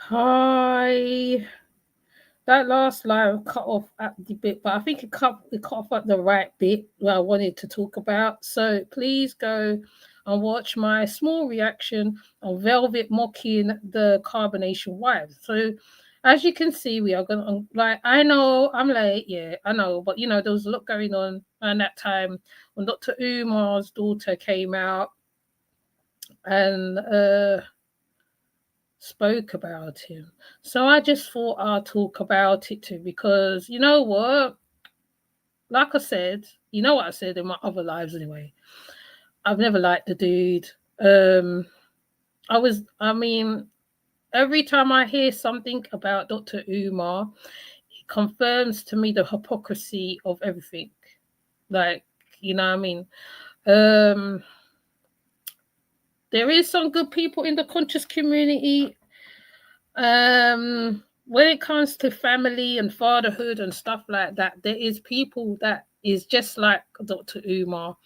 Hi. That last line cut off at the bit, but I think it cut off at the right bit where I wanted to talk about. So please go and watch my small reaction on Velvet mocking the carbonation wives. So as you can see, we are gonna like I know I'm late, yeah, I know, but there was a lot going on around that time when Dr. Umar's daughter came out and spoke about him. So I just thought I'd talk about it too because you know what? Like I said, you know what I said in my other lives anyway. I've never liked the dude. Um I mean, every time I hear something about Dr. Umar, it confirms to me the hypocrisy of everything. Like, you know what I mean? Um there is some good people in the conscious community. When it comes to family and fatherhood and stuff like that, there is people that is just like Dr. Umar,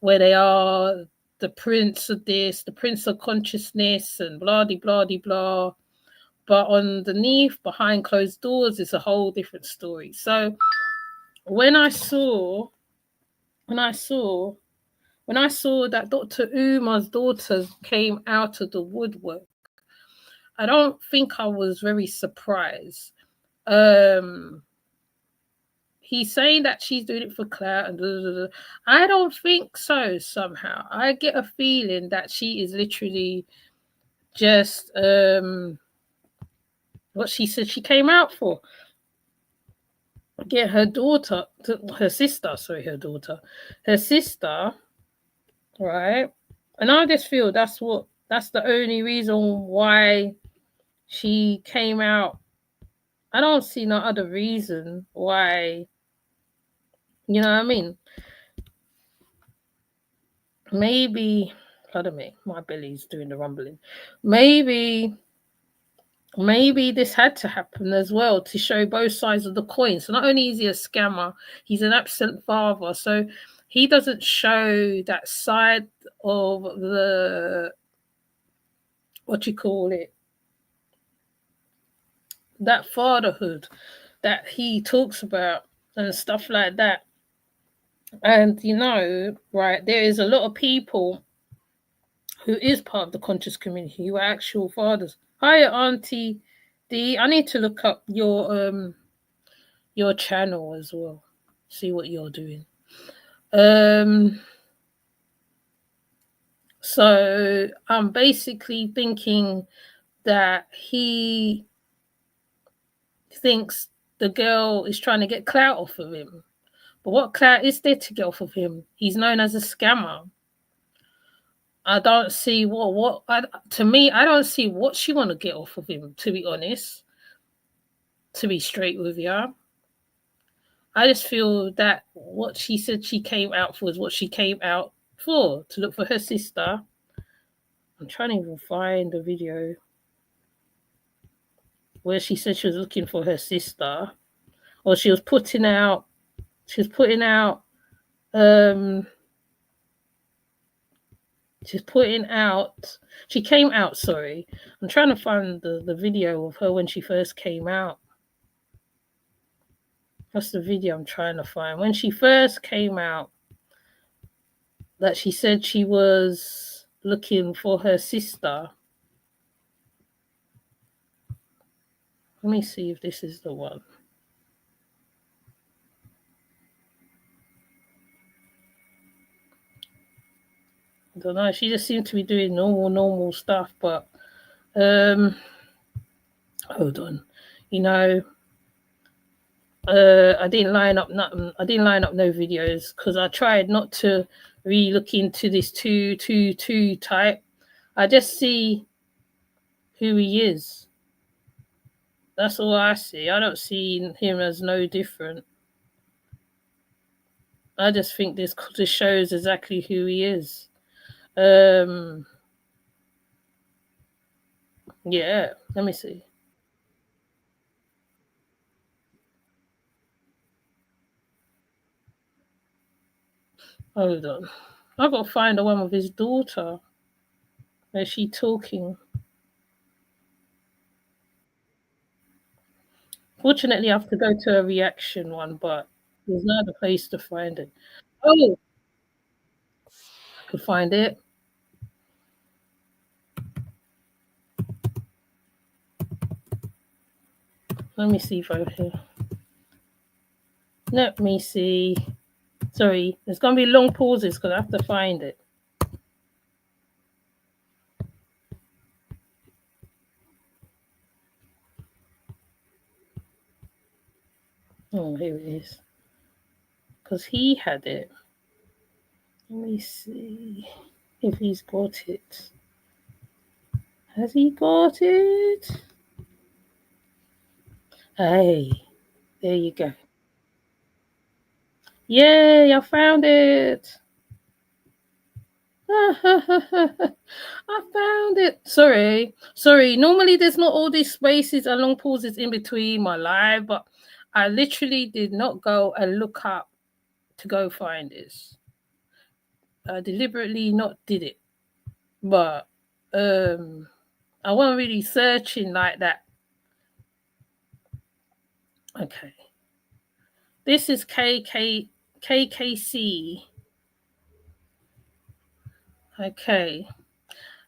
where they are the prince of this, the prince of consciousness, and blah de blah de blah. But underneath, behind closed doors, is a whole different story. So when I saw, when I saw, when I saw that Dr. Umar's daughters came out of the woodwork, I don't think I was very surprised. Um, he's saying that she's doing it for clout and blah, blah, blah. I don't think so. Somehow, I get a feeling that she is literally just what she said she came out for. Get her daughter, her sister. Sorry, her sister, right? And I just feel that's the only reason why she came out. I don't see no other reason why. You know what I mean? Maybe, pardon me, my belly's doing the rumbling. Maybe, maybe this had to happen as well to show both sides of the coin. So not only is he a scammer, he's an absent father. So he doesn't show that side of the what you call it, that fatherhood that he talks about and stuff like that. And right, there is a lot of people who is part of the conscious community, who are actual fathers. Hi, Auntie D. I need to look up your channel as well, see what you're doing. Um, so I'm basically thinking that he thinks the girl is trying to get clout off of him. But what clout is there to get off of him? He's known as a scammer. I don't see to me. I don't see what she want to get off of him. To be honest, to be straight with you, I just feel that what she said she came out for is what she came out for, to look for her sister. I'm trying to even find the video where she said she was looking for her sister, or she was putting out. She was putting out. Um, she's putting out. She came out. Sorry, I'm trying to find the video of her when she first came out. That's the video I'm trying to find. When she first came out, that she said she was looking for her sister. Let me see if this is the one. I don't know. She just seemed to be doing normal stuff, but hold on. I didn't line up nothing. I didn't line up no videos because I tried not to really look into this two type. I just see who he is. That's all I see. I don't see him as no different. I just think this shows exactly who he is. Yeah, let me see. Hold on. I gotta find the one with his daughter. Where's she talking? Fortunately, I have to go to a reaction one, but there's no other place to find it. Oh, I could find it. Let me see if I here. Let me see. Sorry, there's gonna be long pauses because I have to find it. Oh, here it is. Because he had it. Let me see if he's got it. Has he got it? Hey, there you go. Yay, I found it. I found it. Sorry. Normally, there's not all these spaces and long pauses in between my live, but I literally did not go and look up to go find this. I deliberately not did it, but I wasn't really searching like that. Okay, this is KKC. Okay,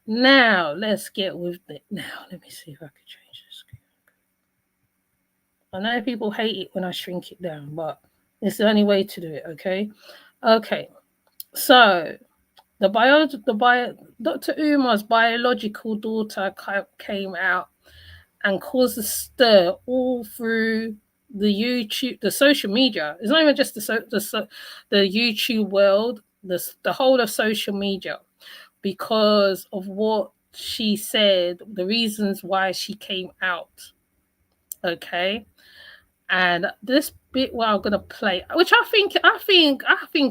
now let's get with it. Now let me see if I can change this. I know people hate it when I shrink it down, but it's the only way to do it. Okay. So Dr. Umar's biological daughter came out and caused a stir all through the social media. It's not even just the YouTube world, the whole of social media, because of what she said, the reasons why she came out. Okay, and this bit where I'm gonna play, which I think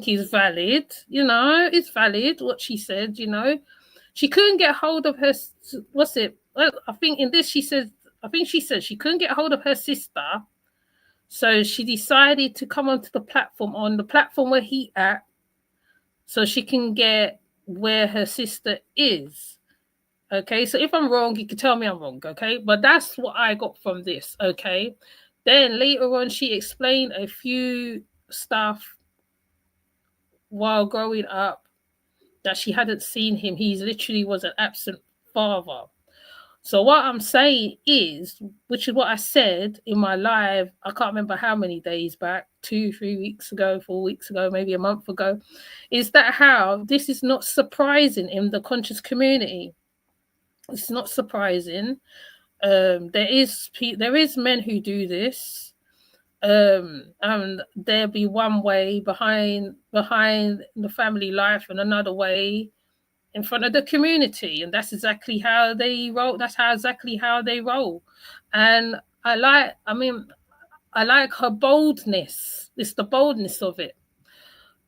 is valid. It's valid what she said. She couldn't get hold of her. What's it? Well, I think in this she said. I think she said she couldn't get hold of her sister, so she decided to come onto the platform where he at, so she can get where her sister is. Okay, so if I'm wrong, you can tell me I'm wrong. Okay, but that's what I got from this. Okay, then later on, she explained a few stuff while growing up that she hadn't seen him. He literally was an absent father. So what I'm saying is, which is what I said in my live, I can't remember how many days back, 2, 3 weeks ago, 4 weeks ago, maybe a month ago, is that how this is not surprising in the conscious community. It's not surprising. There is men who do this, and there be one way behind the family life and another way in front of the community, and that's exactly how they roll. Exactly how they roll, and I like her boldness. It's the boldness of it,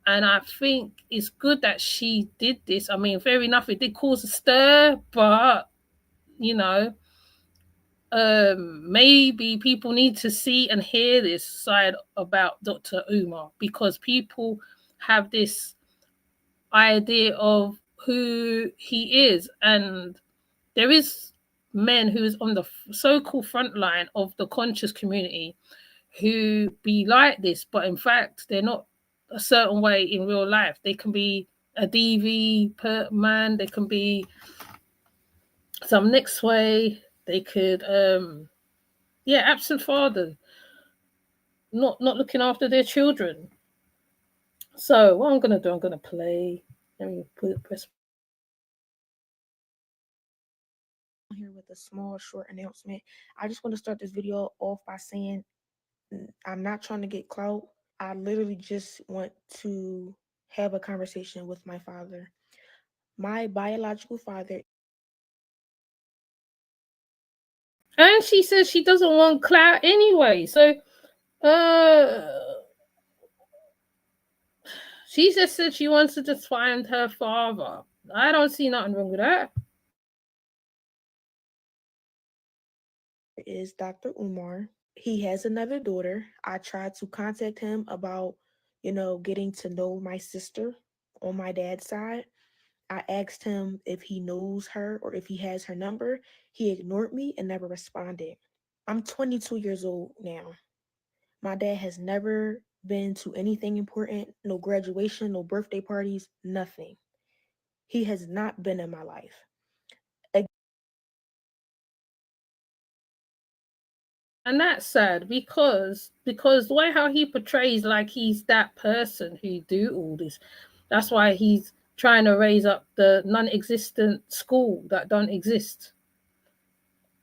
and I think it's good that she did this. I mean, fair enough, it did cause a stir, but you know, maybe people need to see and hear this side about Dr. Umar, because people have this idea of who he is, and there is men who's on the so-called front line of the conscious community who be like this, but in fact they're not a certain way in real life. They can be a DV man, they can be some next way, they could absent father, not looking after their children. So what I'm gonna do, I'm gonna play. Let me press here with a small short announcement. I just want to start this video off by saying I'm not trying to get clout. I literally just want to have a conversation with my father. My biological father. and she says she doesn't want clout anyway. So uh she just said she wants to just find her father. I don't see nothing wrong with that. Is Dr. Umar. He has another daughter. I tried to contact him about, getting to know my sister on my dad's side. I asked him if he knows her or if he has her number. He ignored me and never responded. I'm 22 years old now. My dad has never been to anything important, no graduation, no birthday parties, nothing. He has not been in my life. And that's sad because the way how he portrays like he's that person who do all this. That's why he's trying to raise up the non-existent school that don't exist,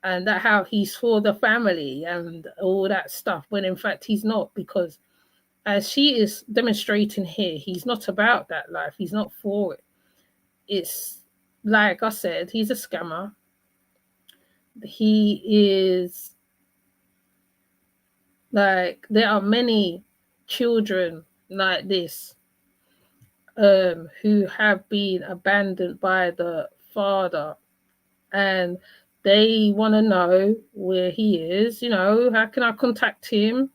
and that how he's for the family and all that stuff, when in fact he's not, because as she is demonstrating here, he's not about that life. He's not for it. It's like I said, he's a scammer. He is like, there are many children like this who have been abandoned by the father, and they want to know where he is. How can I contact him,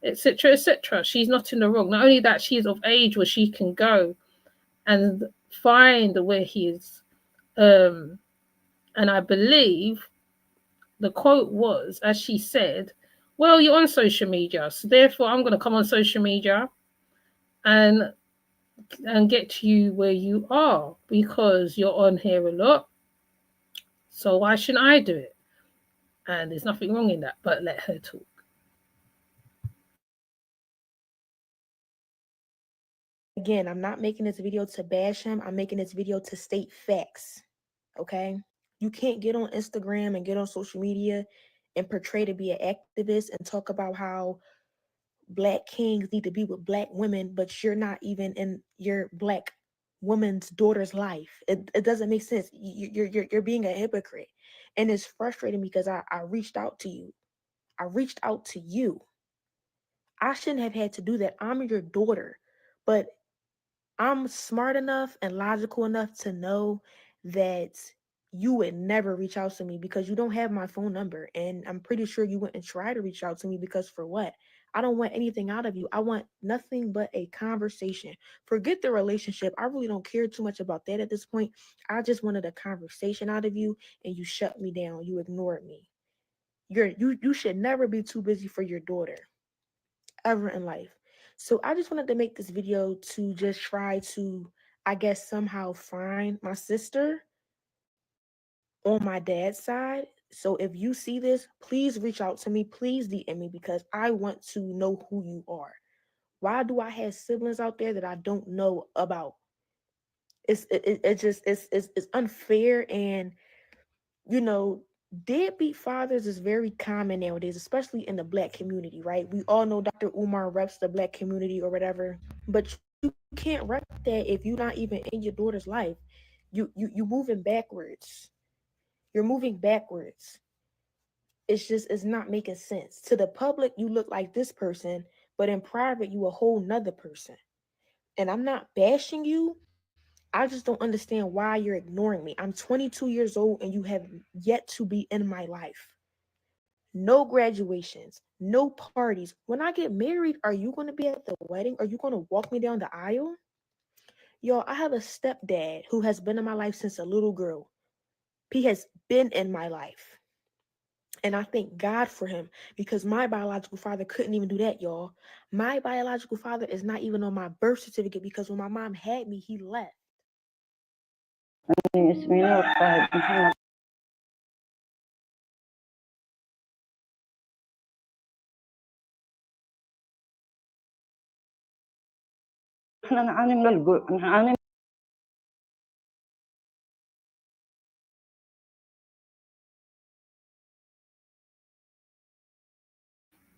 etc., etc. She's not in the wrong. Not only that, she's of age where she can go and find where he is. Um, and I believe the quote was, as she said, well, you're on social media, so therefore I'm going to come on social media and get to you where you are, because you're on here a lot. So why shouldn't I do it? And there's nothing wrong in that, but let her talk. Again, I'm not making this video to bash him. I'm making this video to state facts. Okay? You can't get on Instagram and get on social media and portray to be an activist and talk about how black kings need to be with black women, but you're not even in your black woman's daughter's life. It doesn't make sense. You're being a hypocrite. And it's frustrating because I reached out to you. I reached out to you. I shouldn't have had to do that. I'm your daughter. But I'm smart enough and logical enough to know that you would never reach out to me because you don't have my phone number. And I'm pretty sure you wouldn't try to reach out to me because for what? I don't want anything out of you. I want nothing but a conversation. Forget the relationship. I really don't care too much about that at this point. I just wanted a conversation out of you and you shut me down. You ignored me. You should never be too busy for your daughter ever in life. So I just wanted to make this video to just try to, I guess, somehow find my sister on my dad's side. So if you see this, please reach out to me. Please DM me because I want to know who you are. Why do I have siblings out there that I don't know about? It just it's unfair, and you know, deadbeat fathers is very common nowadays, especially in the black community, right? We all know Dr. Umar reps the black community or whatever, but you can't rep that if you're not even in your daughter's life. You moving backwards. You're moving backwards. It's not making sense. To the public, you look like this person, but in private, you a whole nother person. And I'm not bashing you. I just don't understand why you're ignoring me. I'm 22 years old and you have yet to be in my life. No graduations, no parties. When I get married, are you going to be at the wedding? Are you going to walk me down the aisle? Yo, I have a stepdad who has been in my life since a little girl. He has been in my life. And I thank God for him because my biological father couldn't even do that, y'all. My biological father is not even on my birth certificate because when my mom had me, he left.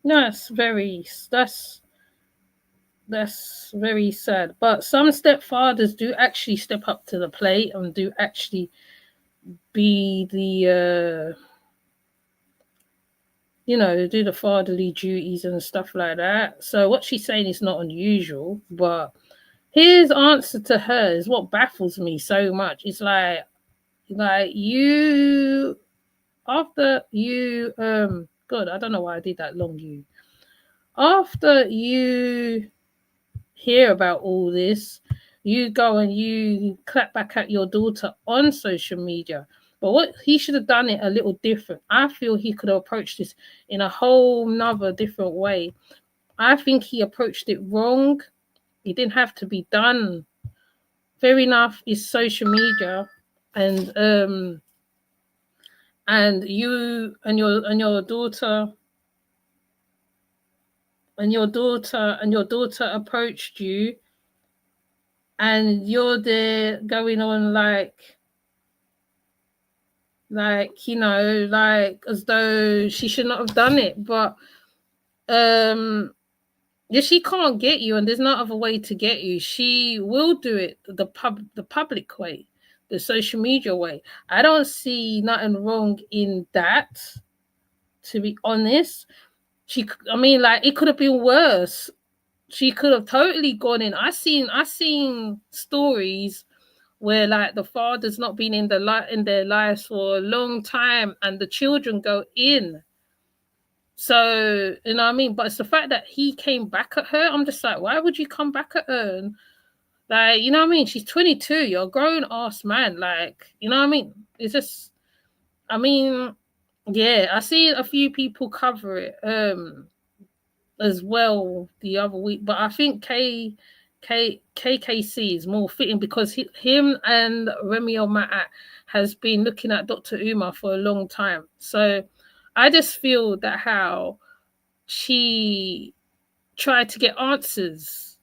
No, that's very sad. But some stepfathers do actually step up to the plate and do actually be the do the fatherly duties and stuff like that. So what she's saying is not unusual, but his answer to her is what baffles me so much. It's like you after you God, I don't know why I did that long you. After you hear about all this, you go and you clap back at your daughter on social media. But what he should have done it a little different. I feel he could have approached this in a whole nother different way. I think he approached it wrong. It didn't have to be done. Fair enough, it's social media, and you and your daughter approached you, and you're there going on like like as though she should not have done it. But if she can't get you and there's no other way to get you, she will do it the public way, the social media way. I don't see nothing wrong in that, to be honest. Like, it could have been worse. She could have totally gone in. I seen stories where like the father's not been in their lives for a long time, and the children go in. So, you know what I mean? But it's the fact that he came back at her. I'm just like, why would you come back at her? And, like, you know what I mean? She's 22. You're a grown ass man. Like, you know what I mean? It's just, I mean, yeah, I see a few people cover it as well the other week, but I think KKC is more fitting because him and Remy Matat has been looking at Dr. Umar for a long time. So I just feel that how she tried to get answers.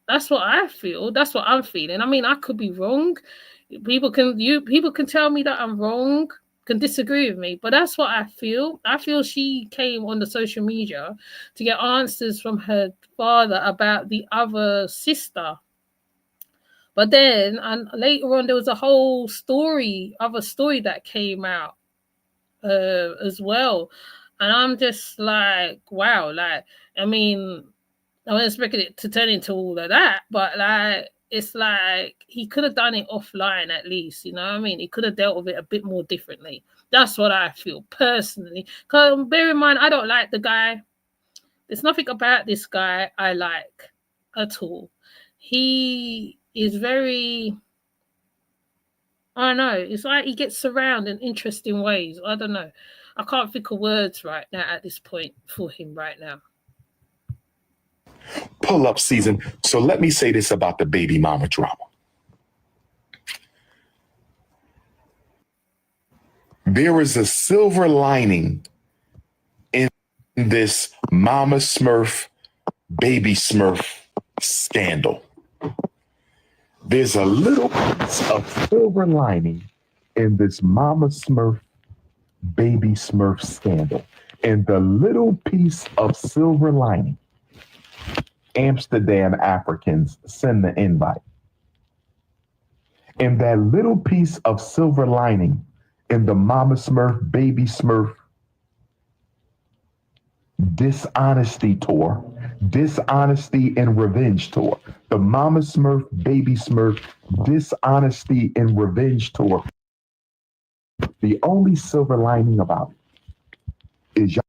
That's what I feel. That's what I'm feeling. I mean, I could be wrong. People can tell me that I'm wrong, can disagree with me, but that's what I feel. I feel she came on the social media to get answers from her father about the other sister. But then, and later on, there was a whole other story that came out as well. And I'm just like, wow, like, I mean, I wasn't expecting it to turn into all of that, but like, it's like he could have done it offline at least, you know what I mean? He could have dealt with it a bit more differently. That's what I feel personally. Because bear in mind, I don't like the guy. There's nothing about this guy I like at all. He is very, I don't know, it's like he gets around in interesting ways. I don't know. I can't think of words right now at this point for him right now. Pull-up season. So let me say this about the baby mama drama. There is a silver lining in this Mama Smurf, Baby Smurf scandal. There's a little piece of silver lining in this Mama Smurf, Baby Smurf scandal. And the little piece of silver lining, Amsterdam Africans send the invite. And that little piece of silver lining in the Mama Smurf, Baby Smurf dishonesty tour, dishonesty and revenge tour, the Mama Smurf, Baby Smurf dishonesty and revenge tour. The only silver lining about it is y'all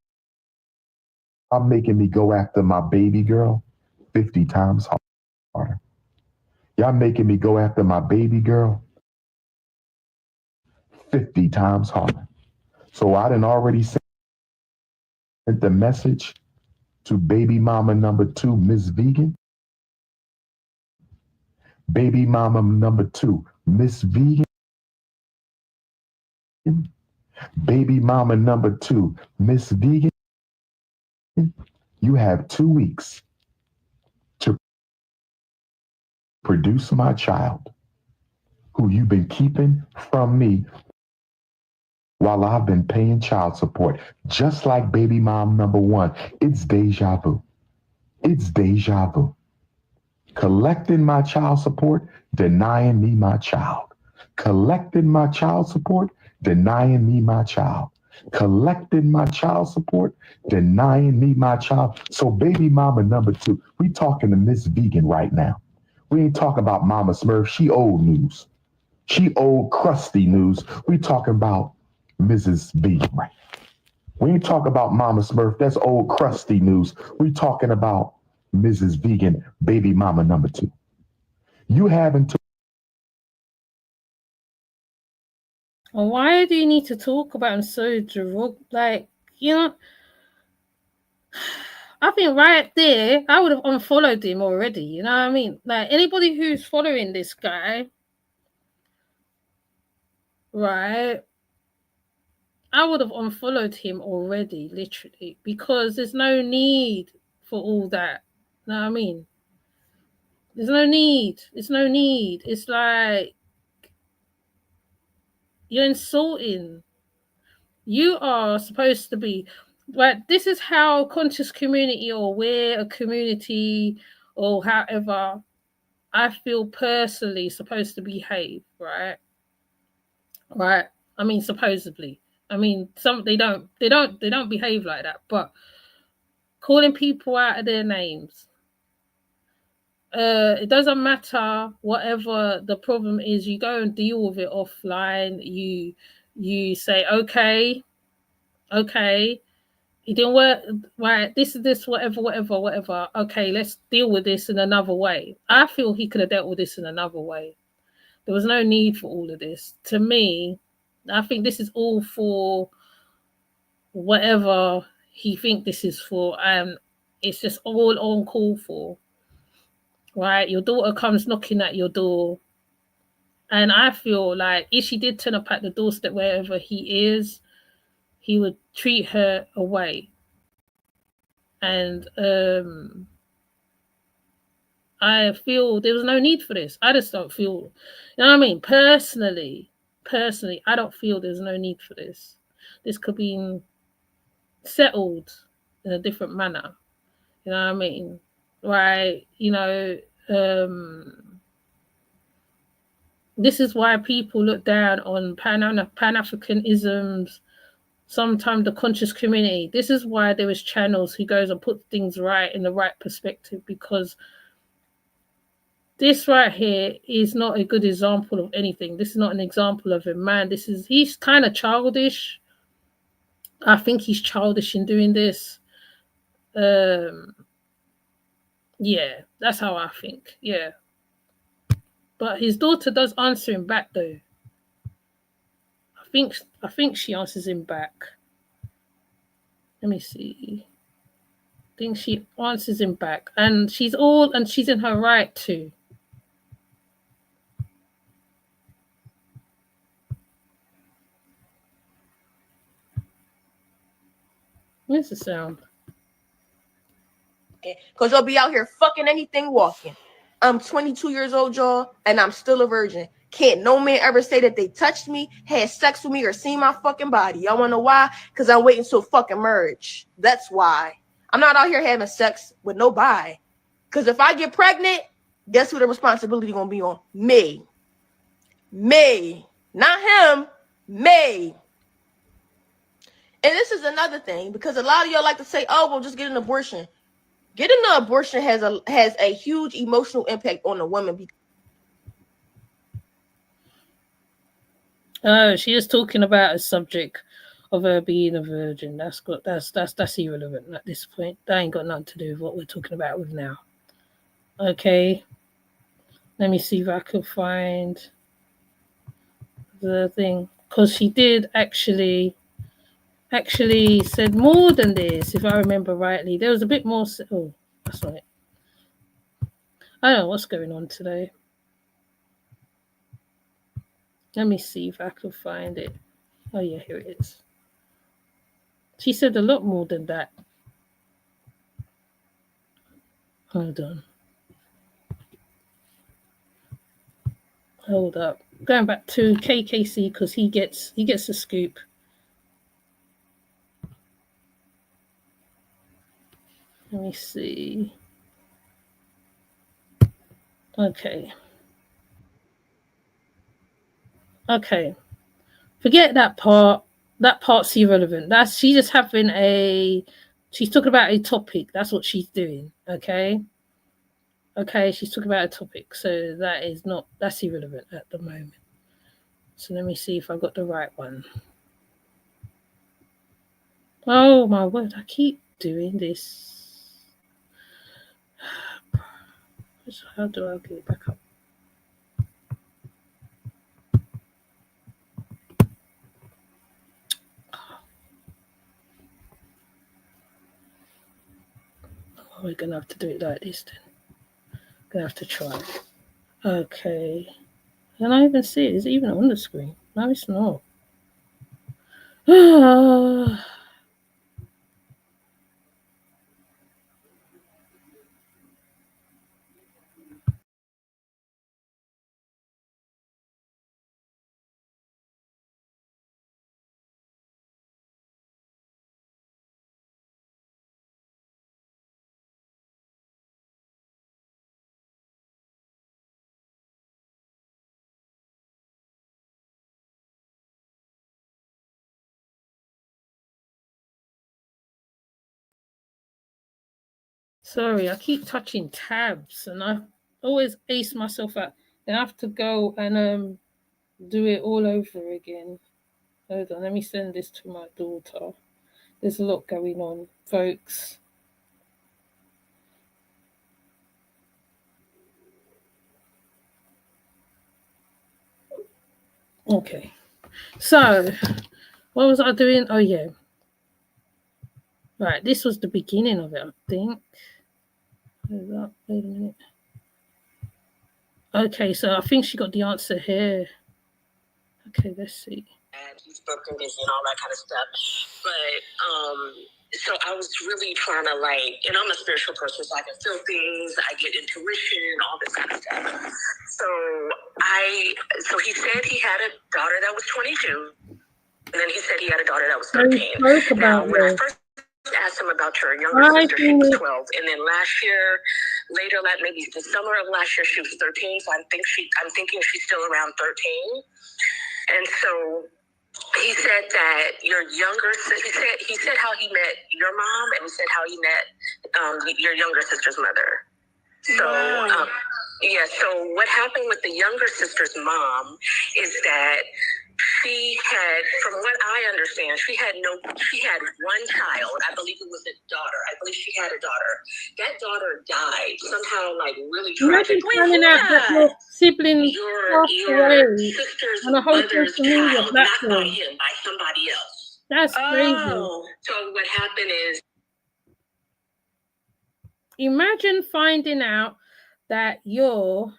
making me go after my baby girl 50 times harder. Y'all making me go after my baby girl 50 times harder. So I done already sent the message to baby mama number 2, Miss Vegan. Baby mama number 2, Miss Vegan. Baby mama number 2, Miss Vegan. You have 2 weeks to produce my child who you've been keeping from me while I've been paying child support. Just like baby mom number 1. It's deja vu. It's deja vu. Collecting my child support, denying me my child. Collecting my child support, denying me my child. Collecting my child support, denying me my child. So baby mama number 2, we talking to Miss Vegan right now. We ain't talking about Mama Smurf. She old news. She old crusty news. We talking about Mrs. Vegan right now. We ain't talking about Mama Smurf. That's old crusty news. We talking about Mrs. Vegan, baby mama number 2. You have until And why do you need to talk about him so like, you know? I think right there, I would have unfollowed him already. You know what I mean? Like anybody who's following this guy, right? I would have unfollowed him already, literally, because there's no need for all that. You know what I mean? There's no need. It's no need. It's like you're insulting. You are supposed to be, like, this is how conscious community, or we're a community, or however I feel personally supposed to behave, right? Right. I mean, supposedly. I mean, some they don't behave like that. But calling people out of their names, it doesn't matter whatever the problem is. You go and deal with it offline. You say, okay, it didn't work. Right, this is this, whatever. Okay, let's deal with this in another way. I feel he could have dealt with this in another way. There was no need for all of this. To me, I think this is all for whatever he think this is for, and it's just all on call for. Right, your daughter comes knocking at your door, and I feel like if she did turn up at the doorstep wherever he is, he would treat her away. And I feel there was no need for this. I just don't feel, you know what I mean? Personally, I don't feel there's no need for this. This could be settled in a different manner. You know what I mean? Right? You know, this is why people look down on Pan-Africanisms, sometimes the conscious community. This is why there is channels who goes and put things right in the right perspective, because this right here is not a good example of anything. This is not an example of a man. He's kind of childish. I think he's childish in doing this. Yeah, that's how I think. Yeah. But his daughter does answer him back though. I think she answers him back. Let me see. I think she answers him back. And she's in her right to. Where's the sound? Because you'll be out here fucking anything walking. I'm 22 years old, y'all, and I'm still a virgin. Can't no man ever say that they touched me, had sex with me, or seen my fucking body. Y'all want to know why? Because I'm waiting till fucking merge. That's why. I'm not out here having sex with nobody. Because if I get pregnant, guess who the responsibility going to be on? Me. Not him. Me. And this is another thing, because a lot of y'all like to say, oh, well, just get an abortion. Getting an abortion has a huge emotional impact on the woman. Oh, she is talking about a subject of her being a virgin. That's irrelevant at this point. That ain't got nothing to do with what we're talking about with now. Okay. Let me see if I can find the thing, because she did actually said more than this, if I remember rightly. There was a bit more. Oh, that's right. I don't know what's going on today. Let me see if I can find it. Oh yeah, here it is. She said a lot more than that. Hold on. Hold up. Going back to KKC, because he gets the scoop. Let me see. Okay. Forget that part. That part's irrelevant. She's talking about a topic. That's what she's doing. Okay, she's talking about a topic. So that's irrelevant at the moment. So let me see if I got the right one. Oh my word, I keep doing this. How do I get back up? we're going to have to do it like this then. Going to have to try. Okay. Can I even see it? Is it even on the screen? No, it's not. Sorry, I keep touching tabs and I always ace myself out. Then I have to go and do it all over again. Hold on, let me send this to my daughter. There's a lot going on, folks. Okay. So, what was I doing? Oh, yeah. Right, this was the beginning of it, I think. Hold up, wait a minute. Okay, so I think she got the answer here. Okay, let's see. And he's booked and busy and all that kind of stuff. But so I was really trying to I'm a spiritual person, so I can feel things, I get intuition, all this kind of stuff. So he said he had a daughter that was 22, and then he said he had a daughter that was 13. Now, when I first asked him about her younger sister, she was 12, and then later, maybe the summer of last year, she was 13. So I'm thinking she's still around 13. And so he said that your younger sister, he said how he met your mom, and he said how he met your younger sister's mother. So, wow. So what happened with the younger sister's mom is that she had, from what I understand, she had one child. I believe it was a daughter. I believe she had a daughter. That daughter died somehow, really tragically. Imagine finding out that your sibling passed away sister's on a whole mother's social media child, not by platform. him, by somebody else. That's crazy. So what happened is, imagine finding out that your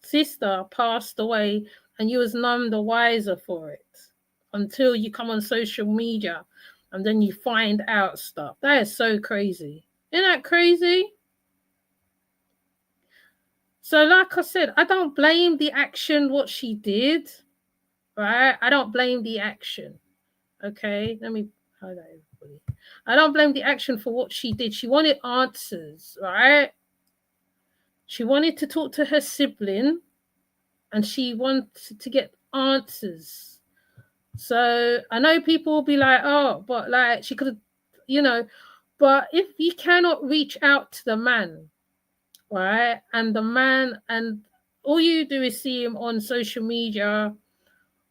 sister passed away and you was none the wiser for it until you come on social media and then you find out stuff. That is so crazy. Isn't that crazy? So like I said, I don't blame the action, what she did, right? I don't blame the action. Okay, let me highlight everybody. I don't blame the action for what she did. She wanted answers, right? She wanted to talk to her sibling and she wanted to get answers. So I know people will be like, oh, but she could have, but if you cannot reach out to the man, right? And the man, and all you do is see him on social media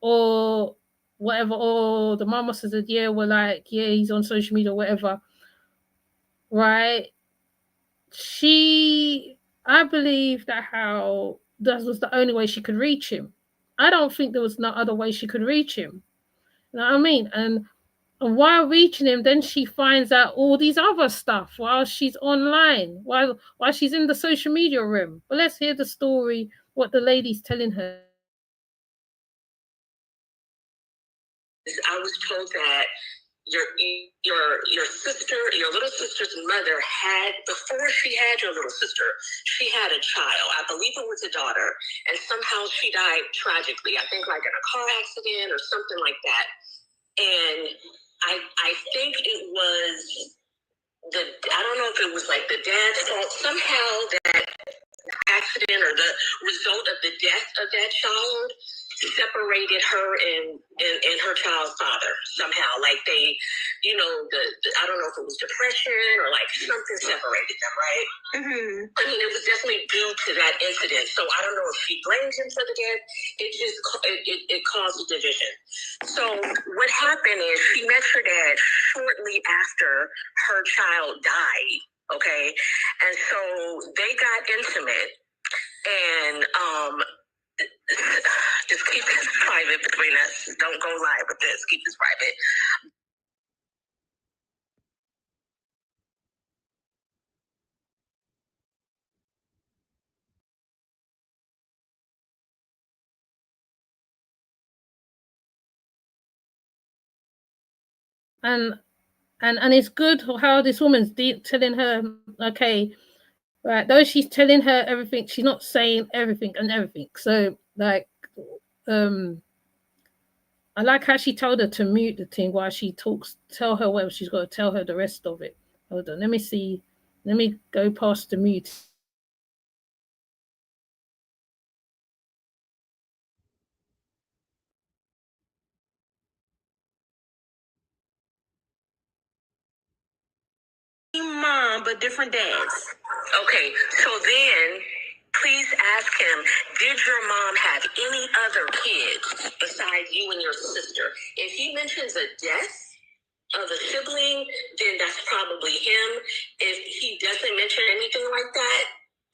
or whatever, or the mama says that, yeah, he's on social media or whatever, right? I believe that was the only way she could reach him. I don't think there was no other way she could reach him. You know what I mean? And while reaching him, then she finds out all these other stuff while she's online, while she's in the social media room. But let's hear the story, what the lady's telling her. I was told that your little sister's mother before she had your little sister, she had a child. I believe it was a daughter, and somehow she died tragically. I think in a car accident or something like that. And I think it was I don't know if it was the dad's fault. Somehow that accident or the result of the death of that child separated her and her child's father somehow. They, I don't know if it was depression or something separated them, right? Mm-hmm. I mean, it was definitely due to that incident. So I don't know if she blamed him for the death. It just it caused a division. So what happened is she met her dad shortly after her child died. Okay, and so they got intimate, and just keep this private between us. Don't go live with this. Keep this private. And it's good how this woman's telling her, okay, right, though she's telling her everything, she's not saying everything and everything. So like I like how she told her to mute the thing while she talks, tell her whatever she's got to tell her the rest of it. Hold on, let me see. Let me go past the mute. Mom, but different dads. Okay, so then please ask him, did your mom have any other kids besides you and your sister? If he mentions a death of a sibling, then that's probably him. If he doesn't mention anything like that,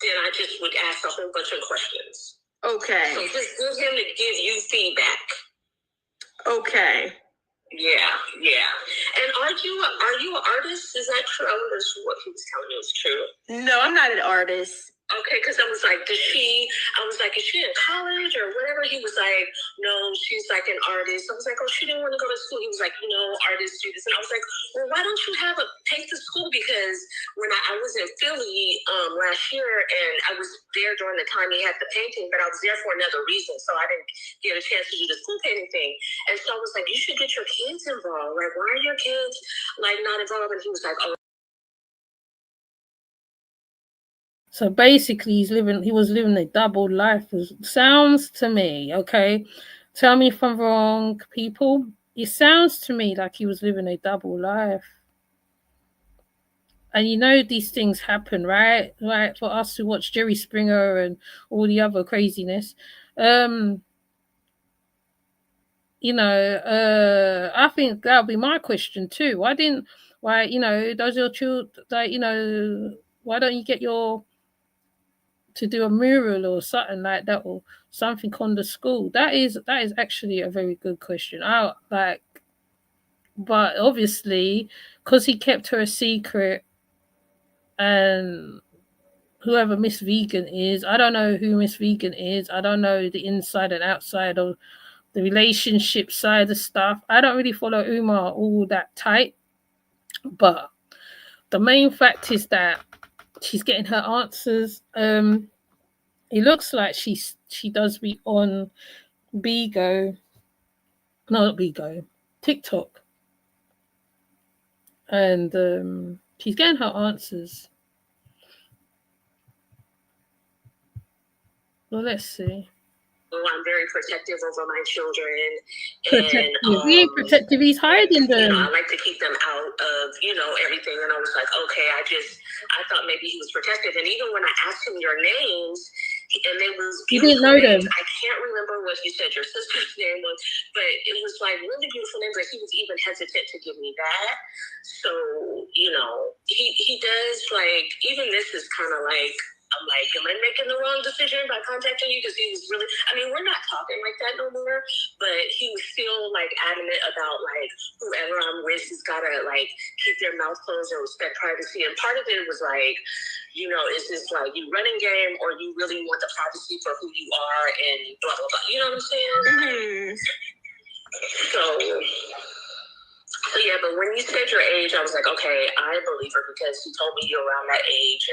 then I just would ask a whole bunch of questions. Okay. So just give him to give you feedback. Okay. Yeah. And are you an artist? Is that true? I wonder if what he was telling me was true. No, I'm not an artist. Okay, because I was like, is she in college or whatever? He was like, no, she's like an artist. I was like, oh, she didn't want to go to school. He was like, artists do this. And I was like, well, why don't you take the school? Because when I was in Philly last year, and I was there during the time he had the painting, but I was there for another reason, so I didn't get a chance to do the school painting thing. And so I was like, you should get your kids involved. Like, why are your kids like not involved? And he was like, oh. So basically, he was living a double life. Sounds to me, okay? Tell me if I'm wrong, people. It sounds to me like he was living a double life. And these things happen, right? Right, for us who watch Jerry Springer and all the other craziness. I think that'll be my question too. Why does your children, why don't you get to do a mural or something like that, or something on the school? That is actually a very good question. But obviously, because he kept her a secret, and whoever Miss Vegan is, I don't know who Miss Vegan is. I don't know the inside and outside of the relationship side of stuff. I don't really follow Umar all that tight, but the main fact is that she's getting her answers. It looks like she does be on TikTok, and she's getting her answers. Well, let's see. I'm very protective over my children. Protective. He's hiding them. I like to keep them out of, everything. And I was like, okay, I thought maybe he was protective. And even when I asked him your names, and they was beautiful. You didn't know names. them. I can't remember what you said your sister's name was, but it was like really beautiful names. But he was even hesitant to give me that. So, he does like, even this is kind of like, I'm like, am I making the wrong decision by contacting you? Because he was really, we're not talking like that no more, but he was still like adamant about like, whoever I'm with has got to like keep their mouth closed and respect privacy. And part of it was like, is this like you running game, or you really want the privacy for who you are and blah, blah, blah. You know what I'm saying? Mm-hmm. So yeah, but when you said your age, I was like, okay, I believe her, because he told me you're around that age.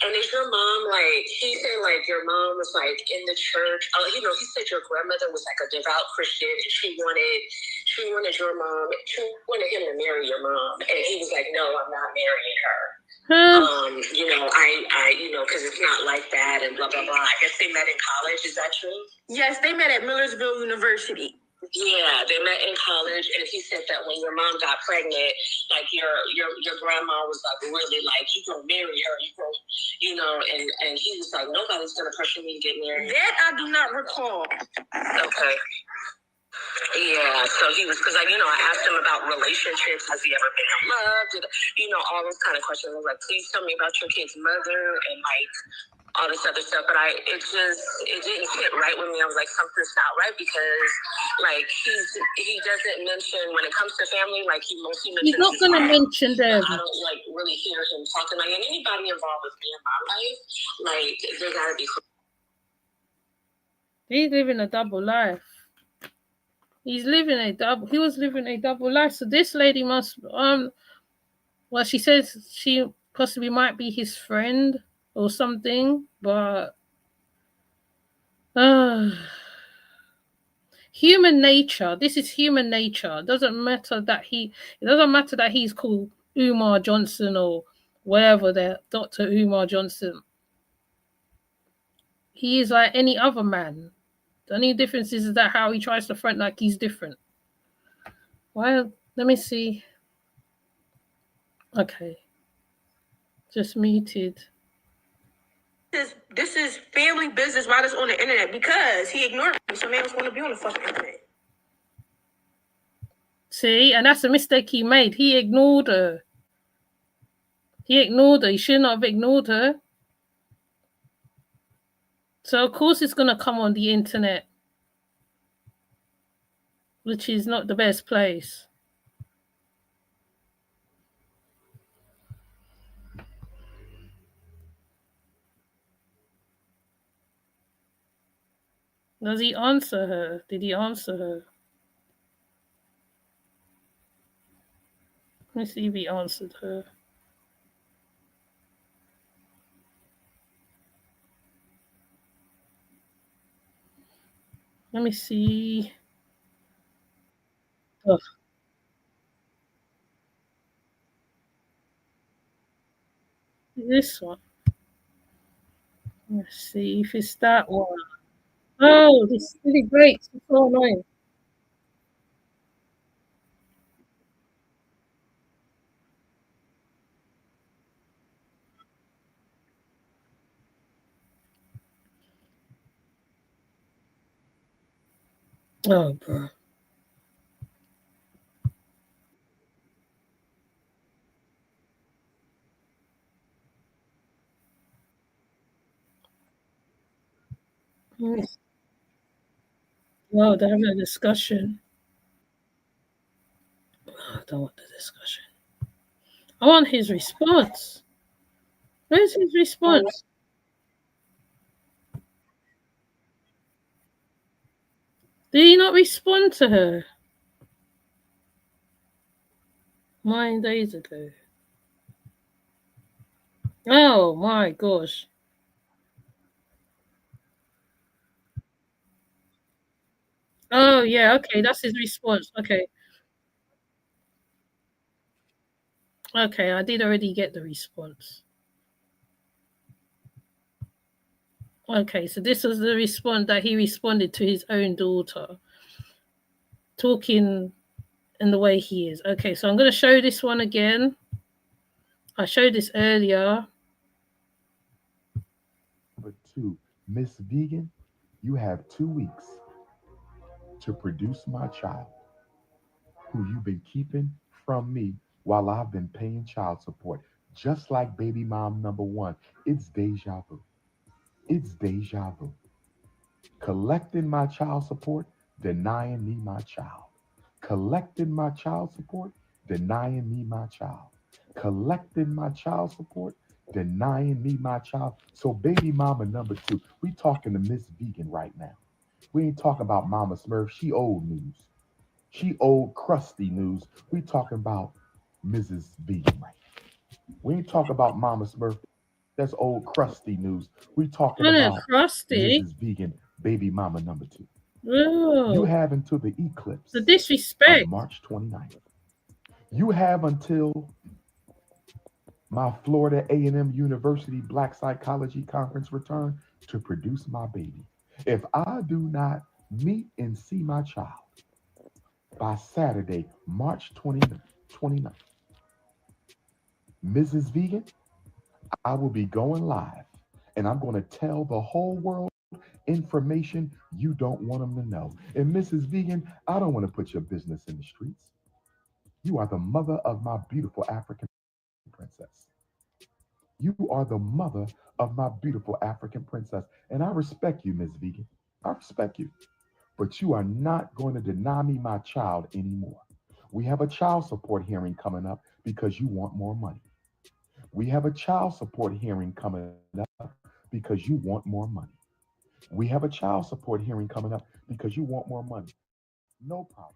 And is your mom like, he said like your mom was like in the church. He said your grandmother was like a devout Christian, and she wanted your mom, she wanted him to marry your mom. And he was like, no, I'm not marrying her. Because it's not like that and blah, blah, blah. I guess they met in college. Is that true? Yes, they met at Millersville University. Yeah, they met in college, and he said that when your mom got pregnant, like your grandma was like really like, you gonna marry her, and he was like, nobody's gonna pressure me to get married. That I do not recall. Okay. Yeah, So he was, because I asked him about relationships. Has he ever been in love? All those kind of questions. I was like, please tell me about your kid's mother and like all this other stuff. But it didn't sit right with me. I was like, something's not right, because like he doesn't mention, when it comes to family, like he mostly mentions. He's not going to mention them. I don't like really hear him talking like, and anybody involved with me in my life, like there gotta be. He's living a double life. He was living a double life. So this lady must, well, she says she possibly might be his friend or something, but human nature. This is human nature. It doesn't matter that he's called Umar Johnson or whatever, the Dr. Umar Johnson. He is like any other man. The only difference is that how he tries to front like he's different. Well, let me see. Okay. Just muted. This is family business while it's on the internet, because he ignored me. So man was going to be on the fucking internet. See, and that's a mistake he made. He ignored her. He should not have ignored her. So of course it's going to come on the internet, which is not the best place. Does he answer her? Did he answer her? Let me see if he answered her. Let me see. Oh. This one. Let's see if it's that one. Oh, this is really great. It's so annoying. Oh, bro. Yes. Well, they're having a discussion. I don't want the discussion. I want his response. Where's his response? Did he not respond to her 9 days ago? Oh my gosh. Oh yeah, okay, that's his response. Okay. Okay, I did already get the response. Okay, so this was the response that he responded to his own daughter, talking in the way he is. Okay, so I'm going to show this one again. I showed this earlier. Number 2, Miss Vegan, you have 2 weeks to produce my child, who you've been keeping from me while I've been paying child support, just like baby mom number 1. It's deja vu. It's deja vu. Collecting my child support, denying me my child. Collecting my child support, denying me my child. Collecting my child support, denying me my child. So baby mama number 2, we talking to Miss Vegan right now. We ain't talking about Mama Smurf. She old news. She old crusty news. We talking about Mrs. Vegan right now. We ain't talking about Mama Smurf. That's old crusty news. We talking about crusty. Mrs. Vegan, baby mama number 2. Oh, You have until the eclipse the disrespect of March 29th. You have until my Florida A&M University Black Psychology Conference return to produce my baby. If I do not meet and see my child by Saturday, March 29th, Mrs. Vegan, I will be going live and I'm going to tell the whole world information you don't want them to know. And Mrs. Vegan, I don't want to put your business in the streets. You are the mother of my beautiful African princess. You are the mother of my beautiful African princess. And I respect you, Miss Vegan. I respect you. But you are not going to deny me my child anymore. We have a child support hearing coming up because you want more money. We have a child support hearing coming up because you want more money. We have a child support hearing coming up because you want more money. No problem.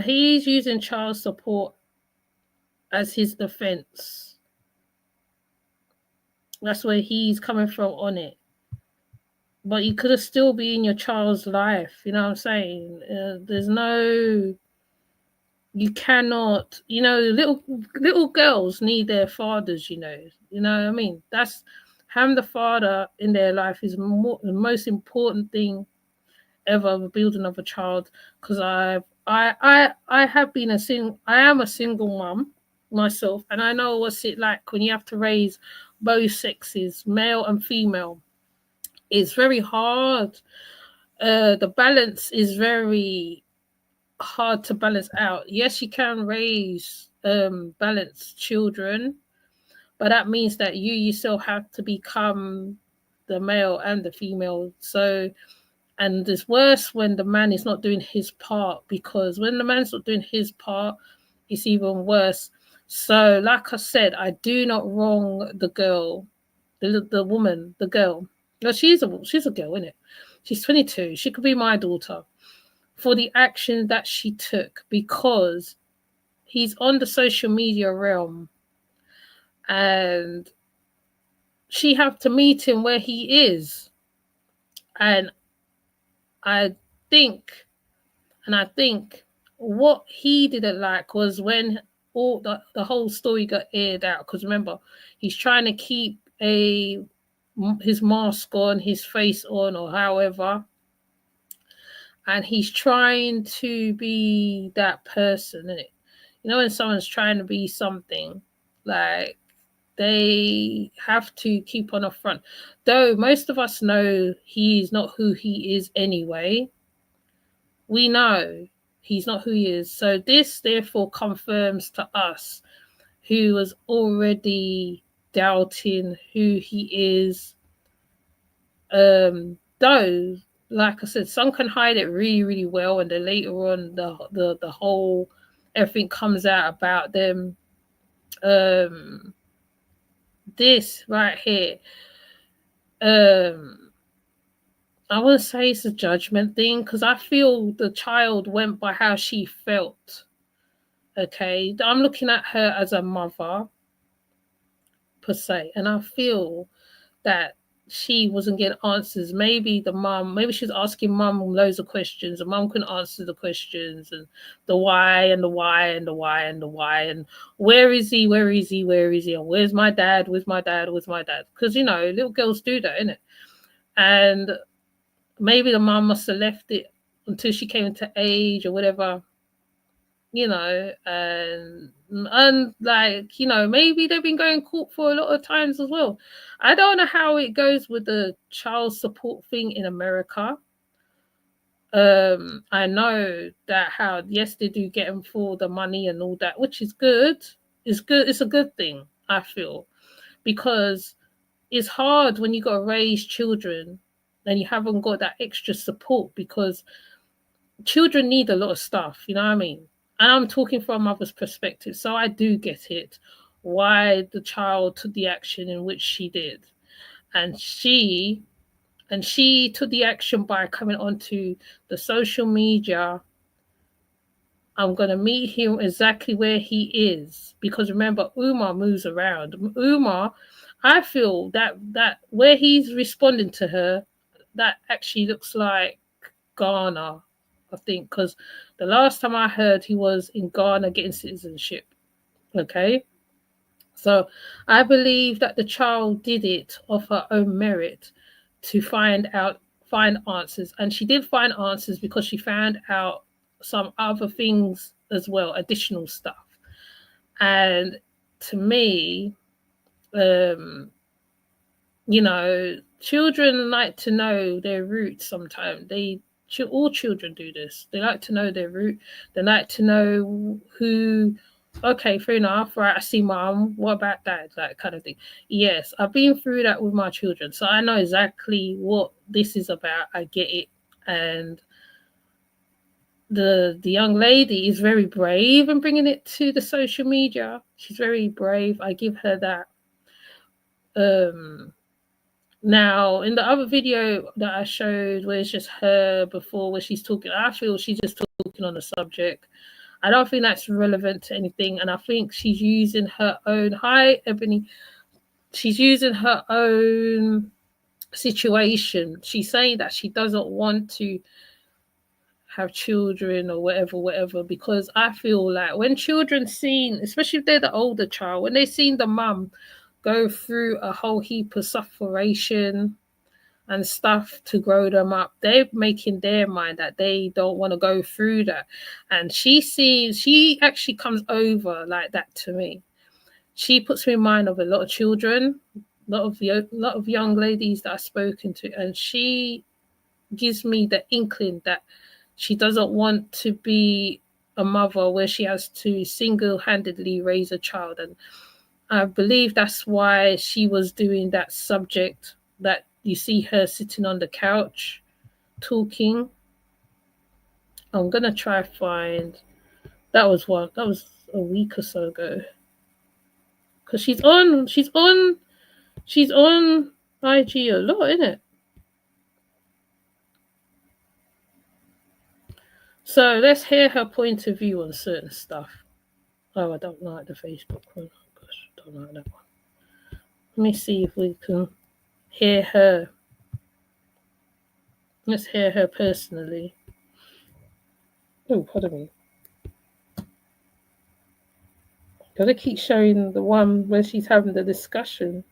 He's using child support as his defense. That's where he's coming from on it. But you could have still be in your child's life. You know what I'm saying? There's no, you cannot. You know, little girls need their fathers. You know what I mean. That's having the father in their life is the most important thing ever of building of a child. Because I have been I am a single mum myself, and I know what's it like when you have to raise both sexes, male and female. It's very hard. The balance is very hard to balance out. Yes, you can raise balanced children, but that means that you yourself have to become the male and the female. So, and it's worse when the man is not doing his part, because when the man's not doing his part, it's even worse. So, like I said, I do not wrong the girl, the woman, the girl. No, she's a girl, isn't it? She's 22. She could be my daughter, for the action that she took, because he's on the social media realm and she have to meet him where he is. And I think what he didn't like was when all the whole story got aired out, because remember, he's trying to keep his mask on, his face on, or however, and he's trying to be that person, isn't it? You know, when someone's trying to be something, like, they have to keep on a front. Though most of us know he's not who he is anyway. We know he's not who he is. So this therefore confirms to us, who was already doubting who he is. Though, like I said, some can hide it really, really well, and then later on the whole everything comes out about them. This right here, I wouldn't say it's a judgment thing, because I feel the child went by how she felt. Okay, I'm looking at her as a mother per se, and I feel that she wasn't getting answers. Maybe she was asking mum loads of questions, and mum couldn't answer the questions, and the why and the why and the why and the why, and where is he, where is he, where is he, and where's my dad, where's my dad, where's my dad? Because, you know, little girls do that, innit? And maybe the mum must have left it until she came into age or whatever, you know, and like, you know, maybe they've been going court for a lot of times as well. I don't know how it goes with the child support thing in America. I know that how, yes, they do get them for the money and all that, which is good. It's good. It's a good thing, I feel, because it's hard when you got to raise children and you haven't got that extra support, because children need a lot of stuff, you know what I mean? And I'm talking from a mother's perspective, so I do get it, why the child took the action in which she did. And she took the action by coming onto the social media. I'm going to meet him exactly where he is, because remember, Umar moves around. Umar, I feel that where he's responding to her, that actually looks like Ghana, I think, because the last time I heard, he was in Ghana getting citizenship. Okay, so I believe that the child did it of her own merit to find find answers. And she did find answers because she found out some other things as well, additional stuff. And to me, you know, children like to know their roots sometimes. All children do this. They like to know their root. They like to know who, okay, fair enough, right, I see mom, what about dad, that kind of thing. Yes, I've been through that with my children, so I know exactly what this is about. I get it. And the young lady is very brave in bringing it to the social media. She's very brave. I give her that. Now, in the other video that I showed, where it's just her before, where she's talking, I feel she's just talking on the subject. I don't think that's relevant to anything, and I think she's using her own. Hi, Ebony. She's using her own situation. She's saying that she doesn't want to have children or whatever, because I feel like when children seen, especially if they're the older child, when they seen the mum go through a whole heap of sufferation and stuff to grow them up, they're making their mind that they don't want to go through that. And she actually comes over like that to me. She puts me in mind of a lot of children, a lot of young ladies that I've spoken to, and she gives me the inkling that she doesn't want to be a mother where she has to single-handedly raise a child. And I believe that's why she was doing that subject, that you see her sitting on the couch talking. I'm going to try find, that was a week or so ago. Because she's on IG a lot, isn't it? So let's hear her point of view on certain stuff. Oh, I don't like the Facebook one. Oh, gosh, I don't like that one. Let me see if we can hear her. Let's hear her personally. Oh, pardon me. Gotta keep showing the one where she's having the discussion.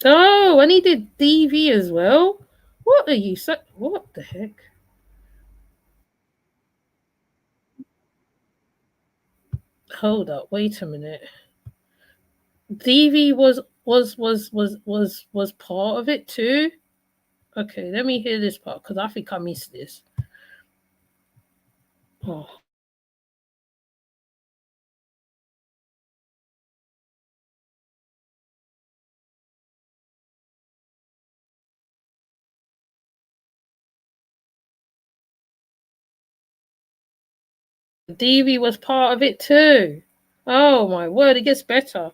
Oh, and he did DV as well. What are you so? What the heck? Hold up, wait a minute. DV was part of it too. Okay, let me hear this part because I think I missed this. Oh. DV was part of it too. Oh my word, it gets better.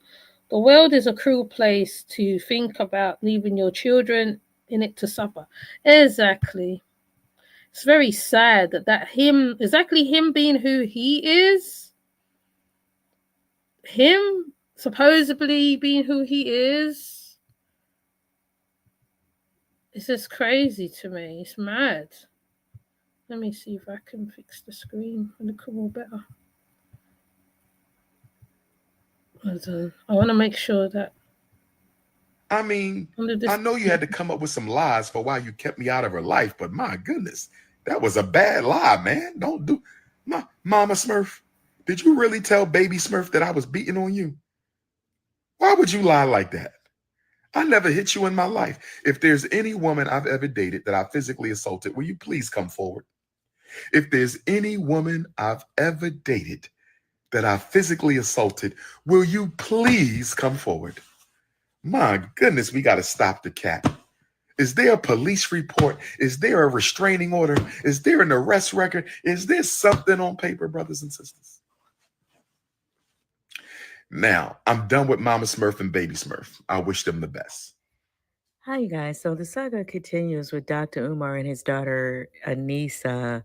The world is a cruel place to think about leaving your children in it to suffer. Exactly. It's very sad that him being who he is, him supposedly being who he is, it's just crazy to me. It's mad. Let me see if I can fix the screen a little more better. I want to make sure that. I mean, I know you had to come up with some lies for why you kept me out of her life, but my goodness, that was a bad lie, man. Don't do Mama Smurf. Did you really tell baby Smurf that I was beating on you? Why would you lie like that? I never hit you in my life. If there's any woman I've ever dated that I physically assaulted, will you please come forward? If there's any woman I've ever dated that I physically assaulted, will you please come forward? My goodness, we got to stop the cat. Is there a police report? Is there a restraining order? Is there an arrest record? Is there something on paper, brothers and sisters? Now, I'm done with Mama Smurf and Baby Smurf. I wish them the best. Hi, you guys. So the saga continues with Dr. Umar and his daughter, Anissa.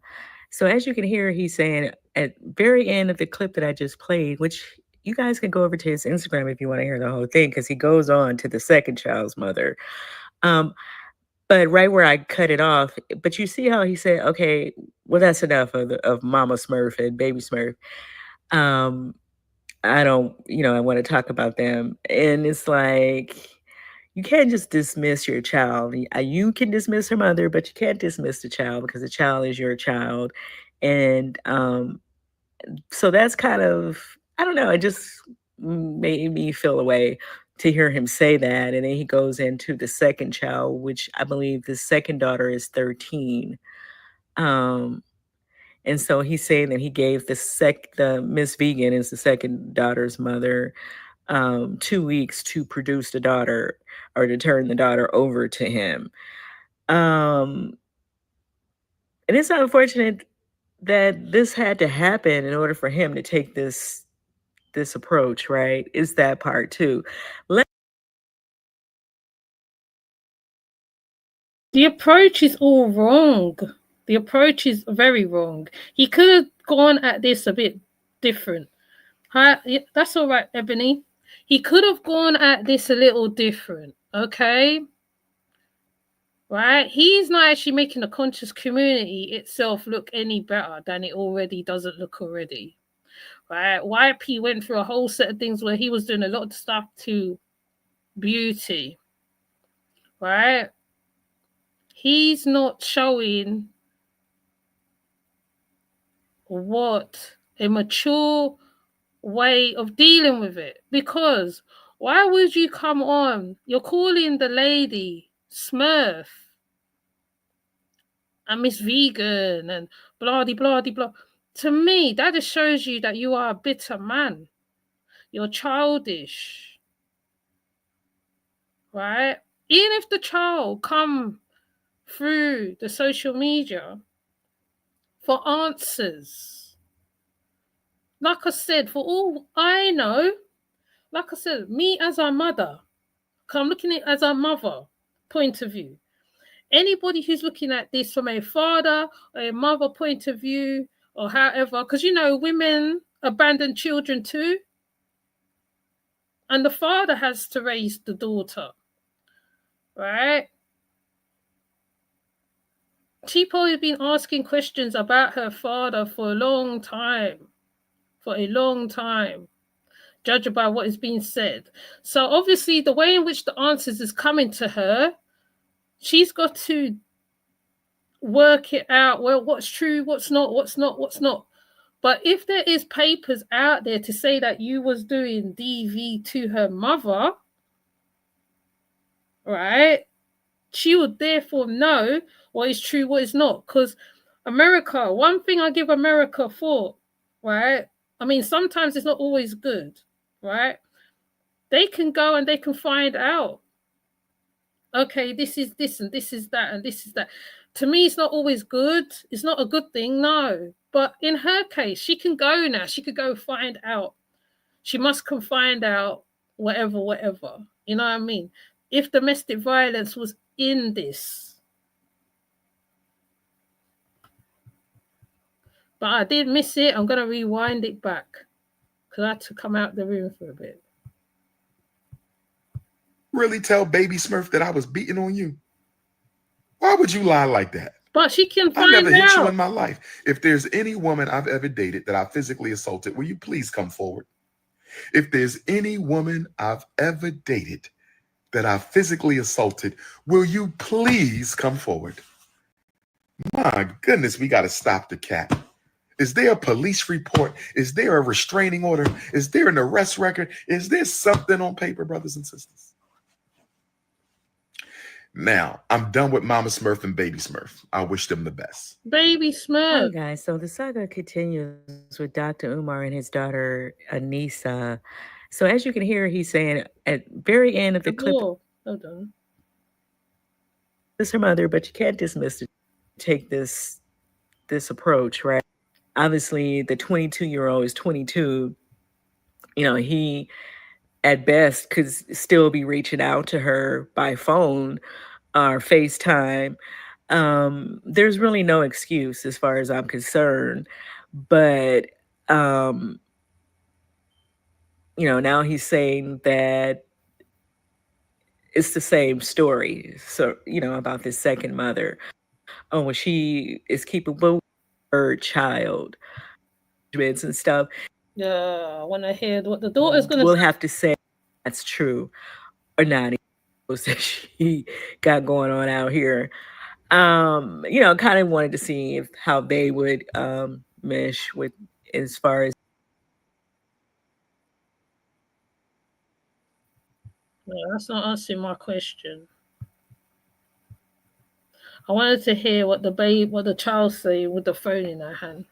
So as you can hear, he's saying at very end of the clip that I just played, which you guys can go over to his Instagram if you want to hear the whole thing, because he goes on to the second child's mother. But right where I cut it off, but you see how he said, okay, well, that's enough of Mama Smurf and Baby Smurf. I don't, I want to talk about them. And it's like, you can't just dismiss your child. You can dismiss her mother, but you can't dismiss the child because the child is your child. And so that's kind of, I don't know, it just made me feel a way to hear him say that. And then he goes into the second child, which I believe the second daughter is 13. Um, and so he's saying that he gave the Miss Vegan is the second daughter's mother 2 weeks to produce the daughter or to turn the daughter over to him. And it's unfortunate that this had to happen in order for him to take this approach, right? Is that part too. The approach is all wrong. The approach is very wrong. He could have gone at this a bit different. That's all right, Ebony. He could have gone at this a little different, okay? Right? He's not actually making the conscious community itself look any better than it already doesn't look already. Right? YP went through a whole set of things where he was doing a lot of stuff to beauty. Right? He's not showing what a mature way of dealing with it. Because why would you come on? You're calling the lady Smurf and Miss Vegan and blah blah blah. To me, that just shows you that you are a bitter man. You're childish, right? Even if the child come through the social media for answers, like I said, for all I know, like I said, me as a mother, because I'm looking at it as a mother point of view. Anybody who's looking at this from a father or a mother point of view, or however, because women abandon children too, and the father has to raise the daughter, right? She probably been asking questions about her father for a long time, judging by what is being said. So obviously, the way in which the answers is coming to her, she's got to work it out. Well, what's true, what's not. But if there is papers out there to say that you was doing DV to her mother, right, she would therefore know what is true, what is not. Because America, one thing I give America for, right, I mean, sometimes it's not always good, right? They can go and they can find out, okay, this is this and this is that and this is that. To me, it's not always good. It's not a good thing, no. But in her case, she can go now. She could go find out. She must can find out whatever. You know what I mean? If domestic violence was in this. But I did miss it. I'm going to rewind it back because I had to come out the room for a bit. Really tell Baby Smurf that I was beating on you? Why would you lie like that? But she can find out. I never hit you in my life. If there's any woman I've ever dated that I physically assaulted, will you please come forward? If there's any woman I've ever dated that I physically assaulted, will you please come forward? My goodness, we got to stop the cat. Is there a police report? Is there a restraining order? Is there an arrest record? Is there something on paper, brothers and sisters? Now, I'm done with Mama Smurf and Baby Smurf. I wish them the best. Baby Smurf. Hi, guys. So the saga continues with Dr. Umar and his daughter, Anissa. So as you can hear, he's saying at very end of the clip, hold on. This is her mother, but you can't dismiss it. Take this approach, right? Obviously, the 22-year-old is 22. He at best could still be reaching out to her by phone or FaceTime. There's really no excuse as far as I'm concerned. But, now he's saying that it's the same story. So, about this second mother. Oh, she is keeping her child and stuff. Yeah, I want to hear what the daughter's going to We'll have to say that's true or not. That she got going on out here. You know, kind of wanted to see how they would mesh with as far as. Yeah, that's not answering my question. I wanted to hear what the child say with the phone in her hand.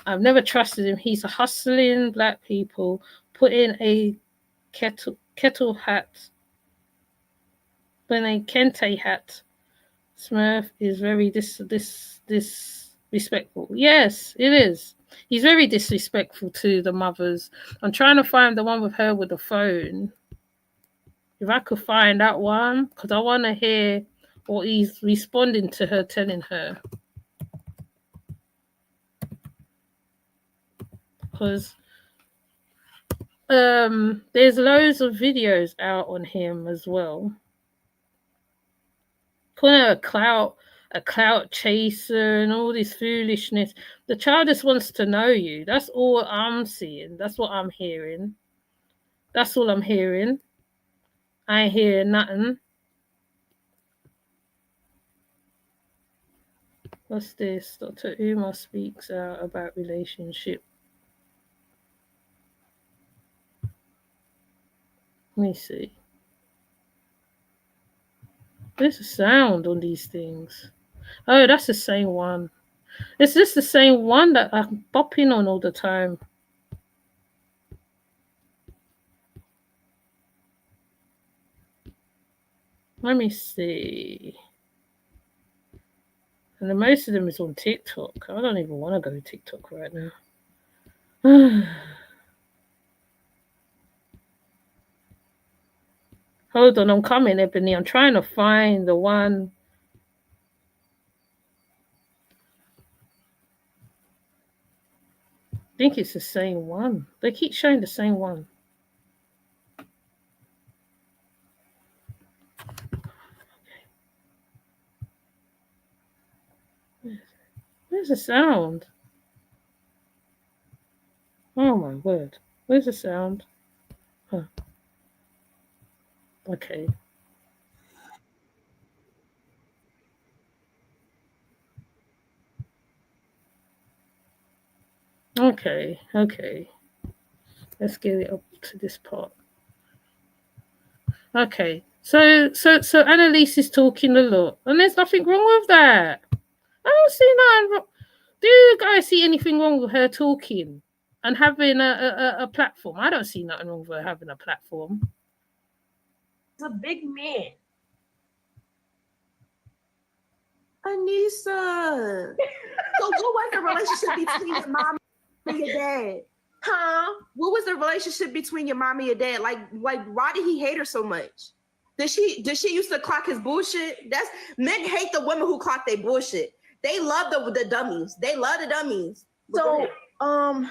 I've never trusted him. He's hustling black people, putting a kettle hat, putting a kente hat. Smurf is very disrespectful. Yes, it is. He's very disrespectful to the mothers. I'm trying to find the one with her with the phone. If I could find that one, because I want to hear what he's responding to her, telling her. Because there's loads of videos out on him as well. Calling her a clout chaser and all this foolishness. The child just wants to know you. That's all I'm seeing. That's what I'm hearing. That's all I'm hearing. I ain't hearing nothing. What's this? Dr. Umar speaks out about relationship. Let me see. There's a sound on these things. Oh, that's the same one. Is this the same one that I'm bopping on all the time? Let me see. And the most of them is on TikTok. I don't even want to go to TikTok right now. Hold on, I'm coming, Ebony. I'm trying to find the one. I think it's the same one. They keep showing the same one. Where's the sound? Oh my word. Where's the sound? Huh. Okay. Okay. Let's get it up to this part. Okay. So Annalise is talking a lot, and there's nothing wrong with that. I don't see nothing wrong. Do you guys see anything wrong with her talking and having a platform? I don't see nothing wrong with her having a platform. It's a big man. Anissa. So what was the relationship between your mom and your dad? Huh? What was the relationship between your mom and your dad? Like why did he hate her so much? Did she used to clock his bullshit? That's men hate the women who clock their bullshit. They love the dummies. They love the dummies. So my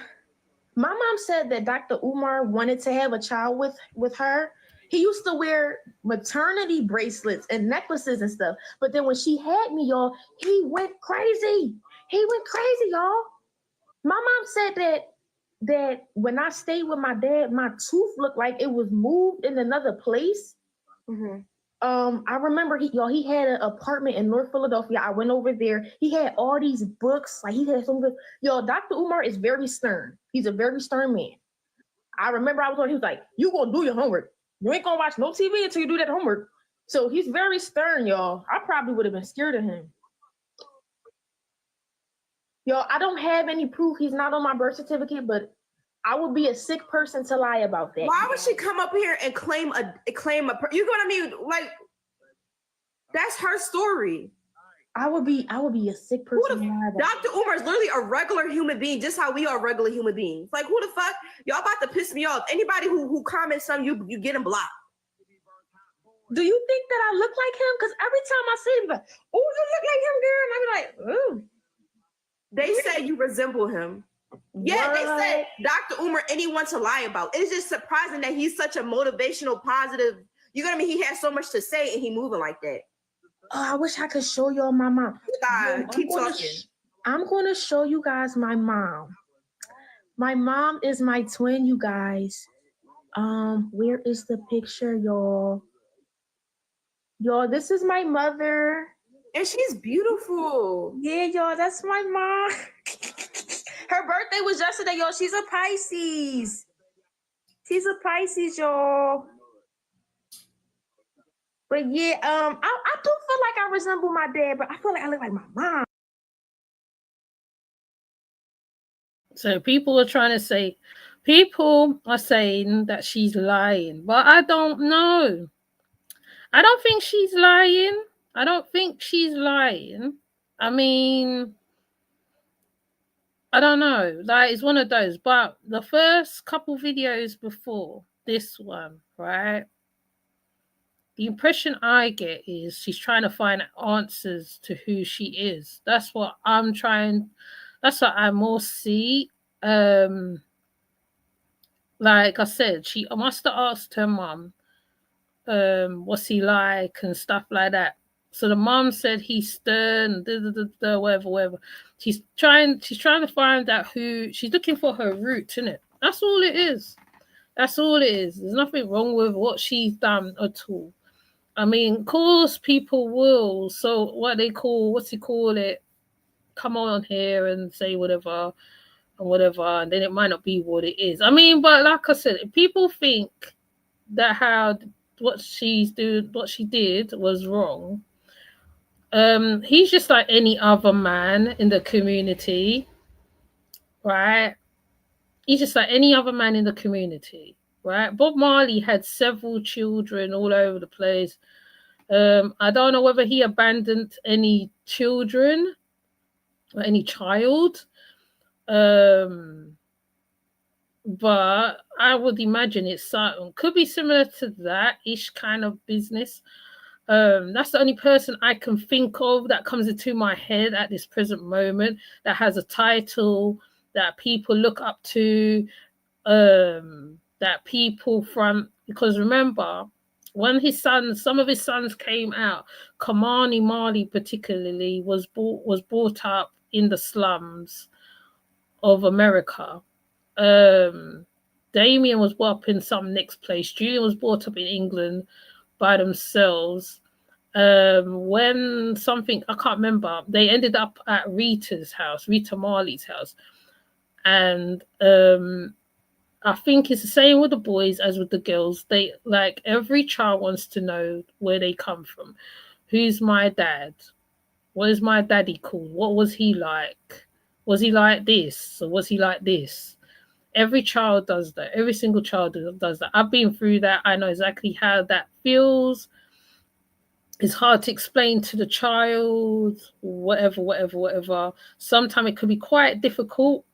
mom said that Dr. Umar wanted to have a child with her. He used to wear maternity bracelets and necklaces and stuff. But then when she had me, y'all, he went crazy. He went crazy, y'all. My mom said that when I stayed with my dad, my tooth looked like it was moved in another place. Mm-hmm. I remember he had an apartment in North Philadelphia. I went over there. He had all these books. Like he had some good. Dr. Umar is very stern. He's a very stern man. I remember I was on. He was like, "You gonna do your homework. You ain't gonna watch no TV until you do that homework." So he's very stern, y'all. I probably would have been scared of him. I don't have any proof he's not on my birth certificate, but I would be a sick person to lie about that. Why would she come up here and claim a you know what I mean? Like, that's her story. I would be a sick person. Dr. Umar is literally a regular human being, just how we are regular human beings. Like, who the fuck? Y'all about to piss me off. Anybody who comments something, you get them blocked. Do you think that I look like him? Because every time I see him, like, oh, you look like him, girl. And I be like, ooh. They say you resemble him. Yeah, what? They said Dr. Umar, anyone to lie about. It's just surprising that he's such a motivational, positive. You know what I mean? He has so much to say and he moving like that. Oh, I wish I could show y'all my mom. Keep talking. I'm going to show you guys my mom. My mom is my twin, you guys. Where is the picture, y'all? Y'all, this is my mother. And she's beautiful. Yeah, y'all, that's my mom. Her birthday was yesterday, y'all. She's a Pisces. She's a Pisces, y'all. But yeah, I do feel like I resemble my dad, but I feel like I look like my mom. So people are saying that she's lying, but I don't know. I don't think she's lying. I mean, I don't know. Like, it's one of those. But the first couple videos before this one, right? The impression I get is she's trying to find answers to who she is. That's what I more see. Like I said, she must have asked her mum, what's he like and stuff like that. So the mom said he's stern, whatever. She's trying to find out who she's looking for, her roots, isn't it? That's all it is. There's nothing wrong with what she's done at all. I mean, of course, people will. So what's he call it? Come on here and say whatever, and then it might not be what it is. I mean, but like I said, if people think that what she did was wrong, he's just like any other man in the community, right? He's just like any other man in the community, right? Bob Marley had several children all over the place. I don't know whether he abandoned any children or any child, but I would imagine it's something could be similar to that ish kind of business. That's the only person I can think of that comes into my head at this present moment that has a title that people look up to, that people from, because remember, when some of his sons came out, Kamani Marley particularly was brought up in the slums of America. Damien was brought up in some next place. Julian was brought up in England by themselves. When something, I can't remember, they ended up at Rita Marley's house. And I think it's the same with the boys as with the girls. They like every child wants to know where they come from. Who's my dad? What is my daddy called? What was he like? Was he like this? Or was he like this? Every child does that. Every single child does that. I've been through that. I know exactly how that feels. It's hard to explain to the child, whatever. Sometimes it could be quite difficult.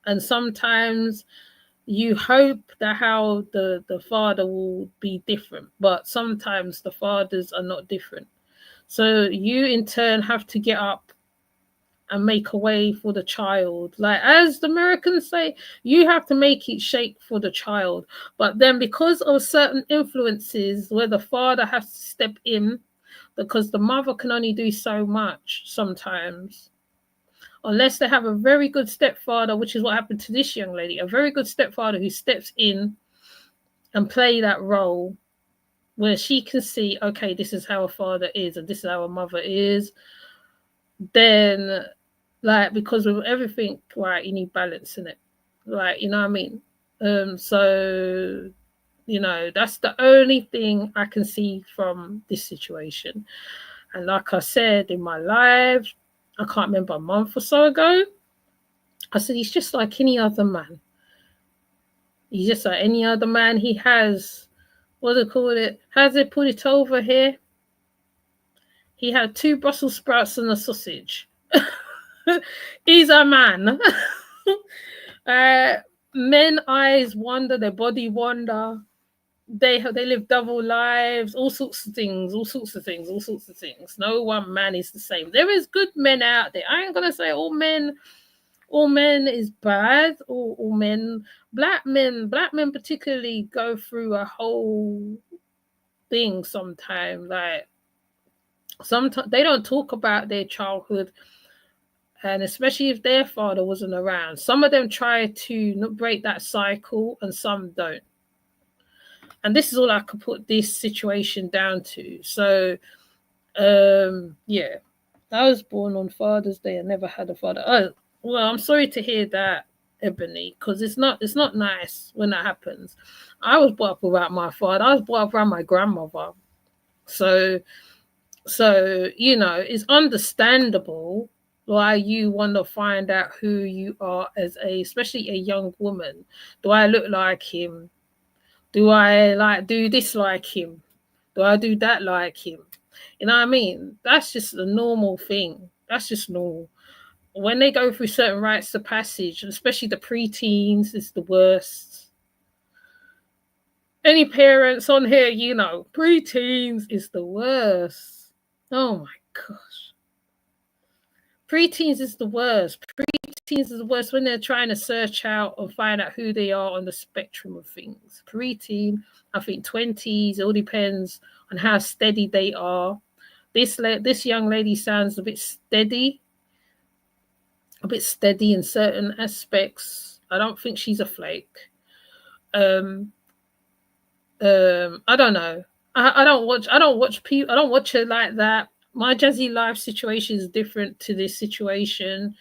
And sometimes you hope that how the father will be different, but sometimes the fathers are not different. So you in turn have to get up and make a way for the child. Like as the Americans say, you have to make it shake for the child. But then because of certain influences where the father has to step in, because the mother can only do so much sometimes, unless they have a very good stepfather, which is what happened to this young lady, a very good stepfather who steps in and play that role where she can see, okay, this is how a father is and this is how a mother is. Then, like, because with everything, right, you need balance in it. Like, you know what I mean? So, you know, that's the only thing I can see from this situation. And like I said in my live, I can't remember, a month or so ago, I said, he's just like any other man. He's just like any other man. He has, what do they call it? How's they put it over here? He had 2 Brussels sprouts and a sausage. He's a man. Men eyes wander, their body wander. They live double lives, all sorts of things. No one man is the same. There is good men out there. I ain't gonna say all men is bad, or all men. Black men particularly go through a whole thing sometimes. Like sometimes they don't talk about their childhood, And especially if their father wasn't around. Some of them try to break that cycle and some don't. And this is all I could put this situation down to. So, yeah, I was born on Father's Day. I never had a father. Oh, well, I'm sorry to hear that, Ebony, because it's not nice when that happens. I was brought up without my father. I was brought up around my grandmother. So you know, it's understandable why you want to find out who you are as especially a young woman. Do I look like him? Do I do this like him? Do I do that like him? You know what I mean? That's just a normal thing. That's just normal. When they go through certain rites of passage, especially the preteens, is the worst. Any parents on here, you know, preteens is the worst. Oh my gosh. Preteens is the worst. Preteens is the worst when they're trying to search out and find out who they are on the spectrum of things. Preteen, I think 20s, it all depends on how steady they are. This young lady sounds a bit steady in certain aspects. I don't think she's a flake. I don't know. I don't watch people. I don't watch her like that. My Jazzy life situation is different to this situation.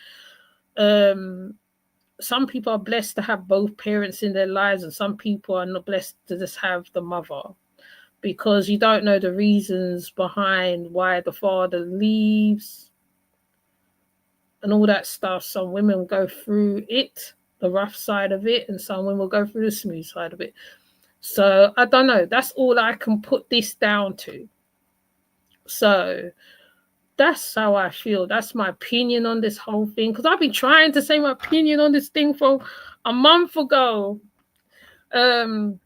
Some people are blessed to have both parents in their lives, and some people are not blessed to just have the mother, because you don't know the reasons behind why the father leaves and all that stuff. Some women go through it, the rough side of it, and some women will go through the smooth side of it. So I don't know. That's all I can put this down to. So that's how I feel. That's my opinion on this whole thing. Because I've been trying to say my opinion on this thing from a month ago. The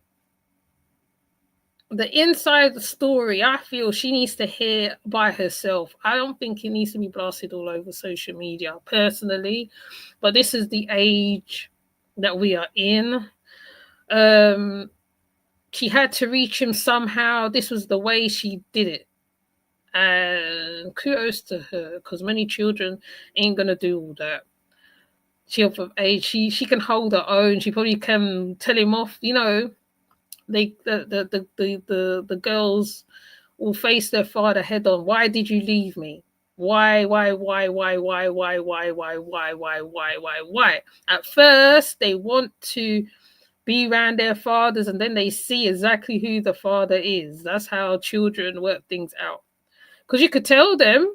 inside the story, I feel she needs to hear by herself. I don't think it needs to be blasted all over social media, personally. But this is the age that we are in. She had to reach him somehow. This was the way she did it. And kudos to her, because many children ain't going to do all that. She of age, she can hold her own. She probably can tell him off, you know. The girls will face their father head on. Why did you leave me? Why? At first, they want to be around their fathers, and then they see exactly who the father is. That's how children work things out. Because you could tell them,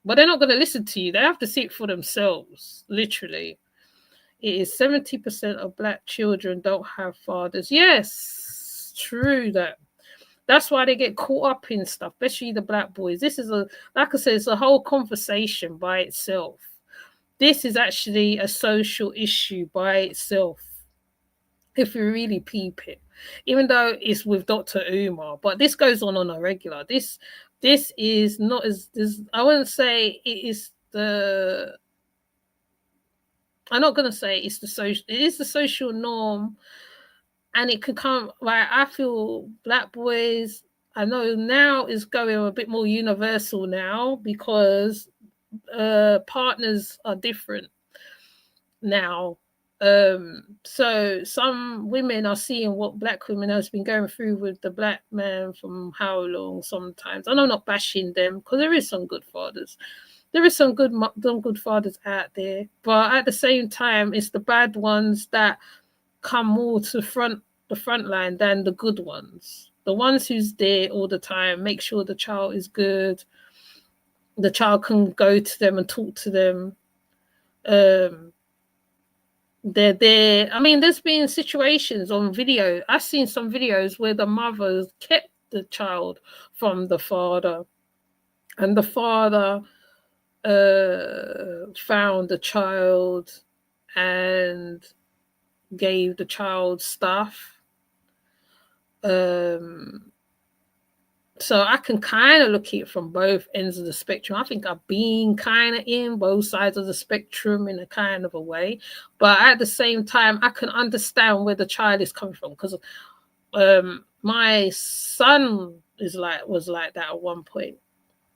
but they're not going to listen to you. They have to see it for themselves, literally. It is 70% of Black children don't have fathers. Yes, true that. That's why they get caught up in stuff, especially the Black boys. This is like I said, it's a whole conversation by itself. This is actually a social issue by itself, if you really peep it. Even though it's with Dr. Umar, but this goes on a regular. This is not as this. I wouldn't say it is the. I'm not gonna say it's the social. It is the social norm, and it could come. Like, I feel Black boys, I know now is going a bit more universal now, because partners are different now. So some women are seeing what Black women has been going through with the Black man from how long sometimes. And I'm not bashing them, because there is some good fathers. There is some good fathers out there, but at the same time, it's the bad ones that come more to the front line than the good ones. The ones who's there all the time, make sure the child is good. The child can go to them and talk to them. They're there. I mean, there's been situations on video. I've seen some videos where the mother kept the child from the father, and the father found the child and gave the child stuff. So I can kind of look at it from both ends of the spectrum. I think I've been kind of in both sides of the spectrum in a kind of a way, but at the same time, I can understand where the child is coming from, because my son was like that at one point.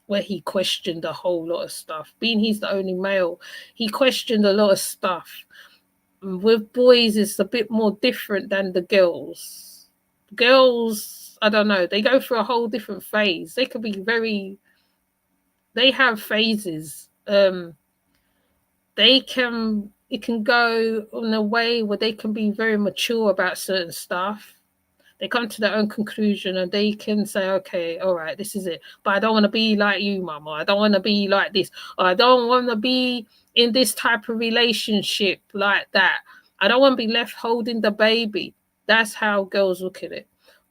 where he questioned a whole lot of stuff. Being he's the only male, he questioned a lot of stuff. With boys, it's a bit more different than the girls. Girls, I don't know, they go through a whole different phase. They could be they have phases. It can go in a way where they can be very mature about certain stuff. They come to their own conclusion and they can say, okay, all right, this is it. But I don't want to be like you, mama. I don't want to be like this. Or I don't want to be in this type of relationship like that. I don't want to be left holding the baby. That's how girls look at it.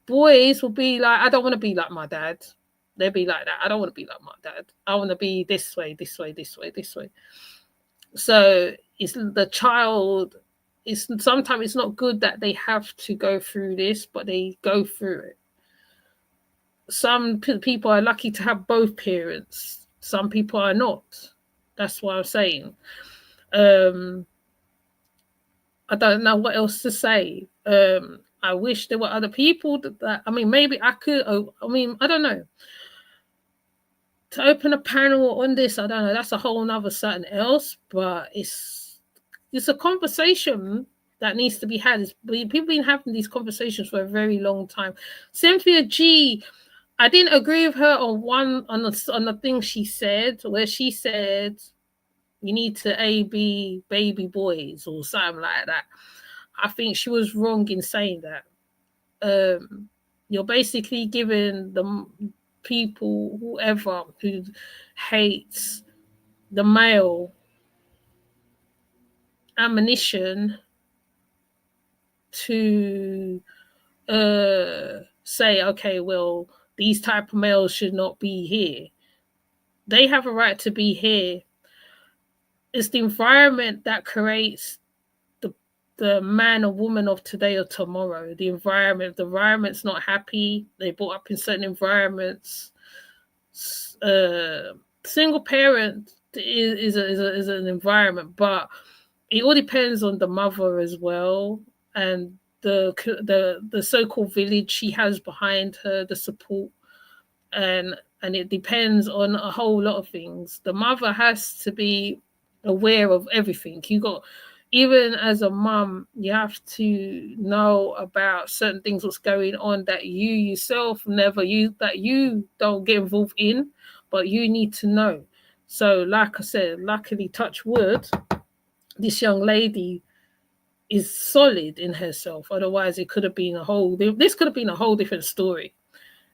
Boys will be like, I don't want to be like my dad. They'll be like that. I don't want to be like my dad. I want to be this way, this way, this way, this way. So it's the child. Sometimes it's not good that they have to go through this, but they go through it. Some people are lucky to have both parents. Some people are not. That's what I'm saying. I don't know what else to say. I wish there were other people that I mean, maybe I could. I mean, I don't know. To open a panel on this, I don't know. That's a whole nother something else. But it's a conversation that needs to be had. People been having these conversations for a very long time. Cynthia G, I didn't agree with her on the thing she said, where she said you need to be baby boys or something like that. I think she was wrong in saying that. You're basically giving the people, whoever who hates the male, ammunition to say, okay, well, these type of males should not be here. They have a right to be here. It's the environment that creates the man or woman of today or tomorrow. The environment's not happy. They brought up in certain environments. Single parent is an environment, but it all depends on the mother as well, and the so-called village she has behind her, the support, and it depends on a whole lot of things. The mother has to be aware of everything. Even as a mum, you have to know about certain things, what's going on that you yourself that you don't get involved in, but you need to know. So, like I said, luckily, touch wood, this young lady is solid in herself. Otherwise, it could have been this could have been a whole different story.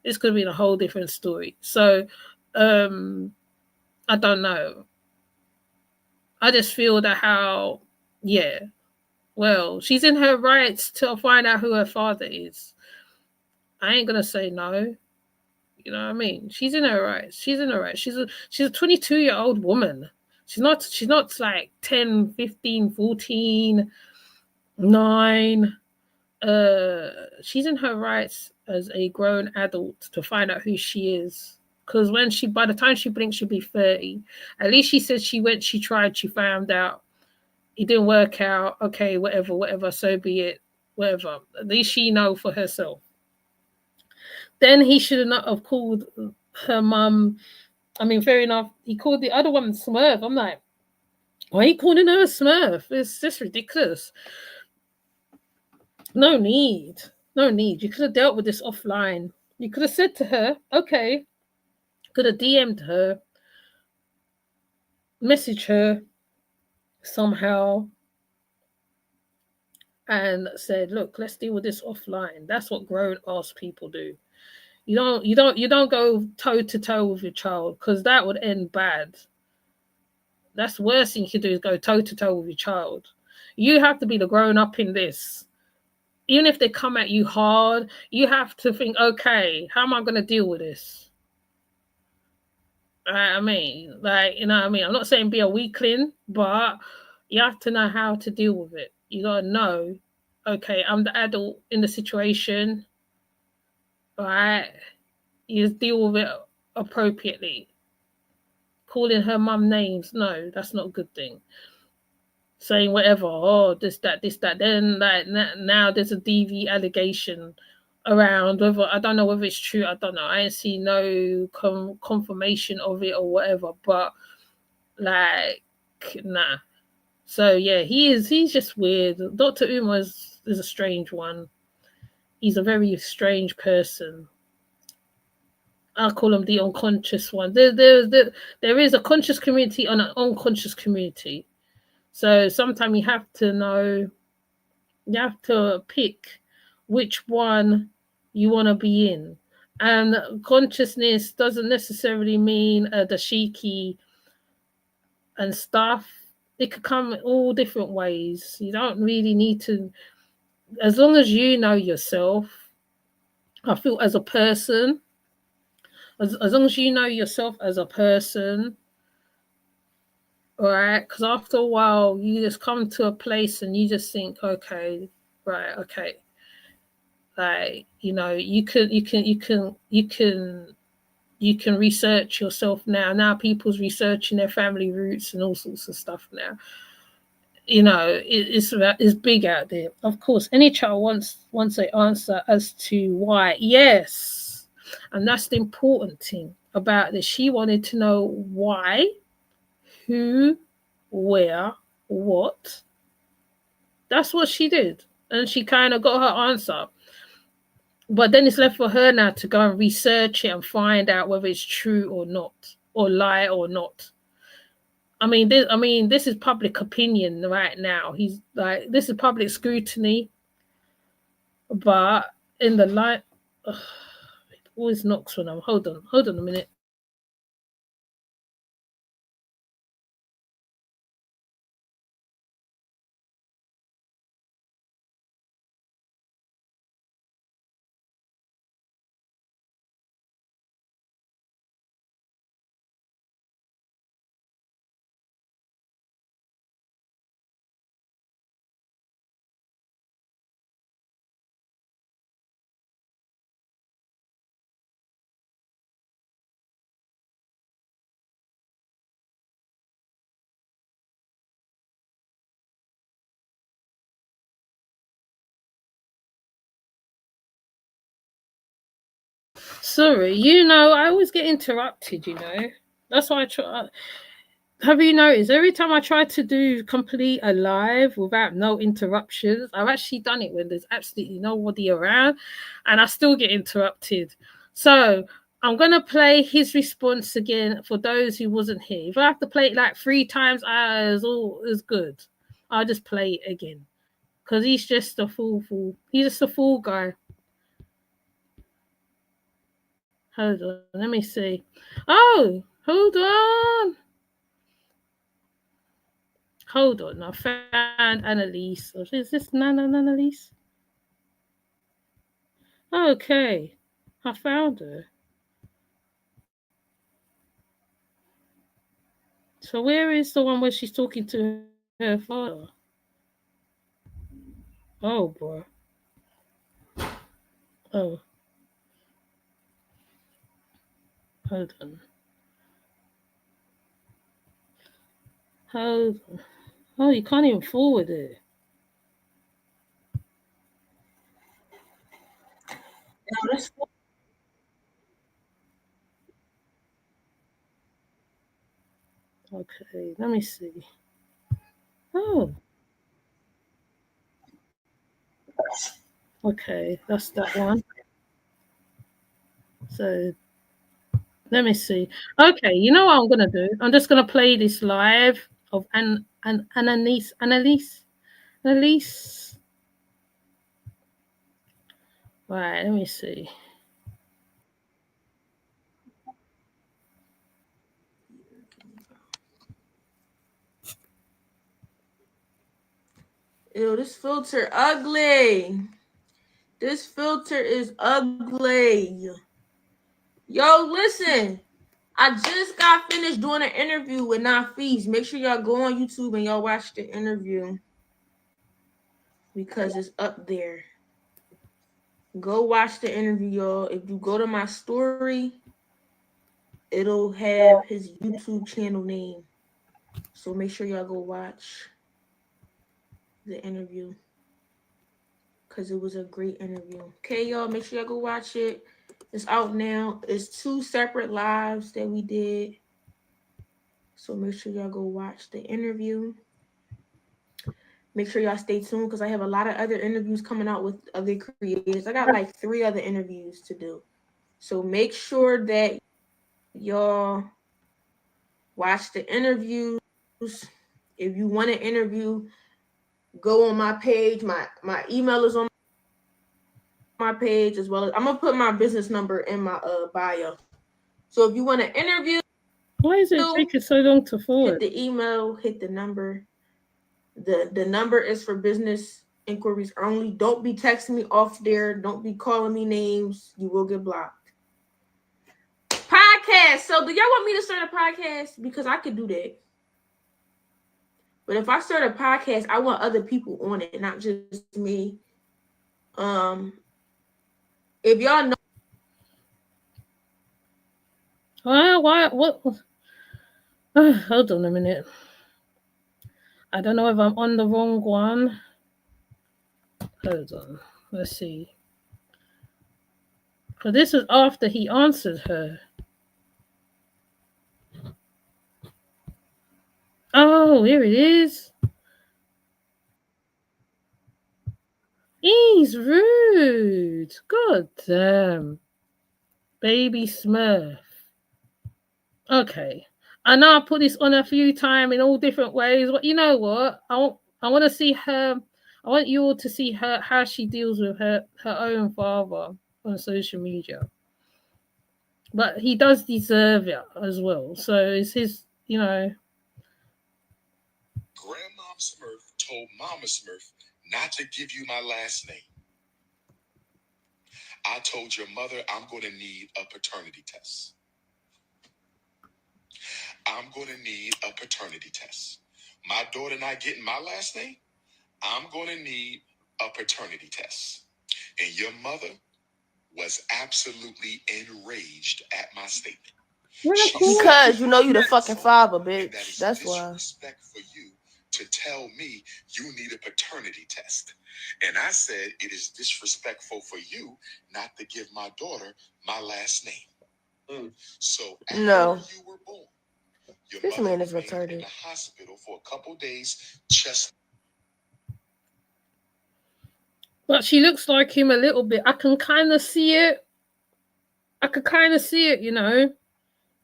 This could have been a whole different story. So, I don't know. I just feel that well, she's in her rights to find out who her father is. I ain't gonna say no. You know what I mean? She's in her rights. She's in her rights. She's a 22-year-old woman. She's not like 10, 15, 14, 9. She's in her rights as a grown adult to find out who she is. Because by the time she blinks, she'll be 30. At least she said she tried, she found out. It didn't work out. Okay, whatever, so be it. Whatever. At least she know for herself. Then he should not have called her mum. I mean, fair enough. He called the other one Smurf. I'm like, why are you calling her a Smurf? It's just ridiculous. No need. You could have dealt with this offline. You could have said to her, okay, could have DM'd her, messaged her somehow, and said, look, let's deal with this offline. That's what grown-ass people do. You don't go toe-to-toe with your child, because that would end bad. That's the worst thing you can do, is go toe-to-toe with your child. You have to be the grown-up in this. Even if they come at you hard, you have to think, okay, how am I going to deal with this? I mean, you know what I mean? I'm not saying be a weakling, but you have to know how to deal with it. You got to know, okay, I'm the adult in the situation, right? You just deal with it appropriately. Calling her mum names, no, that's not a good thing. Saying whatever, this, that, then now there's a DV allegation around. Whether I don't know whether it's true. I don't know. I ain't seen no confirmation of it or whatever. But like, nah. So yeah, he's just weird. Dr. Umar is a strange one. He's a very strange person. I call him the unconscious one. There is a conscious community and an unconscious community. So sometimes you have to pick which one you want to be in. And consciousness doesn't necessarily mean dashiki and stuff. It could come all different ways. You don't really need to, as long as you know yourself. I feel as a person, as long as you know yourself as a person, all right? Because after a while, you just come to a place and you just think, okay, right, okay, like you can research yourself now. Now people's researching their family roots and all sorts of stuff now. It's big out there. Of course, any child wants an answer as to why. Yes, and that's the important thing about this. She wanted to know why, who, where, what. That's what she did, and she kind of got her answer. But then it's left for her now to go and research it and find out whether it's true or not, or lie or not. This is public opinion right now. He's like, this is public scrutiny, but in the light, it always knocks when I'm. Hold on a minute. Sorry, I always get interrupted. That's why I try. Have you noticed every time I try to do complete a live without no interruptions, I've actually done it when there's absolutely nobody around and I still get interrupted. So I'm going to play his response again for those who wasn't here. If I have to play it like 3 times, all is good. I'll just play it again because he's just a fool. He's just a fool guy. Hold on, let me see. Oh, hold on. Hold on, I found Annalise. Is this Nana Annalise? Okay, I found her. So where is the one where she's talking to her father? Oh boy. Oh, hold on. Hold on. Oh, you can't even forward it. Okay, let me see. Oh, okay, that's that one. So let me see. Okay, you know what I'm gonna do? I'm just gonna play this live of Annalise. Right, let me see. Ew, this filter ugly. This filter is ugly. Yo, listen. I just got finished doing an interview with Nafis. Make sure y'all go on YouTube and y'all watch the interview because it's up there. Go watch the interview, y'all. If you go to my story, it'll have his YouTube channel name. So make sure y'all go watch the interview because it was a great interview. Okay, y'all, make sure y'all go watch it. It's out now. It's 2 separate lives that we did. So make sure y'all go watch the interview. Make sure y'all stay tuned because I have a lot of other interviews coming out with other creators. I got like 3 other interviews to do. So make sure that y'all watch the interviews. If you want an interview, go on my page. My email is on my page, as well as I'm gonna put my business number in my bio. So if you want an interview, why is it taking so long to forward? Hit the email, hit the number. The number is for business inquiries only. Don't be texting me off there. Don't be calling me names. You will get blocked. Podcast. So do y'all want me to start a podcast? Because I could do that. But if I start a podcast, I want other people on it, not just me. If y'all know. What? Hold on a minute. I don't know if I'm on the wrong one. Hold on. Let's see. Because this is after he answered her. Oh, here it is. He's rude. God damn. Baby Smurf. Okay. I know I put this on a few times in all different ways, but you know what? I want to see her. I want you all to see her how she deals with her own father on social media. But he does deserve it as well. So it's his, you know. Grandma Smurf told Mama Smurf not to give you my last name. I told your mother I'm going to need a paternity test. I'm going to need a paternity test. My daughter not getting my last name, I'm going to need a paternity test. And your mother was absolutely enraged at my statement. Because you know you the fucking father, bitch. That's why. Disrespect for you to tell me you need a paternity test. And I said it is disrespectful for you not to give my daughter my last name. So after you were born, your This mother man is remained retarded. in the hospital for a couple days just. But she looks like him a little bit. I can kind of see it. You know.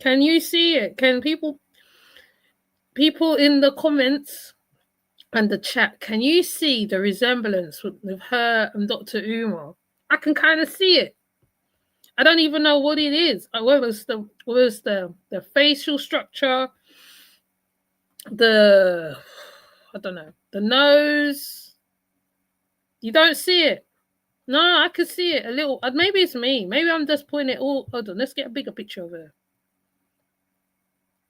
Can you see it? Can people in the comments and the chat, can you see the resemblance with her and Dr. Umar? I can kind of see it. I don't even know what it is. What was the facial structure, I don't know, the nose. You don't see it. No, I can see it a little. Maybe it's me. Maybe I'm just putting it all. Hold on, let's get a bigger picture of her.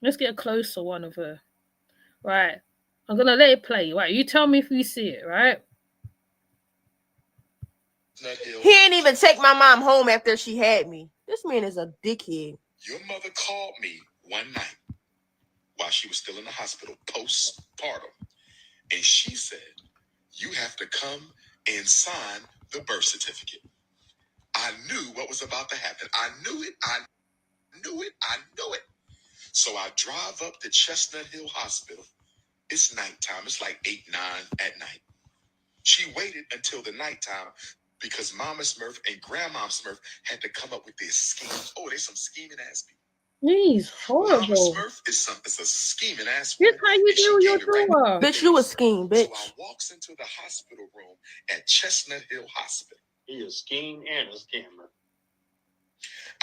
Let's get a closer one of her. Right. I'm going to let it play. Right. You tell me if you see it, right? He ain't even take my mom home after she had me. This man is a dickhead. Your mother called me one night while she was still in the hospital, postpartum. And she said, you have to come and sign the birth certificate. I knew what was about to happen. I knew it. So I drive up to Chestnut Hill Hospital. It's nighttime. It's like 8, 9 at night. She waited until the nighttime because Mama Smurf and Grandma Smurf had to come up with their schemes. Oh, there's some scheming ass people. He's horrible. Mama Smurf is a scheming ass woman. This how you do your daughter. Bitch, you a scheme, bitch. So I walks into the hospital room at Chestnut Hill Hospital. He is scheme and a scammer.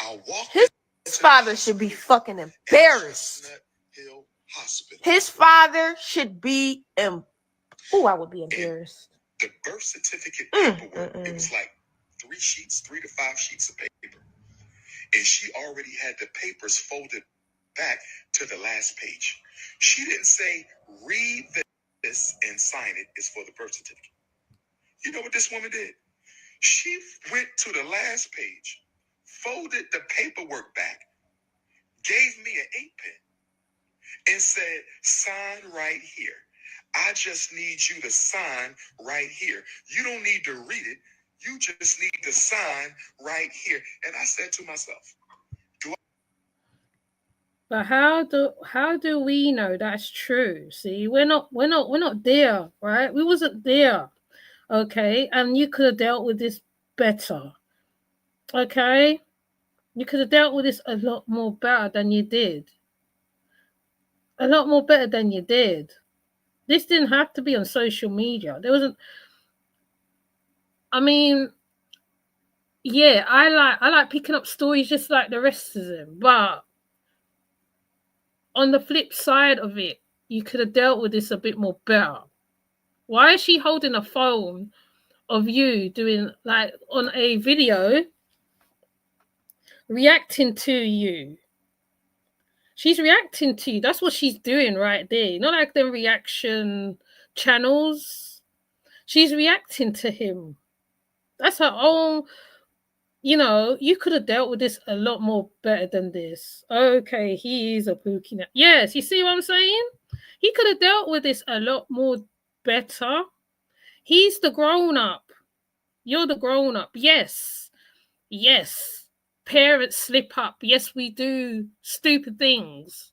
I walk. His father should be fucking embarrassed. Chestnut Hill Hospital. His father should be I would be embarrassed. The birth certificate paperwork, it was like 3 to 5 sheets of paper. And she already had the papers folded back to the last page. She didn't say, read this and sign it. It's for the birth certificate. You know what this woman did? She went to the last page, folded the paperwork back, gave me an 8 pen, and said, sign right here. I just need you to sign right here. You don't need to read it. You just need to sign right here. And I said to myself, but how do we know that's true? See, we're not there, right? We wasn't there. Okay, and you could have dealt with this better. Okay, you could have dealt with this a lot more better than you did. A lot more better than you did. This didn't have to be on social media. There wasn't. I mean, yeah, I like picking up stories just like the rest of them, but on the flip side of it, you could have dealt with this a bit more better. Why is she holding a phone of you doing like on a video reacting to you? She's reacting to you. That's what she's doing right there. Not like them reaction channels. She's reacting to him. That's her own. You could have dealt with this a lot more better than this. Okay, he is a pookie now. Yes, you see what I'm saying? He could have dealt with this a lot more better. He's the grown up. You're the grown up. Yes. Yes. Parents slip up. Yes, we do stupid things.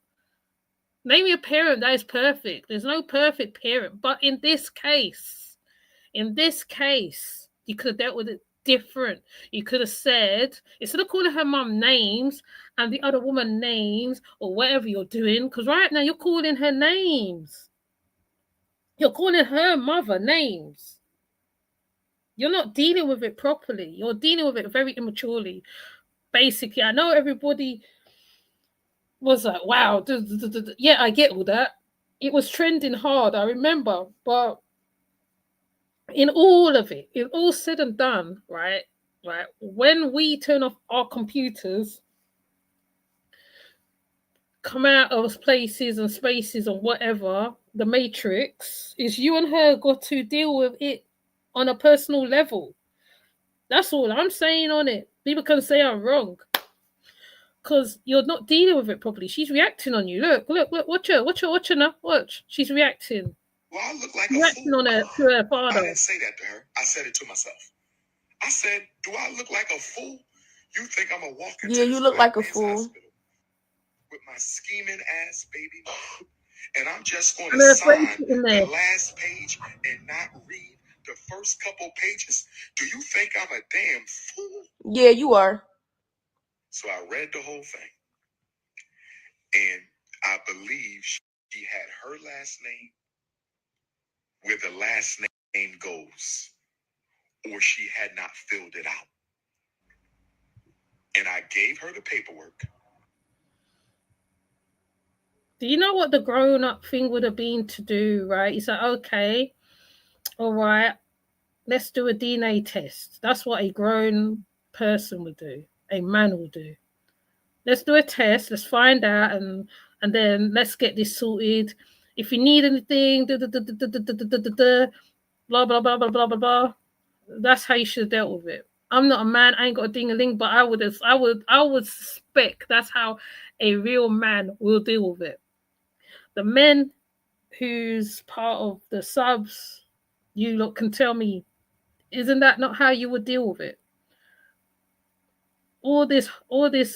Name me a parent that is perfect. There's no perfect parent. But in this case, you could have dealt with it different. You could have said, instead of calling her mum names and the other woman names or whatever you're doing, because right now you're calling her names. You're calling her mother names. You're not dealing with it properly. You're dealing with it very immaturely. Basically, I know everybody was like, wow, yeah, I get all that. It was trending hard, I remember. But in all of it, it's all said and done, right? Right. When we turn off our computers, come out of places and spaces and whatever, the matrix, is you and her got to deal with it on a personal level. That's all I'm saying on it. People can say I'm wrong because you're not dealing with it properly. She's reacting on you. Look, watch her now. Watch. She's reacting. well, I look like reacting a fool. on her to her father. I didn't say that to her. I said it to myself. I said, do I look like a fool? You think I'm a walk into you look like a fool with my scheming ass baby mom, and I'm just going to sign the last page and not read the first couple pages? Do you think I'm a damn fool? Yeah, you are. So I read the whole thing, and I believe she had her last name where the last name goes, or she had not filled it out. And I gave her the paperwork. Do you know what the grown-up thing would have been to do, right? It's like, okay, all right, let's do a DNA test. That's what a grown person would do. A man will do. Let's do a test. Let's find out, and then let's get this sorted. If you need anything, blah blah blah blah blah blah blah. That's how you should have dealt with it. I'm not a man. I ain't got a ding-a-ling, but I would suspect that's how a real man will deal with it. The men who's part of the subs, you lot can tell me, isn't that not how you would deal with it? All this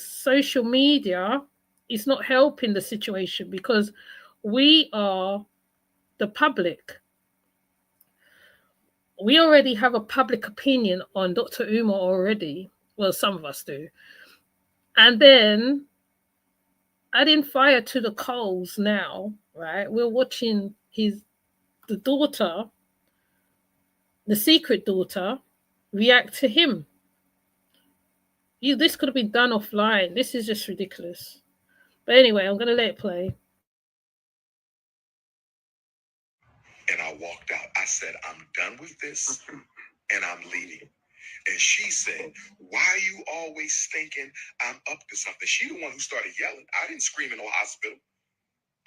social media is not helping the situation because we are the public. We already have a public opinion on Dr. Umar already. Well, some of us do. And then adding fire to the coals now, right? We're watching the daughter, the secret daughter, react to him. This could have been done offline. This is just ridiculous. But anyway, I'm going to let it play. And I walked out. I said, I'm done with this, and I'm leaving. And she said, why are you always thinking I'm up to something? She the one who started yelling. I didn't scream in no hospital.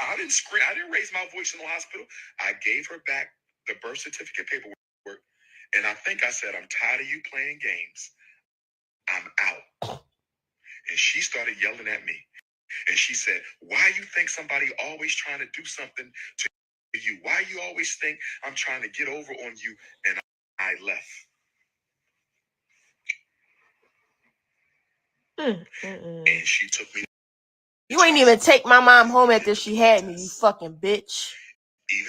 I didn't scream. I didn't raise my voice in no hospital. I gave her back the birth certificate paperwork. And I think I said, I'm tired of you playing games. I'm out. And she started yelling at me. And she said, why you think somebody always trying to do something to you. Why you always think I'm trying to get over on you? And I left. And she took me. You ain't even take my mom home after she had me, you fucking bitch.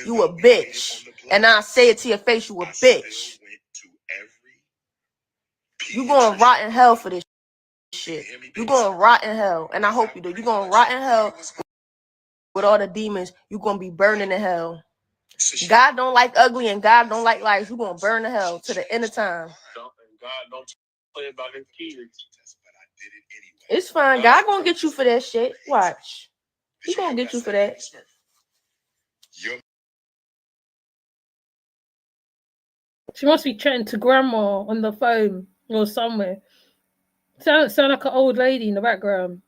You a bitch. And I say it to your face, you a bitch. You gonna rot in hell for this shit. You gonna rot in hell. And I hope you do. You gonna rot in hell with all the demons. You gonna be burning in hell. God don't like ugly and God don't like lies. You gonna burn in hell to the end of time. God don't play about his kids. It's fine. God gonna get you for that shit. Watch. He gonna get you for that. She must be chatting to grandma on the phone or somewhere. Sound like an old lady in the background.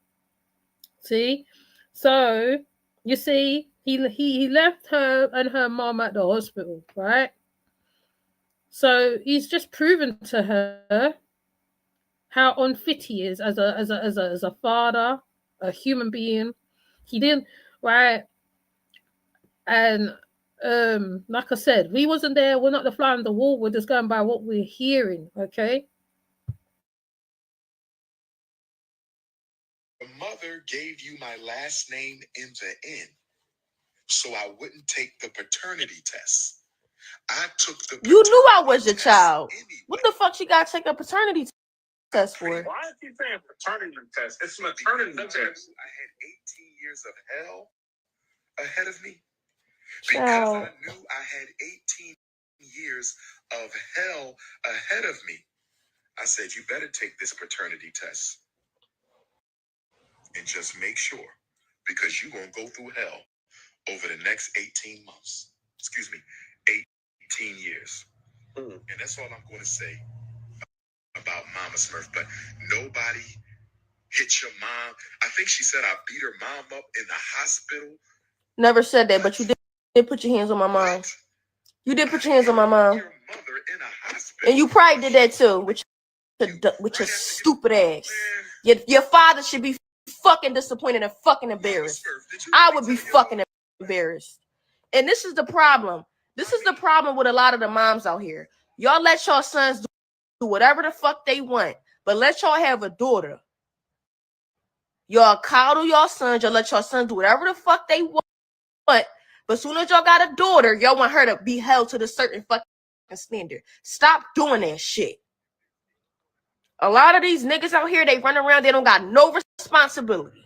See? So, you see, he left her and her mom at the hospital, right? So he's just proven to her how unfit he is as a father, a human being. He didn't, right? And like I said, we wasn't there. We're not the fly on the wall. We're just going by what we're hearing. Okay. Your mother gave you my last name in the end, so I wouldn't take the paternity test. I took the. You knew I was your child. Anyway. What the fuck she got to take a paternity test for? Why is he saying paternity test? It's maternity test. I had 18 years of hell ahead of me. Child. Because I knew I had 18 years of hell ahead of me. I said, you better take this paternity test. And just make sure, because you're going to go through hell over the next 18 months. Excuse me, 18 years. And that's all I'm going to say about Mama Smurf. But nobody hit your mom. I think she said I beat her mom up in the hospital. Never said that, but you did put your hands on my mom. What? You did put your hands on my mom. Your mother in a hospital. And you probably did that too, with your stupid ass. Your father should be fucking disappointed and fucking embarrassed. I would be fucking embarrassed. And this is the problem. This is the problem with a lot of the moms out here. Y'all let y'all sons do whatever the fuck they want, but let y'all have a daughter. Y'all coddle y'all sons. Y'all let y'all sons do whatever the fuck they want. But as soon as y'all got a daughter, y'all want her to be held to the certain fucking standard. Stop doing that shit. A lot of these niggas out here, they run around, they don't got no responsibility.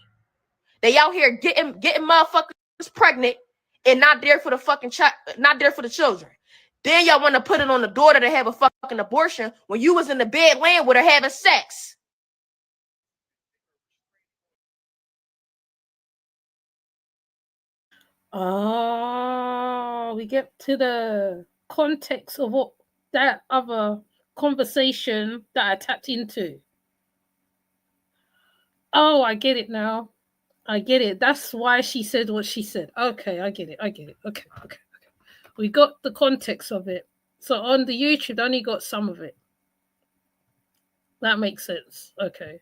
They out here getting motherfuckers pregnant and not there for the fucking not there for the children. Then y'all want to put it on the daughter to have a fucking abortion when you was in the bed laying with her having sex. Oh, we get to the context of what that other conversation that I tapped into. Oh, I get it now. I get it. That's why she said what she said. Okay, I get it. Okay. We got the context of it. So on the YouTube, I only got some of it. That makes sense. Okay.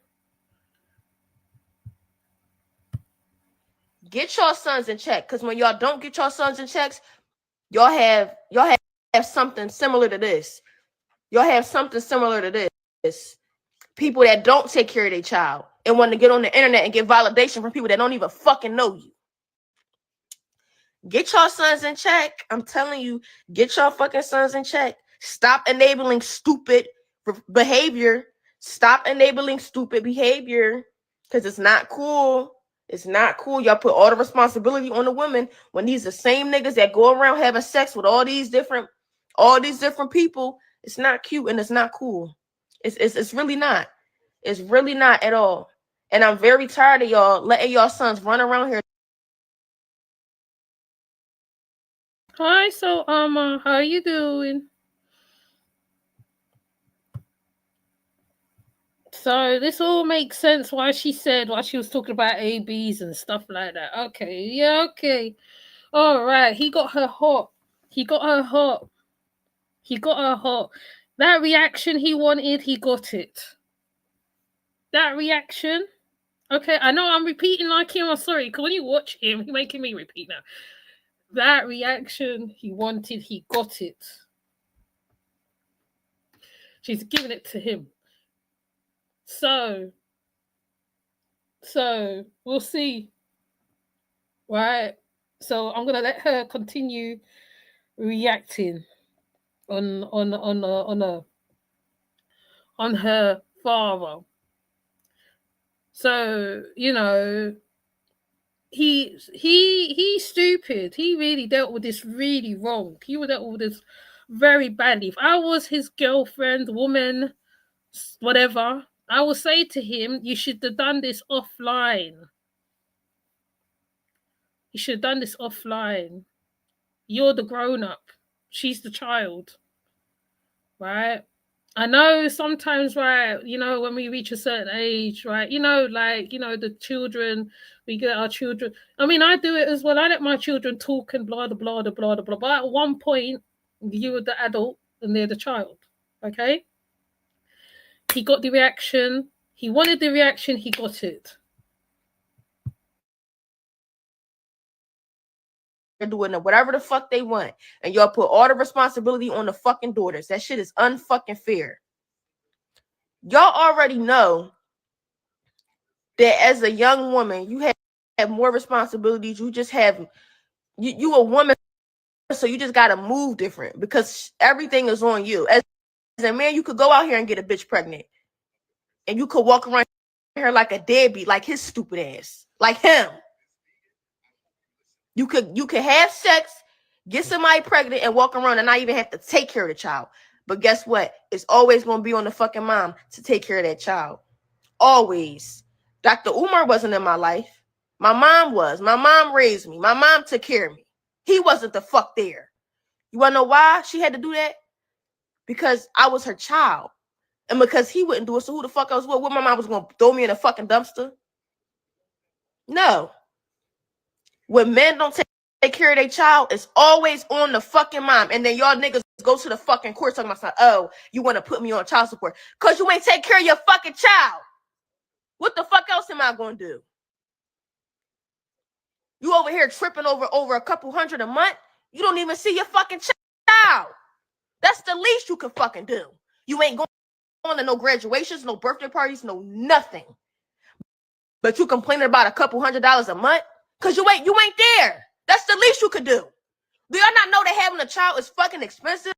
Get your sons in check, because when y'all don't get your sons in checks, y'all have something similar to this. Y'all have something similar to this. People that don't take care of their child and want to get on the internet and get validation from people that don't even fucking know you. Get your sons in check. I'm telling you, get your fucking sons in check. Stop enabling stupid behavior. Stop enabling stupid behavior, because it's not cool. It's not cool. Y'all put all the responsibility on the women when these the same niggas that go around having sex with all these different people. It's not cute and it's not cool. It's really not. It's really not at all. And I'm very tired of y'all letting y'all sons run around here. Hi, so Umar, how you doing? So this all makes sense why she was talking about ABs and stuff like that. Okay, yeah, okay. All right, he got her hot. That reaction he wanted, he got it. That reaction. Okay, I know I'm repeating like him. I'm sorry, because when you watch him, he's making me repeat now. That reaction he wanted, he got it. She's giving it to him. So we'll see. Right? So I'm gonna let her continue reacting on her father. So, you know, he's stupid. He really dealt with this really wrong. He dealt with this very badly. If I was his girlfriend, woman, whatever, I would say to him, you should have done this offline. You should have done this offline. You're the grown-up. She's the child. Right? I know sometimes, right, you know, when we reach a certain age, right, you know, like, you know, the children, we get our children. I mean, I do it as well. I let my children talk and blah, blah, blah, blah, blah. But at one point, you are the adult and they're the child. Okay? He got the reaction. He wanted the reaction. He got it. They're doing whatever the fuck they want. And y'all put all the responsibility on the fucking daughters. That shit is unfucking fair. Y'all already know that as a young woman, you have more responsibilities. You just have, you a woman, so you just got to move different because everything is on you. As a man, you could go out here and get a bitch pregnant. And you could walk around here like a deadbeat, like his stupid ass. Like him. You could have sex, get somebody pregnant, and walk around and not even have to take care of the child. But guess what? It's always going to be on the fucking mom to take care of that child. Always. Dr. Umar wasn't in my life. My mom was. My mom raised me. My mom took care of me. He wasn't the fuck there. You want to know why she had to do that? Because I was her child. And because he wouldn't do it, so who the fuck else would? What, my mom was going to throw me in a fucking dumpster? No. When men don't take care of their child, it's always on the fucking mom. And then y'all niggas go to the fucking court talking about, oh, you want to put me on child support because you ain't take care of your fucking child. What the fuck else am I going to do? You over here tripping over a couple hundred a month? You don't even see your fucking child. That's the least you can fucking do. You ain't going to no graduations, no birthday parties, no nothing. But you complaining about a couple $100s a month? Because you ain't there. That's the least you could do. Do y'all not know that having a child is fucking expensive?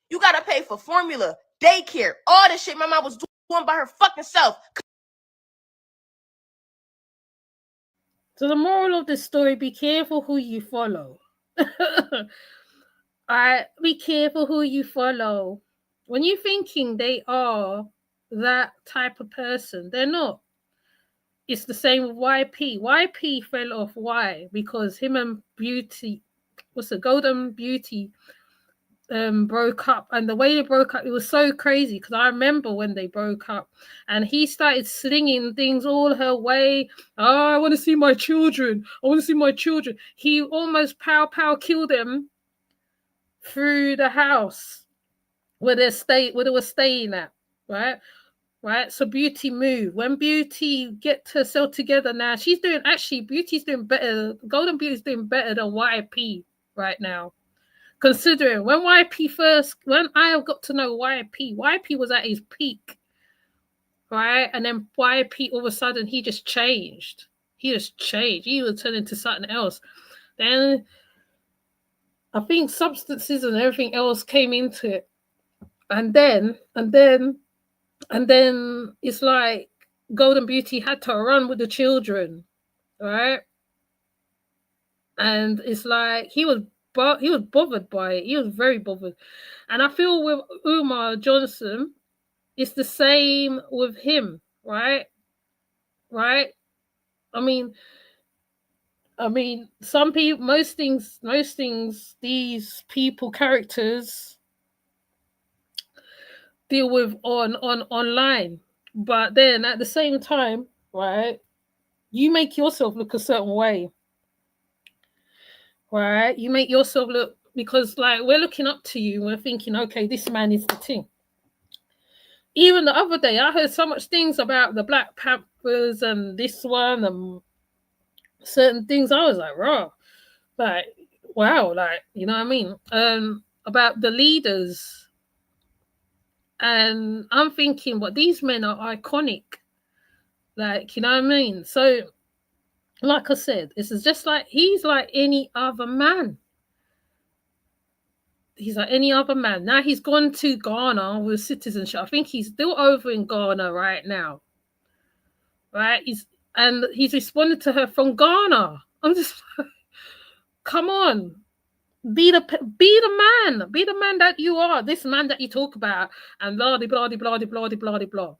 You got to pay for formula, daycare, all this shit my mom was doing by her fucking self. So the moral of the story, be careful who you follow. Alright, be careful who you follow. When you're thinking they are that type of person, they're not. It's the same with YP. YP fell off. Why? Because him and Beauty, what's the Golden Beauty, broke up. And the way they broke up, it was so crazy because I remember when they broke up and he started slinging things all her way. Oh, I want to see my children. I want to see my children. He almost pow killed them through the house where they were staying at, right? Right, so Beauty moved. When Beauty get herself together now, Beauty's doing better. Golden Beauty's doing better than YP right now. Considering when I got to know YP was at his peak, right? And then YP all of a sudden he just changed. He was turned into something else. Then I think substances and everything else came into it, and then it's like Golden Beauty had to run with the children, right? And it's like he was bothered by it. He was very bothered. And I feel with Umar Johnson, it's the same with him, right? Right? I mean, some people, most things, these people, characters deal with on online. But then at the same time, right, you make yourself look a certain way. Right? You make yourself look, because like we're looking up to you, we're thinking, okay, this man is the thing. Even the other day, I heard so much things about the Black Panthers and this one and certain things. I was like, raw. Like, wow, like, you know what I mean? About the leaders. And I'm thinking, but these men are iconic. Like, you know what I mean? So, like I said, this is just like, he's like any other man. He's like any other man. Now he's gone to Ghana with citizenship. I think he's still over in Ghana right now. Right? He's responded to her from Ghana. I'm just come on. Be the man that you are. This man that you talk about, and blah blah blah blah blah blah blah blah.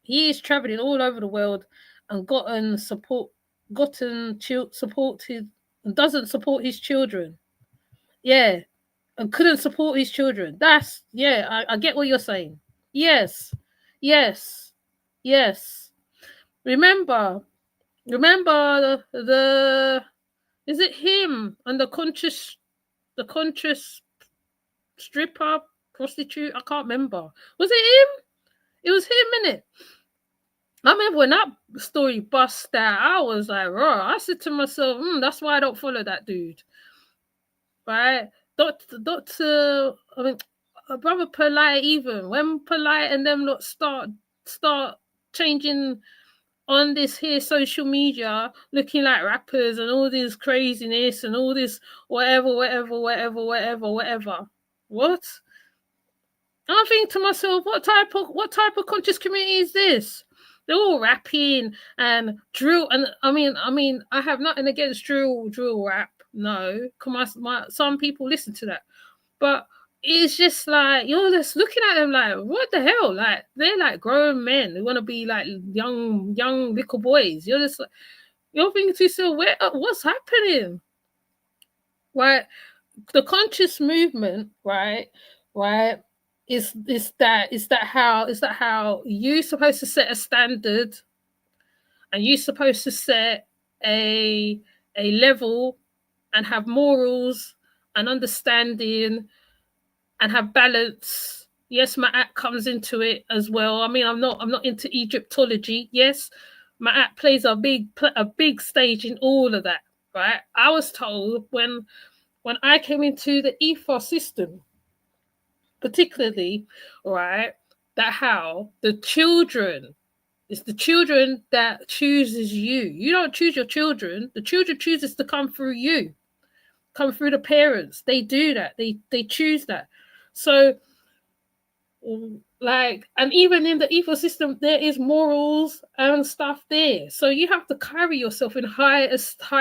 He is traveling all over the world and gotten support his, doesn't support his children. Yeah, and couldn't support his children. That's, yeah, I get what you're saying. Yes, yes, yes. Remember the is it him and the conscious stripper, prostitute? I can't remember. Was it him? It was him, innit? I remember when that story bust out, I was like, raw. I said to myself, that's why I don't follow that dude. Right? Doctor, I mean, Brother Polite, even when Polite and them lot start changing on this here social media, looking like rappers and all this craziness and all this whatever. What? I'm thinking to myself, what type of conscious community is this? They're all rapping and drill, and I mean, I have nothing against drill rap. No, some people listen to that, but it's just like you're just looking at them like, what the hell? Like they're like grown men who want to be like young little boys. You're just like, you're thinking to yourself, what's happening? Right, the conscious movement, right, is that how you're supposed to set a standard, and you're supposed to set a level and have morals and understanding and have balance. Yes, Ma'at comes into it as well. I mean, I'm not into Egyptology. Yes, Ma'at plays a big stage in all of that, right? I was told when I came into the ethos system, particularly, right, that how it's the children that chooses you. You don't choose your children. The children chooses to come through you, come through the parents. They do that. They choose that. So, like, and even in the ecosystem, there is morals and stuff there. So you have to carry yourself in high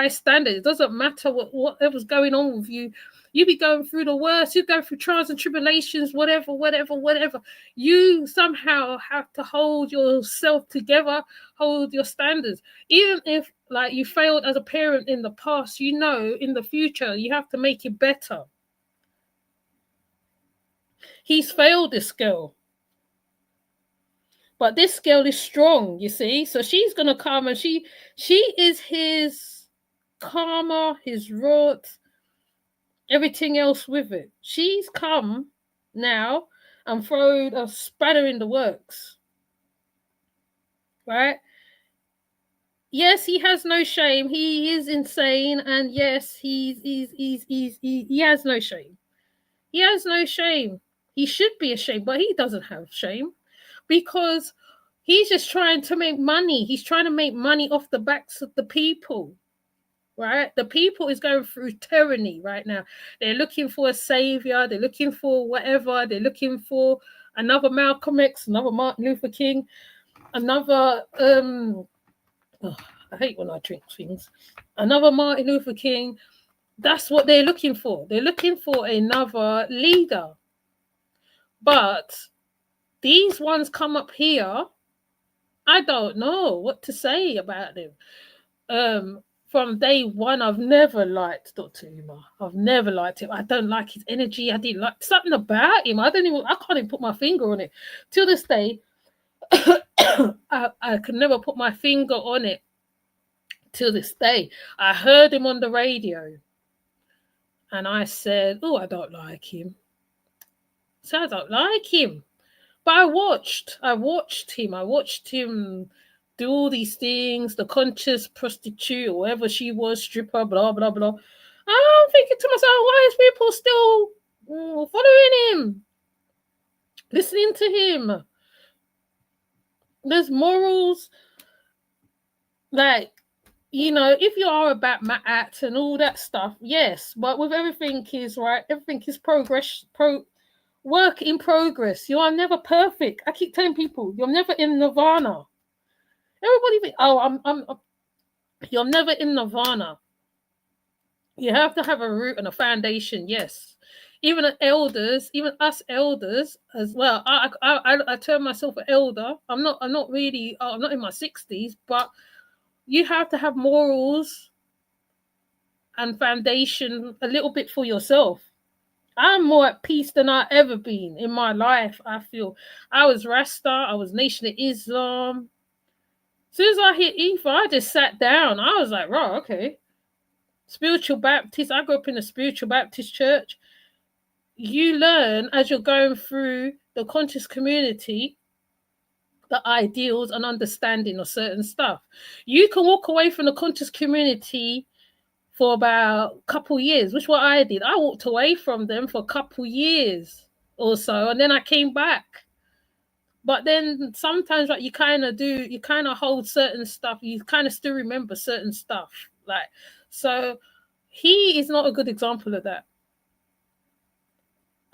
standards. It doesn't matter whatever's going on with you. You be going through the worst. You go through trials and tribulations, whatever. You somehow have to hold yourself together, hold your standards. Even if like you failed as a parent in the past, you know, in the future you have to make it better. He's failed this girl. But this girl is strong, you see. So she's going to come, and she is his karma, his rot, everything else with it. She's come now and thrown a spanner in the works. Right? Yes, he has no shame. He is insane, and yes, he has no shame. He has no shame. He should be ashamed, but he doesn't have shame because he's just trying to make money. He's trying to make money off the backs of the people, right? The people is going through tyranny right now. They're looking for a savior. They're looking for whatever. They're looking for another Malcolm X, another Martin Luther King, another I hate when I drink things. Another Martin Luther King. That's what they're looking for. They're looking for another leader. But these ones come up here, I don't know what to say about them. From day one, I've never liked Dr. Umar. I've never liked him. I don't like his energy. I didn't like something about him. I can't even put my finger on it. Till this day, I could never put my finger on it. Till this day, I heard him on the radio, and I said, "Oh, I don't like him." So I don't like him. But I watched him do all these things, the conscious prostitute or whatever she was, stripper, blah, blah, blah. I'm thinking to myself, why is people still following him, listening to him? There's morals, like, you know, if you are about my act and all that stuff, yes, but with everything is right, everything is work in progress. You are never perfect. I keep telling people, you're never in nirvana. Everybody think, oh, you're never in nirvana. You have to have a root and a foundation, yes. Even elders, even us elders as well. I term myself an elder. I'm not really. I'm not in my 60s, but you have to have morals and foundation a little bit for yourself. I'm more at peace than I've ever been in my life. I feel I was Rasta, I was Nation of Islam. As soon as I hit Ifa, I just sat down. I was like, right, okay. Spiritual Baptist. I grew up in a spiritual Baptist church. You learn as you're going through the conscious community the ideals and understanding of certain stuff. You can walk away from the conscious community for about a couple years, which what I did. I walked away from them for a couple years or so, and then I came back. But then sometimes like you kind of hold certain stuff, you kind of still remember certain stuff. Like, so he is not a good example of that.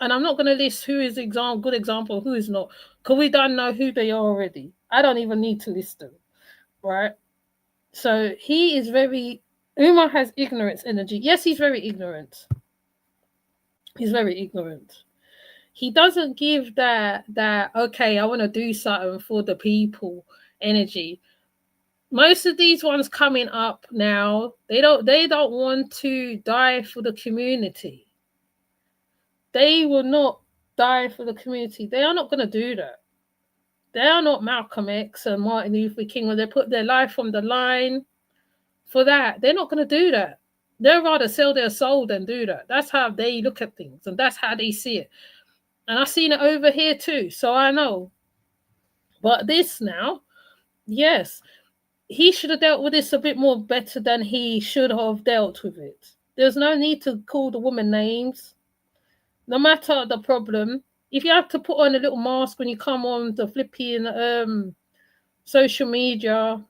And I'm not going to list who is good example, who is not, because we don't know who they are already. I don't even need to list them, right? So he is Umar has ignorance energy. Yes, he's very ignorant. He's very ignorant. He doesn't give that okay, I want to do something for the people energy. Most of these ones coming up now, they don't want to die for the community. They will not die for the community. They are not going to do that. They are not Malcolm X and Martin Luther King when they put their life on the line for that. They're not going to do that. They'd rather sell their soul than do that. That's how they look at things, and that's how they see it. And I've seen it over here too, so I know. But this now, yes, he should have dealt with this a bit more better than he should have dealt with it. There's no need to call the woman names. No matter the problem, if you have to put on a little mask when you come on the flipping social media,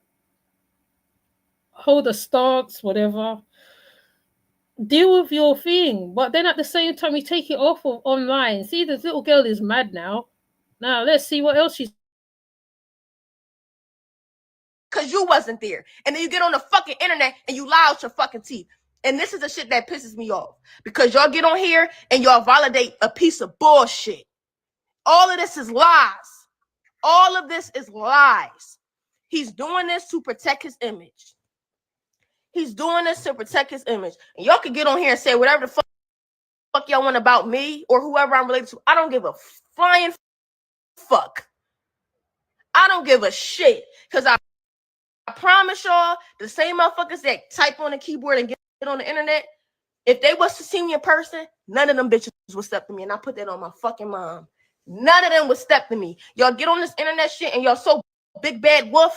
hold a stance, whatever, deal with your thing. But then at the same time, you take it off of online. See, this little girl is mad now. Now let's see what else she's. Because you wasn't there. And then you get on the fucking internet and you lie out your fucking teeth. And this is the shit that pisses me off. Because y'all get on here and y'all validate a piece of bullshit. All of this is lies. All of this is lies. He's doing this to protect his image. He's doing this to protect his image. And y'all can get on here and say whatever the fuck y'all want about me or whoever I'm related to. I don't give a flying fuck. I don't give a shit. Because I promise y'all, the same motherfuckers that type on the keyboard and get on the internet, if they was to see me in person, none of them bitches would step to me. And I put that on my fucking mom. None of them would step to me. Y'all get on this internet shit and y'all so big bad wolf.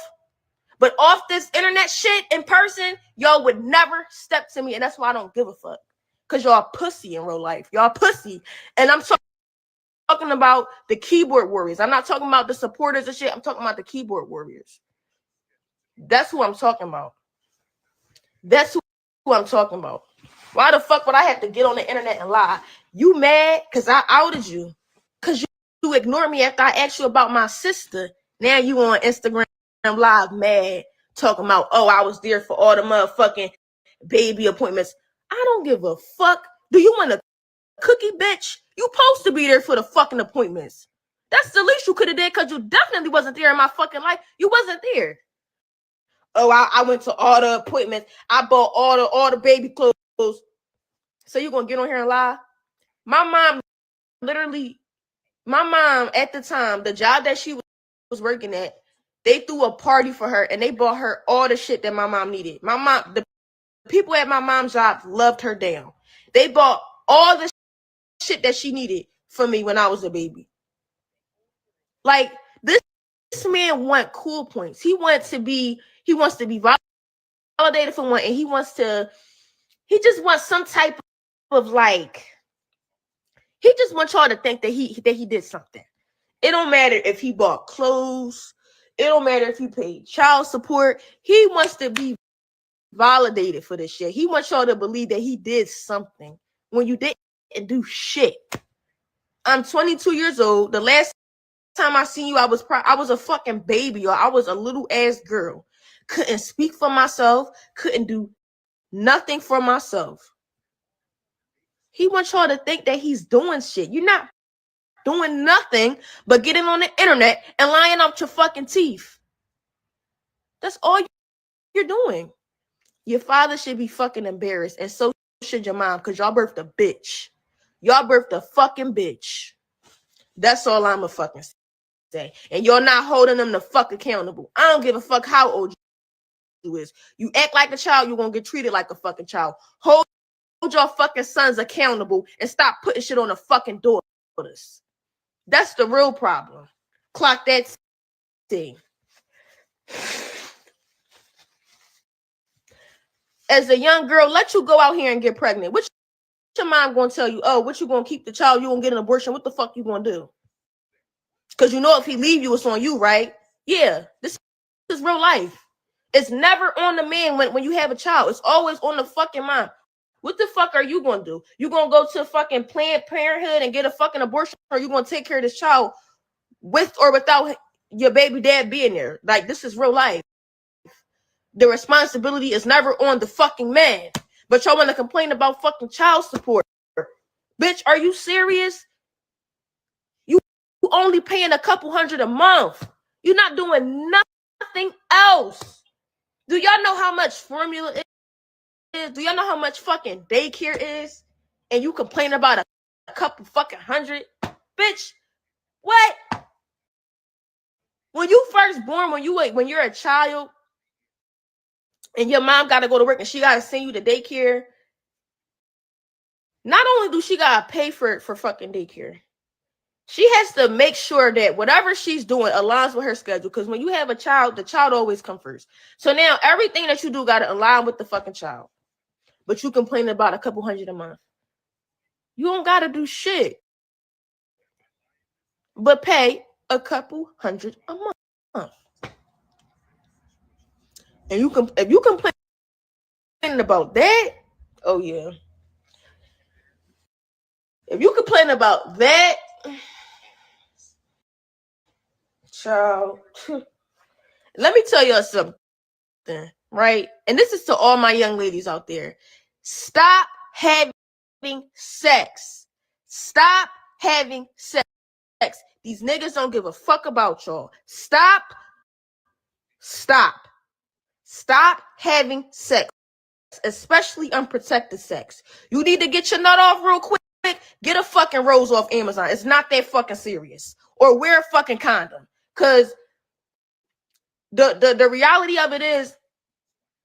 But off this internet shit in person, y'all would never step to me. And that's why I don't give a fuck. Because y'all pussy in real life. Y'all pussy. And I'm talking about the keyboard warriors. I'm not talking about the supporters and shit. I'm talking about the keyboard warriors. That's who I'm talking about. That's who I'm talking about. Why the fuck would I have to get on the internet and lie? You mad because I outed you? Because you ignored me after I asked you about my sister. Now you on Instagram Live mad talking about, oh, I was there for all the motherfucking baby appointments. I don't give a fuck. Do you want a cookie, bitch? You supposed to be there for the fucking appointments. That's the least you could have did because you definitely wasn't there in my fucking life. You wasn't there. Oh, I went to all the appointments. I bought all the baby clothes. So you gonna get on here and lie? My mom at the time, the job that she was working at, they threw a party for her and they bought her all the shit that my mom needed. The people at my mom's job loved her down. They bought all the shit that she needed for me when I was a baby. Like, this man wants cool points. He wants to be validated for one, and he wants to He just wants some type of like, he just wants y'all to think that he did something. It don't matter if he bought clothes. It don't matter if he paid child support. He wants to be validated for this shit. He wants y'all to believe that he did something when you didn't do shit. I'm 22 years old. The last time I seen you, I was a fucking baby, or I was a little ass girl. Couldn't speak for myself. Couldn't do nothing for myself. He wants y'all to think that he's doing shit. You're not doing nothing but getting on the internet and lying out your fucking teeth. That's all you're doing. Your father should be fucking embarrassed, and so should your mom, because y'all birthed a bitch. Y'all birthed a fucking bitch. That's all I'ma fucking say. And you're not holding them the fuck accountable. I don't give a fuck how old you is. You act like a child, you're gonna get treated like a fucking child. Hold your fucking sons accountable and stop putting shit on the fucking daughters. That's the real problem. Clock that thing. As a young girl, let you go out here and get pregnant. What's your mom gonna tell you? Oh, what you gonna keep the child? You gonna get an abortion? What the fuck you gonna do? Because you know if he leave you, it's on you, right? Yeah, this is real life. It's never on the man when you have a child. It's always on the fucking mom. What the fuck are you gonna do? You gonna go to fucking Planned Parenthood and get a fucking abortion, or you gonna take care of this child with or without your baby dad being there? Like, this is real life. The responsibility is never on the fucking man. But y'all want to complain about fucking child support. Bitch, are you serious? You only paying a couple $100 a month. You're not doing nothing else. Do y'all know how much formula is? Do y'all know how much fucking daycare is? And you complain about a couple fucking $100? Bitch, what? When you first born, when you're a child, and your mom got to go to work and she got to send you to daycare, not only do she got to pay for fucking daycare, she has to make sure that whatever she's doing aligns with her schedule. Because when you have a child, the child always comes first. So now everything that you do got to align with the fucking child. But you complain about a couple $100 a month. You don't got to do shit but pay a couple $100 a month. And if you complain about that, oh yeah. If you complain about that, child, let me tell y'all something, right? And this is to all my young ladies out there. Stop having sex. Stop having sex. These niggas don't give a fuck about y'all. Stop having sex, especially unprotected sex. You need to get your nut off real quick. Get a fucking rose off Amazon. It's not that fucking serious. Or wear a fucking condom. Because the reality of it is,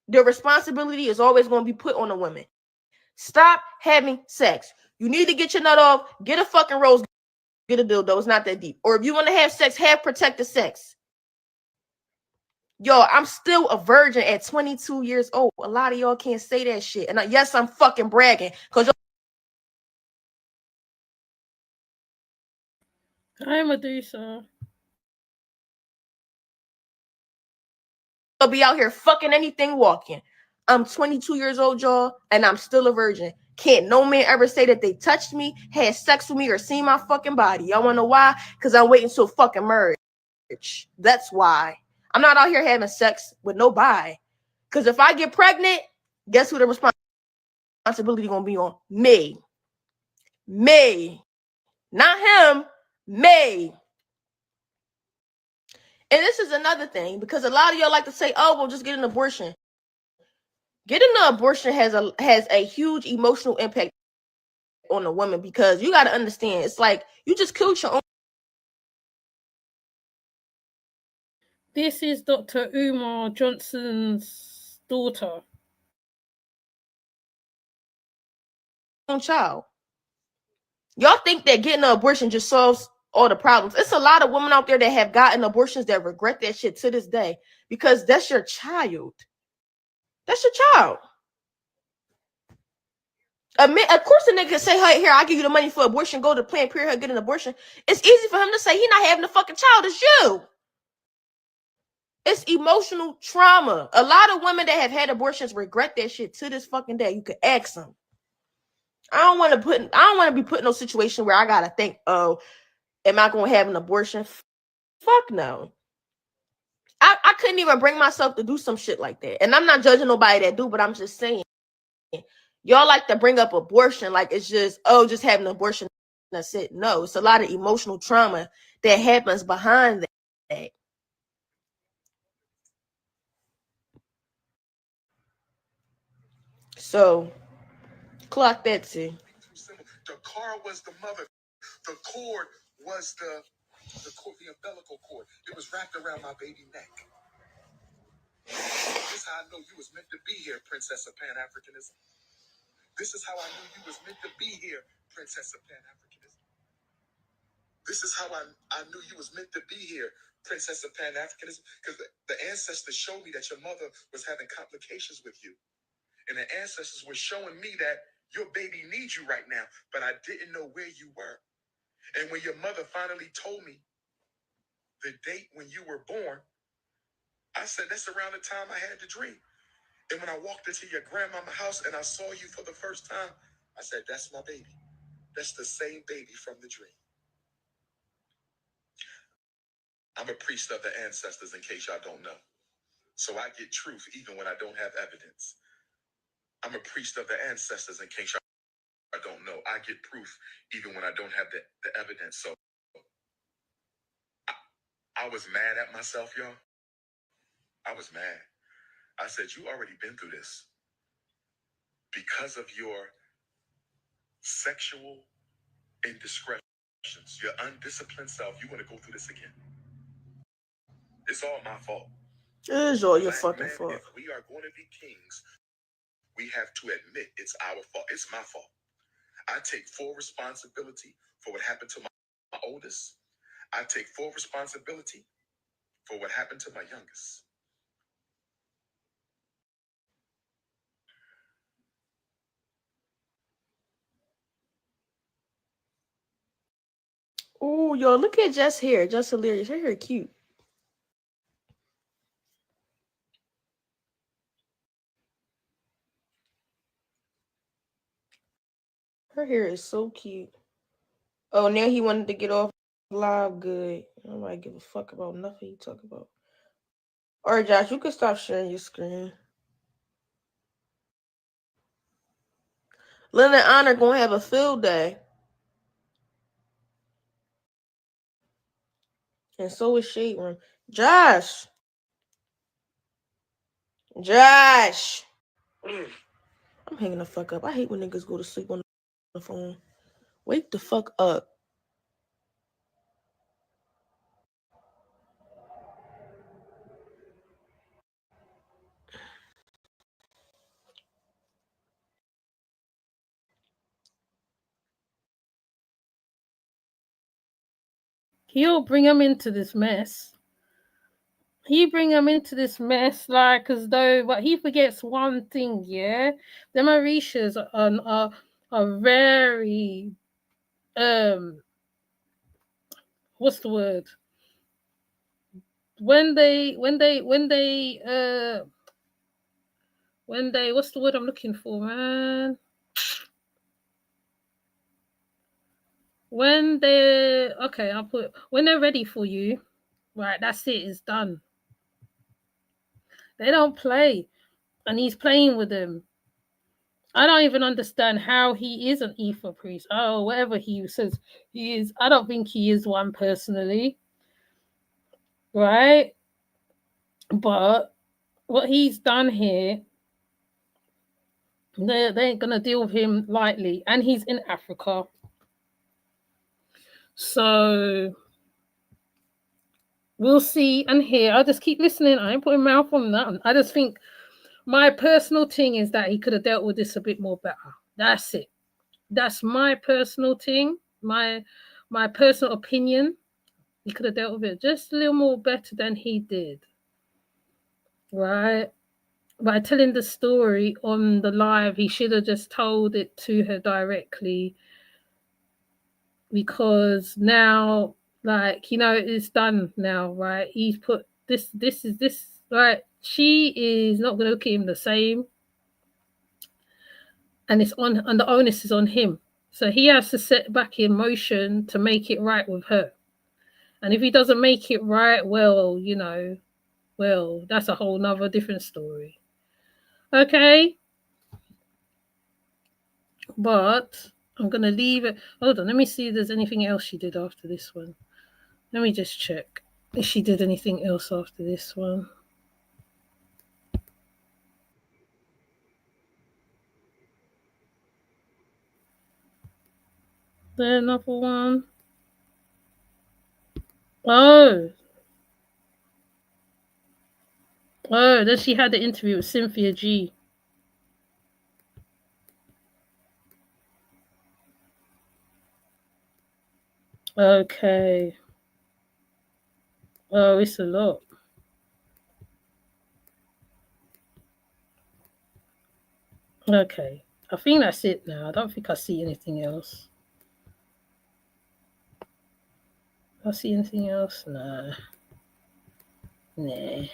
the responsibility is always going to be put on the women. Stop having sex. You need to get your nut off. Get a fucking rose. Get a dildo. It's not that deep. Or if you want to have sex, have protected sex. Yo, I'm still a virgin at 22 years old. A lot of y'all can't say that shit. And yes, I'm fucking bragging. Because Hi, Medusa. I'll be out here fucking anything walking. I'm 22 years old, y'all, and I'm still a virgin. Can't no man ever say that they touched me, had sex with me, or seen my fucking body. Y'all want to know why? Because I'm waiting till fucking marriage. That's why. I'm not out here having sex with nobody. Because if I get pregnant, guess who the responsibility gonna be on? Me. Not him. Me. And this is another thing, because a lot of y'all like to say, oh, well, just get an abortion. Getting an abortion has a huge emotional impact on the woman, because you got to understand, it's like you just killed your This is Dr. Umar Johnson's daughter. own child. Y'all think that getting an abortion just solves all the problems. It's a lot of women out there that have gotten abortions that regret that shit to this day, because that's your child. That's your child. Of course, the nigga can say, "Hey, here, I'll give you the money for abortion. Go to Planned Parenthood, get an abortion." It's easy for him to say he not having a fucking child. It's you. It's emotional trauma. A lot of women that have had abortions regret that shit to this fucking day. You could ask them. I don't want to be put in no situation where I gotta think, oh, am I gonna have an abortion? Fuck no. I couldn't even bring myself to do some shit like that. And I'm not judging nobody that do, but I'm just saying, y'all like to bring up abortion like it's just, oh, just having an abortion. That's it. No, it's a lot of emotional trauma that happens behind that. So, clock that too. The car was the mother. The cord was the umbilical cord. It was wrapped around my baby neck. This is how I know you was meant to be here, Princess of Pan-Africanism. This is how I knew you was meant to be here, Princess of Pan-Africanism. This is how I knew you was meant to be here, Princess of Pan-Africanism, because the ancestors showed me that your mother was having complications with you. And the ancestors were showing me that your baby needs you right now, but I didn't know where you were. And when your mother finally told me the date when you were born, I said, that's around the time I had the dream. And when I walked into your grandmama's house and I saw you for the first time, I said, that's my baby. That's the same baby from the dream. I'm a priest of the ancestors, in case y'all don't know. So I get truth even when I don't have evidence. I'm a priest of the ancestors, in case y'all don't know. I get proof even when I don't have the evidence. So I was mad at myself, y'all. I was mad. I said, you already been through this. Because of your sexual indiscretions, your undisciplined self, you want to go through this again. It's all my fault. It is all your fucking fault. If we are going to be kings, we have to admit it's our fault. It's my fault. I take full responsibility for what happened to my oldest. I take full responsibility for what happened to my youngest. Oh, yo, look at Jess hair. Just hilarious. Her hair cute. Her hair is so cute. Oh, now he wanted to get off live. Good. Nobody give a fuck about nothing you talk about. All right, Josh, you can stop sharing your screen. Lynn and Honor gonna have a field day. And so is Shade Room. Josh. Josh. I'm hanging the fuck up. I hate when niggas go to sleep on the phone. Wake the fuck up. He'll bring him into this mess. He bring him into this mess like as though, but he forgets one thing, yeah? The Mauritians are very what's the word? When they what's the word I'm looking for, man? When they're okay, when they're ready for you, right, that's it, it's done. They don't play. And he's playing with them. I don't even understand how he is an Ether priest. Oh, whatever he says he is. I don't think he is one personally. Right? But what he's done here, they ain't going to deal with him lightly. And he's in Africa. So we'll see and hear. I'll just keep listening. I ain't putting mouth on that. I just think my personal thing is that he could have dealt with this a bit more better. That's it. That's my personal thing. My personal opinion. He could have dealt with it just a little more better than he did. Right? by telling the story on the live, he should have just told it to her directly, because now, like, you know, it's done now, right? He's put this is this, right? She is not going to look at him the same, and the onus is on him. So he has to set back in motion to make it right with her. And if he doesn't make it right, well, you know, well, that's a whole nother different story. Okay. But I'm going to leave it. Hold on. Let me see if there's anything else she did after this one. Let me just check if she did anything else after this one. There another one. Oh, then she had the interview with Cynthia G. Okay. Oh, it's a lot. Okay. I think that's it now. I don't think I see anything else. I see anything else? Nah. Nah.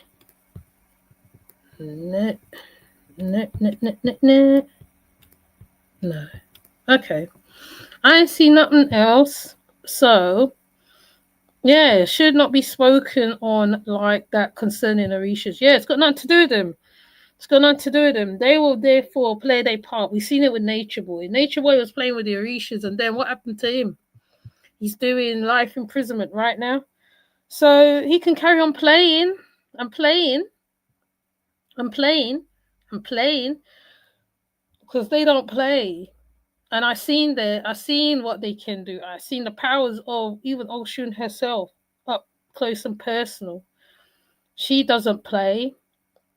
Nah. Nah, nah, nah, nah, nah. No. Okay. I see nothing else. So, yeah, it should not be spoken on like that concerning Orishas. Yeah, it's got nothing to do with them. It's got nothing to do with them. They will therefore play their part. We've seen it with Nature Boy. Nature Boy was playing with the Orishas, and then what happened to him? He's doing life imprisonment right now. So he can carry on playing and playing and playing and playing, because they don't play. And I seen what they can do. I seen the powers of even Oshun herself up close and personal. She doesn't play.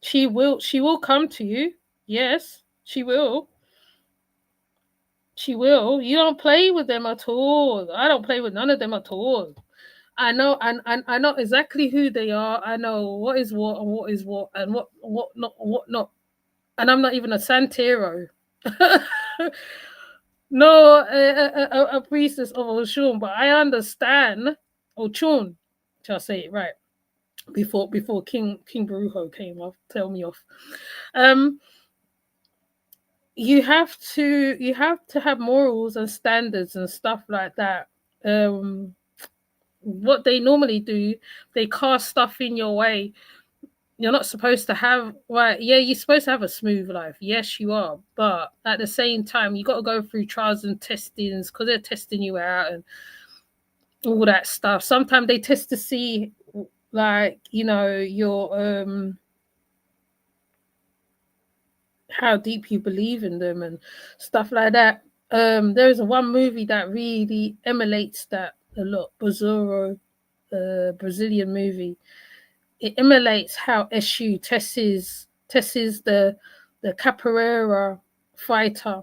She will come to you. Yes, she will. She will. You don't play with them at all. I don't play with none of them at all. I know, and I know exactly who they are. I know what is what and what is what and what not. And I'm not even a Santero. No, a priestess of Oshun, but I understand Ochun. Shall I say it right? Before King Barujo came off, tell me off. You have to have morals and standards and stuff like that. What they normally do, they cast stuff in your way. You're not supposed to have, right? Yeah, you're supposed to have a smooth life. Yes, you are. But at the same time, you got to go through trials and testings, because they're testing you out and all that stuff. Sometimes they test to see, like, you know, your how deep you believe in them and stuff like that. There's one movie that really emulates that a lot. Besouro, Brazilian movie. It emulates how Eshu tests the capoeira fighter.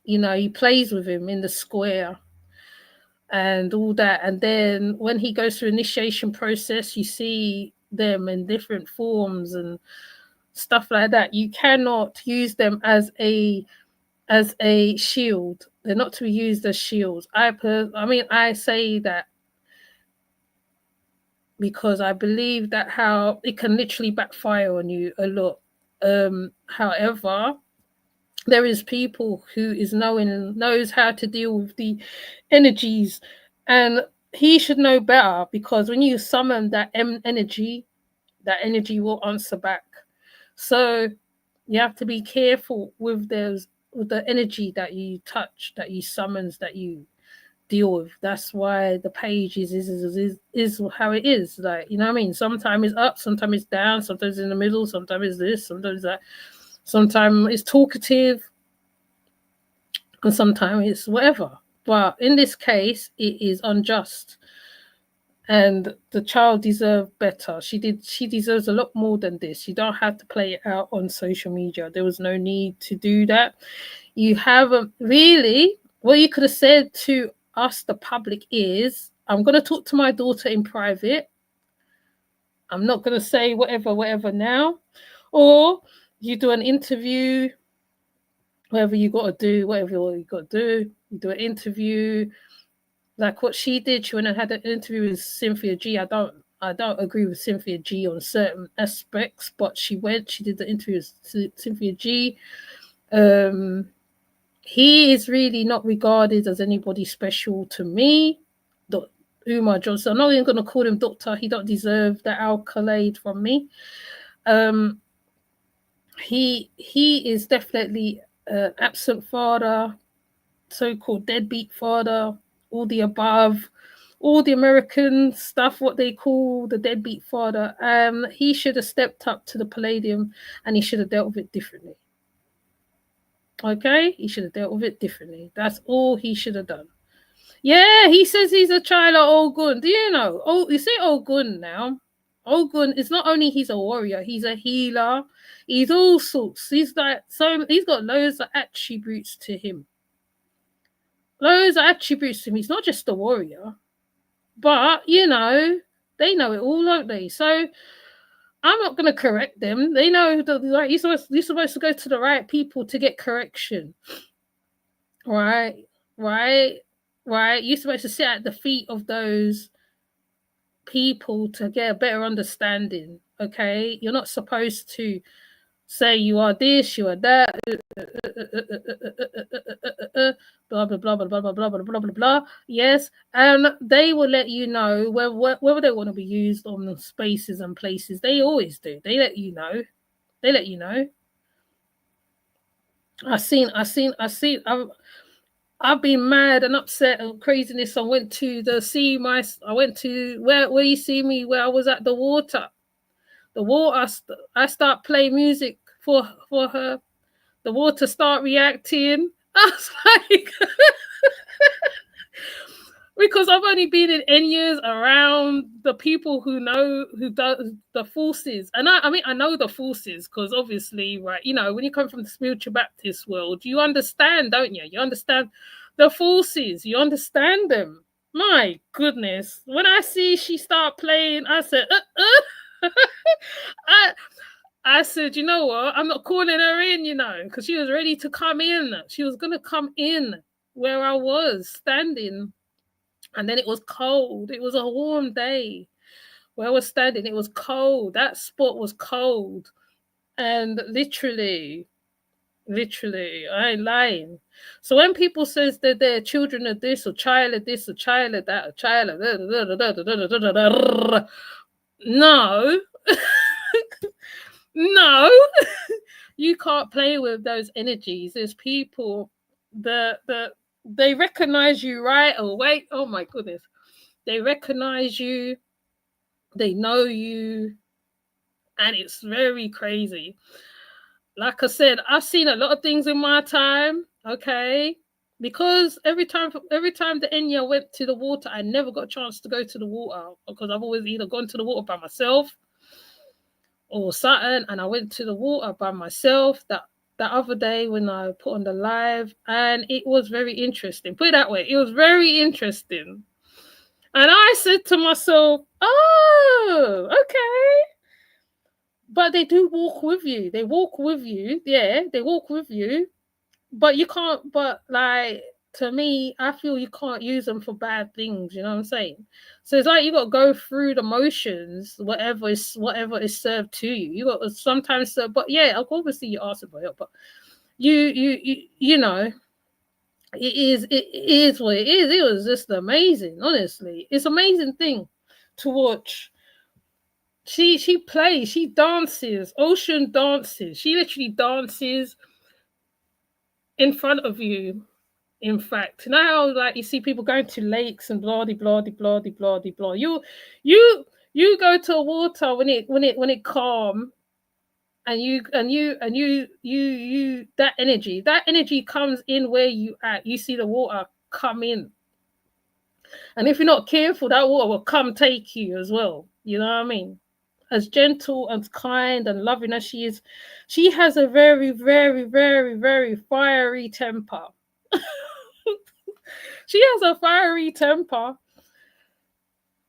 You know, he plays with him in the square and all that. And then when he goes through initiation process, you see them in different forms and stuff like that. You cannot use them as a shield. They're not to be used as shields. I say that because I believe that how it can literally backfire on you a lot. However, there is people who knows how to deal with the energies, and he should know better, because when you summon that energy, that energy will answer back. So you have to be careful with the energy that you touch, that you summons, that you deal with. That's why the page is how it is. Like, you know what I mean? Sometimes it's up, sometimes it's down, sometimes in the middle, sometimes it's this, sometimes that, sometimes it's talkative, and sometimes it's whatever. But in this case, it is unjust. And the child deserved better. She deserves a lot more than this. You don't have to play it out on social media. There was no need to do that. You haven't really. What you could have said to us, the public, is, I'm going to talk to my daughter in private. I'm not going to say whatever now. Or you do an interview, whatever you got to do, you do an interview. Like what she did, she went and had an interview with Cynthia G. I don't agree with Cynthia G on certain aspects, but she did the interview with Cynthia G. He is really not regarded as anybody special to me. Umar Johnson. I'm not even going to call him doctor. He don't deserve the accolade from me. He is definitely an absent father, so-called deadbeat father, all the above, all the American stuff, what they call the deadbeat father. He should have stepped up to the palladium and he should have dealt with it differently. Okay? He should have dealt with it differently. That's all he should have done. Yeah, he says he's a child of Ogun. Do you know? Oh, you say Ogun now. Ogun is not only he's a warrior, he's a healer. He's all sorts. He's like he's got loads of attributes to him. Loads of attributes to him. He's not just a warrior. But, you know, they know it all, don't they? So I'm not going to correct them. They know that like, you're supposed to go to the right people to get correction. Right? You're supposed to sit at the feet of those people to get a better understanding. Okay? You're not supposed to say you are this, you are that, blah blah blah blah blah blah blah blah blah blah blah. Yes, and they will let you know whether they want to be used on the spaces and places. They always do. They let you know. They let you know. I've been mad and upset and craziness. I went to where you see me where I was at the water. The water, I start playing music for her. The water start reacting. I was like, because I've only been in N years around the people who does the forces, and I mean I know the forces because obviously, right? You know, when you come from the spiritual Baptist world, you understand, don't you? You understand the forces. You understand them. My goodness, when I see she start playing, I said, I said, you know what? I'm not calling her in, you know, because she was ready to come in. She was going to come in where I was standing. And then it was cold. It was a warm day where I was standing. It was cold. That spot was cold. And literally, I ain't lying. So when people says that they're children of this or child of this or child of that or child of no. No, you can't play with those energies. There's people that they recognize you right away. Oh my goodness. They recognize you, they know you, and it's very crazy. Like I said, I've seen a lot of things in my time, okay? Because every time the Enya went to the water, I never got a chance to go to the water because I've always either gone to the water by myself or something, and I went to the water by myself that other day when I put on the live, and it was very interesting. Put it that way, it was very interesting. And I said to myself, oh, okay. But they do walk with you. They walk with you. Yeah, they walk with you. But you can't, but like, to me, I feel you can't use them for bad things. You know what I'm saying? So it's like you got to go through the motions, whatever is served to you. You got to sometimes serve, but yeah, obviously you ask for help, but you know, it is what it is. It was just amazing, honestly. It's an amazing thing to watch. She plays, she dances, Ocean dances. She literally dances in front of you. In fact, now like you see people going to lakes and blah blah blah blah blah. You go to water when it calm, and you that energy comes in where you at. You see the water come in, and if you're not careful, that water will come take you as well. You know what I mean? As gentle and kind and loving as she is, she has a very, very, very, very fiery temper. She has a fiery temper.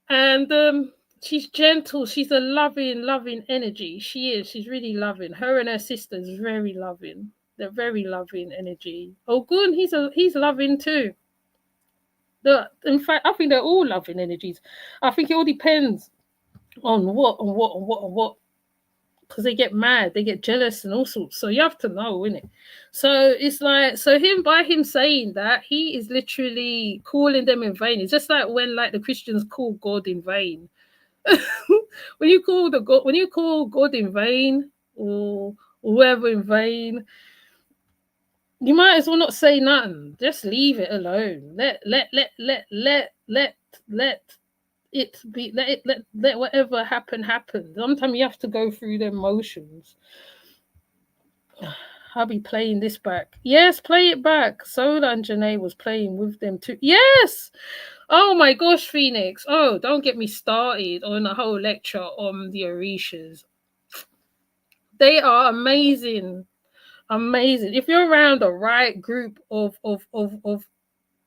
And She's gentle. She's a loving energy. She is. She's really loving. Her and her sister is very loving. They're very loving energy. Ogun, he's loving too. In fact, I think they're all loving energies. I think it all depends on what, because they get mad, they get jealous and all sorts. So you have to know, innit? So it's like, so by him saying that, he is literally calling them in vain. It's just like when like the Christians call God in vain. when you call God in vain, or whoever in vain, you might as well not say nothing. Just leave it alone. Let it be. Let whatever happen. Sometimes you have to go through the motions. I'll be playing this back. Yes, play it back. Sola and Janae was playing with them too. Yes. Oh my gosh, Phoenix. Oh, don't get me started on a whole lecture on the Orishas. They are amazing. Amazing. If you're around the right group of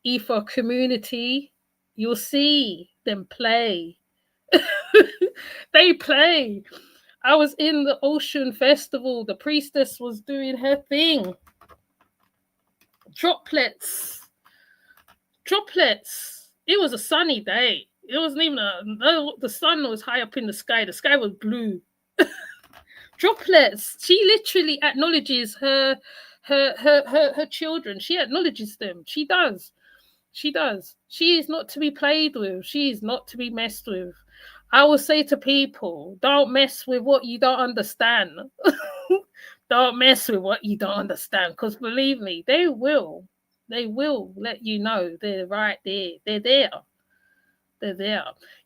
Ifa community, you'll see them play. They play. I was in the Ocean Festival. The priestess was doing her thing. Droplets. It was a sunny day. It wasn't even the sun was high up in the sky. The sky was blue. Droplets. She literally acknowledges her children. She acknowledges them. She does. She is not to be played with. She is not to be messed with. I will say to people, don't mess with what you don't understand. Don't mess with what you don't understand, because believe me, they will let you know they're right there. They're there.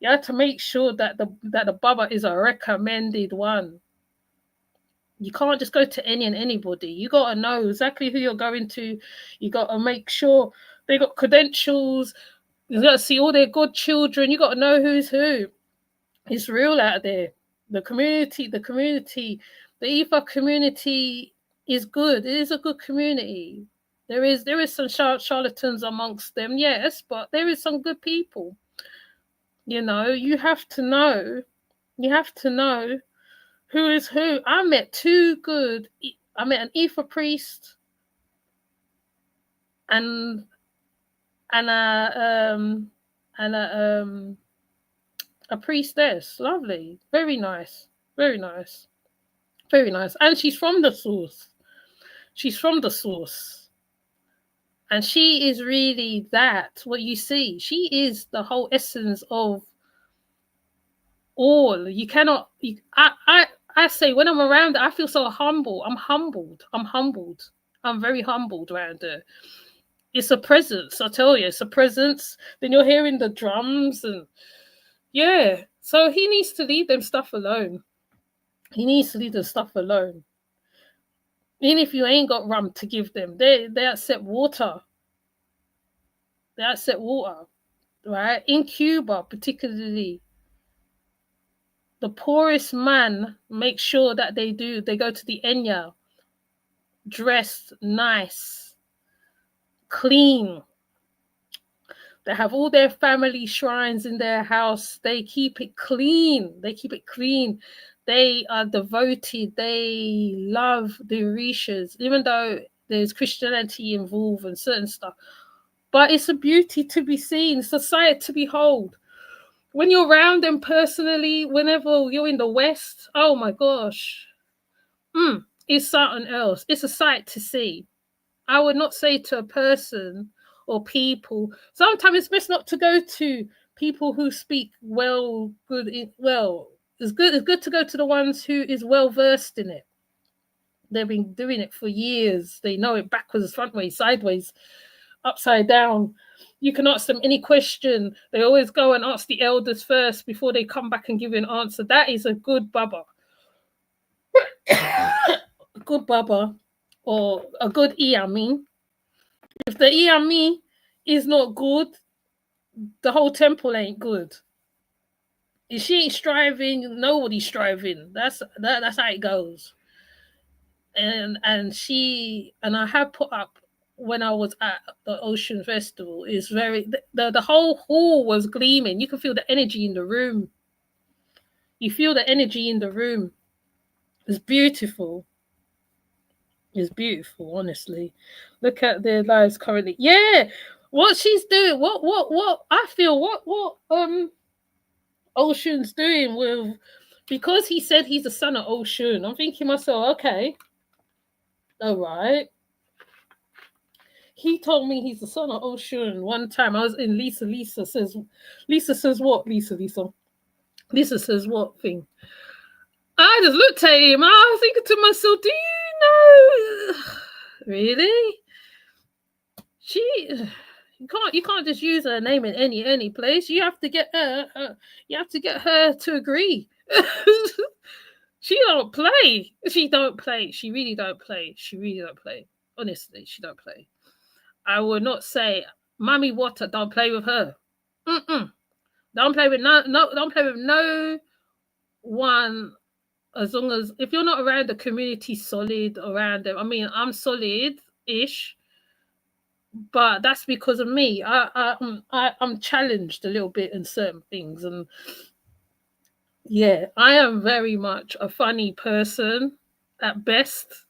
You have to make sure that the Baba is a recommended one. You can't just go to any and anybody. You got to know exactly who you're going to. You got to make sure they got credentials. You got to see all their good children. You got to know who's who. It's real out there. The community, the Ifa community is good. It is a good community. There is some charlatans amongst them, yes, but there is some good people. You know, you have to know who is who. I met an Ifa priest and a priestess. Lovely. Very nice. And she's from the source. And she is really what you see. She is the whole essence of all. You cannot. I say when I'm around her, I feel so humble. I'm humbled. I'm very humbled around her. It's a presence. I tell you, it's a presence. Then you're hearing the drums and yeah. So he needs to leave them stuff alone. Even if you ain't got rum to give them, they accept water. Right? In Cuba, particularly, the poorest man makes sure that they go to the Enya, dressed nice, clean. They have all their family shrines in their house. They keep it clean. They are devoted. They love the Orishas, even though there's Christianity involved and certain stuff. But it's a beauty to be seen. It's a sight to behold. When you're around them personally, whenever you're in the West, oh my gosh, it's something else. It's a sight to see. I would not say to a person or people. Sometimes it's best not to go to people who speak well. It's good to go to the ones who is well versed in it. They've been doing it for years. They know it backwards, frontways, sideways, upside down. You can ask them any question. They always go and ask the elders first before they come back and give you an answer. That is a good Baba. A good Baba or a good Iyami. If the Iyami is not good, the whole temple ain't good. If she ain't striving, nobody's striving. That's how it goes. And I have put up when I was at the Ocean Festival is the whole hall was gleaming. You can feel the energy in the room. You feel the energy in the room. It's beautiful. It's beautiful, honestly. Look at their lives currently. Yeah, what she's doing, what I feel, what Ocean's doing with, because he said he's the son of Ocean. I'm thinking myself, okay, all right. He told me he's the son of Ocean one time. I was in Lisa. Lisa says what? Lisa says what thing? I just looked at him. I was thinking to myself, do you know? Really? You can't just use her name in any place. You have to get her. You have to get her to agree. She don't play. She don't play. She really don't play. She really don't play. Honestly, she don't play. I would not say, Mommy Water, don't play with her. Don't play with don't play with no one. As long as, if you're not around the community solid around them. I mean, I'm solid-ish, but that's because of me. I'm challenged a little bit in certain things, and yeah, I am very much a funny person at best.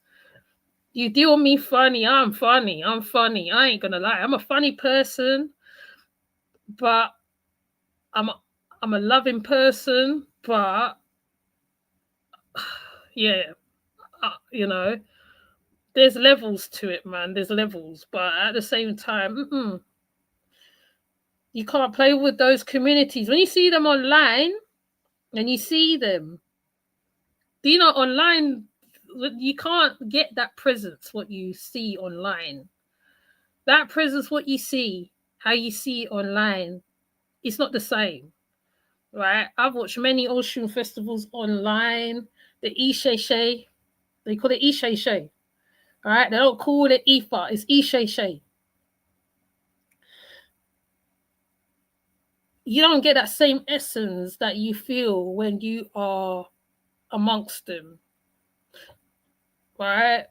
You deal with me funny, I'm funny. I ain't gonna lie. I'm a funny person, but I'm a loving person, but yeah, you know, there's levels to it, man. There's levels, but at the same time, you can't play with those communities. When you see them online, and you see them, you know, online, you can't get that presence, what you see online. That presence, what you see, how you see it online, it's not the same, right? I've watched many Ocean festivals online. The Isheshe, they call it Isheshe, right? They don't call it Ifa, it's Isheshe. You don't get that same essence that you feel when you are amongst them, right?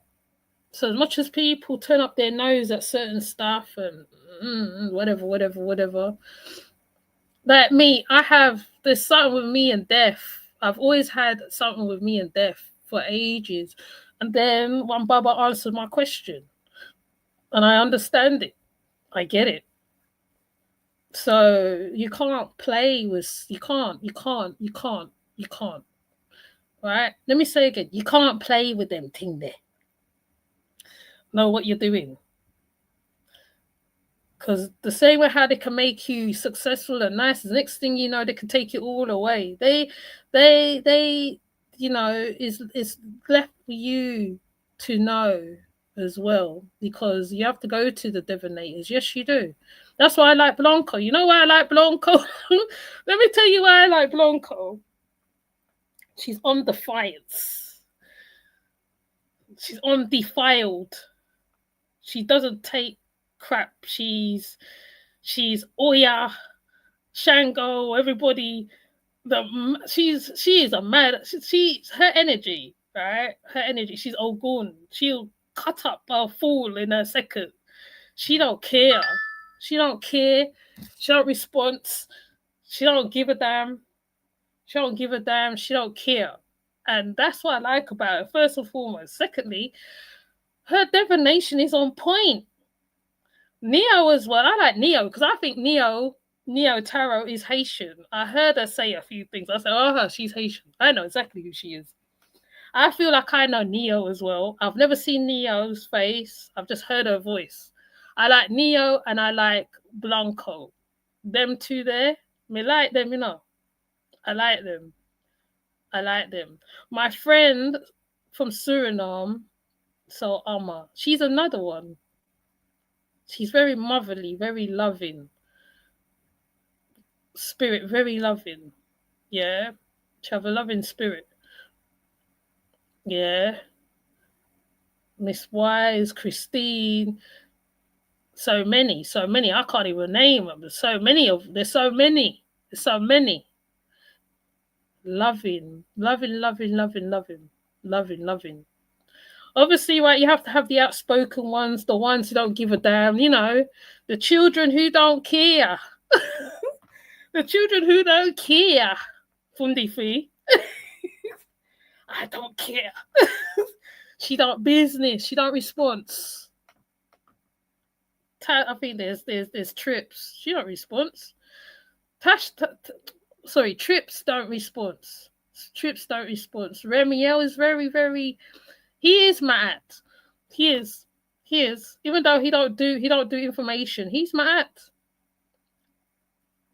So as much as people turn up their nose at certain stuff and whatever, like me, there's something with me and death. I've always had something with me and death for ages. And then one Baba answered my question, and I understand it. I get it. So you can't play with, you can't. Right? Let me say again, you can't play with them thing there. Know what you're doing. Because the same way how they can make you successful and nice, the next thing you know, they can take it all away. They you know, is left for you to know as well, because you have to go to the divinators. Yes, you do. That's why I like Blanco. You know why I like Blanco? Let me tell you why I like Blanco. She's undefiled. She's undefiled. She doesn't take crap. She's Oya, Shango, everybody. She is a mad. She's her energy, right? Her energy. She's Ogun. She'll cut up a fool in a second. She don't care. She don't care. She don't respond. She don't give a damn. She don't give a damn. She don't care. And that's what I like about it, first and foremost. Secondly, her divination is on point. Neo as well. I like Neo because I think Neo Tarot is Haitian. I heard her say a few things. I said, oh, she's Haitian. I know exactly who she is. I feel like I know Neo as well. I've never seen Neo's face. I've just heard her voice. I like Neo and I like Blanco. Them two there, me like them, you know. I like them. My friend from Suriname, so Umar, she's another one. She's very motherly, very loving. Spirit, very loving. Yeah. She have a loving spirit. Yeah. Miss Wise, Christine. So many. I can't even name them. There's so many. Loving. Obviously, right, you have to have the outspoken ones, the ones who don't give a damn, you know, the children who don't care. The children who don't care. Fundifi. I don't care. She don't business. She don't response. I think there's trips. She don't response. Trips don't response. Trips don't response. Remiel is very, very. He is mad. He is. He is. Even though he don't do information, he's mad.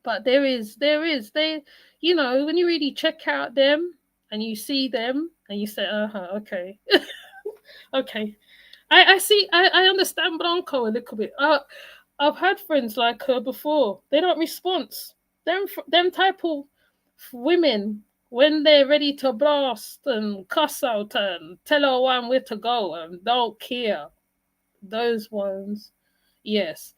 But there is they, you know, when you really check out them and you see them and you say, okay, okay. I see. I understand Blanco a little bit. I've had friends like her before. They don't respond. Them type of women, when they're ready to blast and cuss out and tell her one where to go and don't care. Those ones, yes.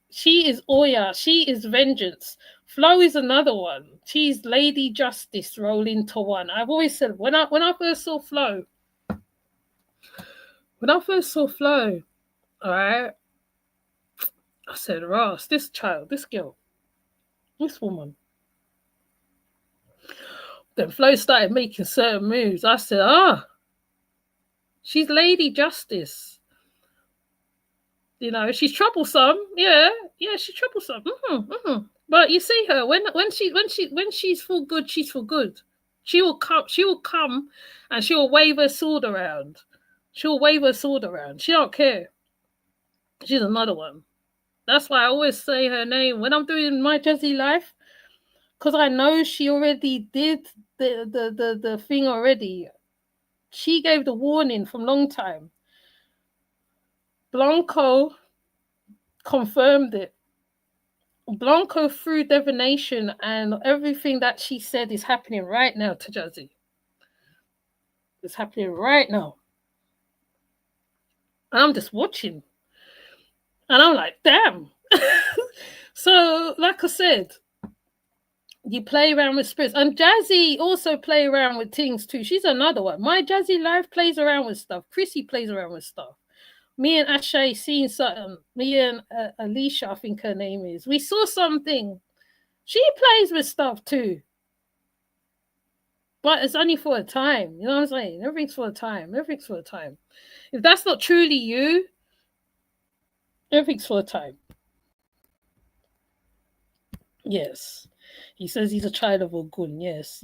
She is Oya. She is vengeance. Flo is another one. She's Lady Justice rolled into one. I've always said when I first saw Flo. When I first saw Flo, all right, I said, Ross, this child, this girl, this woman. Then Flo started making certain moves. I said, she's Lady Justice. You know, she's troublesome. Yeah, she's troublesome. But you see her when she's for good, she's for good. She will come and she will wave her sword around. She'll wave her sword around. She don't care. She's another one. That's why I always say her name when I'm doing my Jazzy life, because I know she already did the thing already. She gave the warning from long time. Blanco confirmed it. Blanco, through divination and everything that she said, is happening right now to Jazzy. It's happening right now. And I'm just watching. And I'm like, damn. So, like I said, you play around with spirits. And Jazzy also play around with things too. She's another one. My Jazzy life plays around with stuff. Chrissy plays around with stuff. Me and Ashay seen something. Me and Alicia, I think her name is. We saw something. She plays with stuff too. But it's only for a time. You know what I'm saying? Everything's for a time. Everything's for a time. If that's not truly you, everything's for a time. Yes. He says he's a child of Ogun. Yes.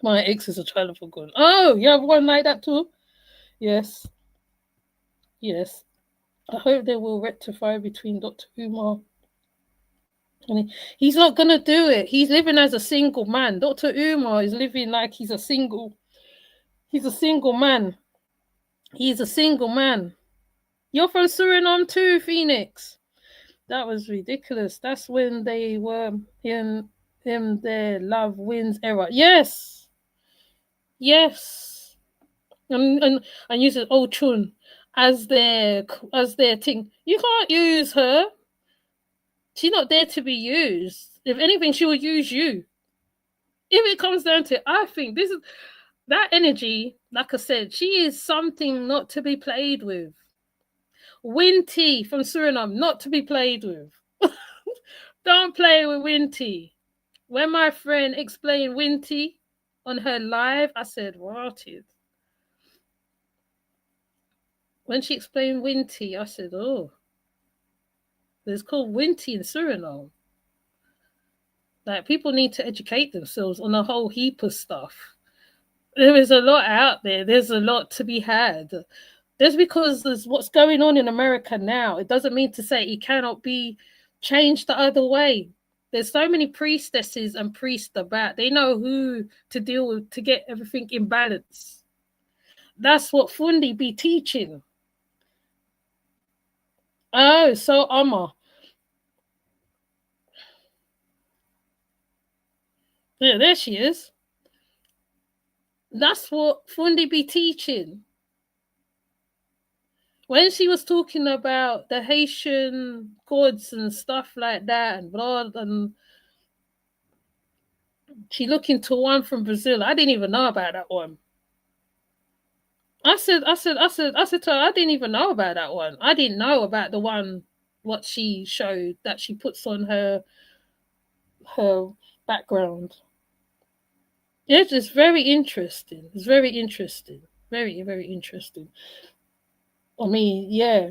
My ex is a child of Ogun. Oh, you have one like that too? Yes. I hope they will rectify between Dr. Umar. And he's not going to do it. He's living as a single man. Dr. Umar is living like he's a single man. He's a single man. You're from Suriname too, Phoenix. That was ridiculous. That's when they were in their love wins era. Yes. And use it old Chun as their thing. You can't use her. She's not there to be used. If anything, she will use you. If it comes down to it, I think this is that energy, like I said, she is something not to be played with. Winty from Suriname, not to be played with. Don't play with Winty. When my friend explained Winty on her live, I said, what is? When she explained Winty, I said, oh, it's called Winty in Suriname. Like, people need to educate themselves on a whole heap of stuff. There is a lot out there. There's a lot to be had. Just because there's what's going on in America now, it doesn't mean to say it cannot be changed the other way. There's so many priestesses and priests about. They know who to deal with to get everything in balance. That's what Fundi be teaching. Oh, so Umar. Yeah, there she is. That's what Fundi be teaching. When she was talking about the Haitian gods and stuff like that and blood, and she looked into one from Brazil. I didn't even know about that one. I said to her, I didn't even know about that one. I didn't know about the one what she showed that she puts on her background. It's just very interesting. It's very interesting. Very, very interesting. I mean, yeah.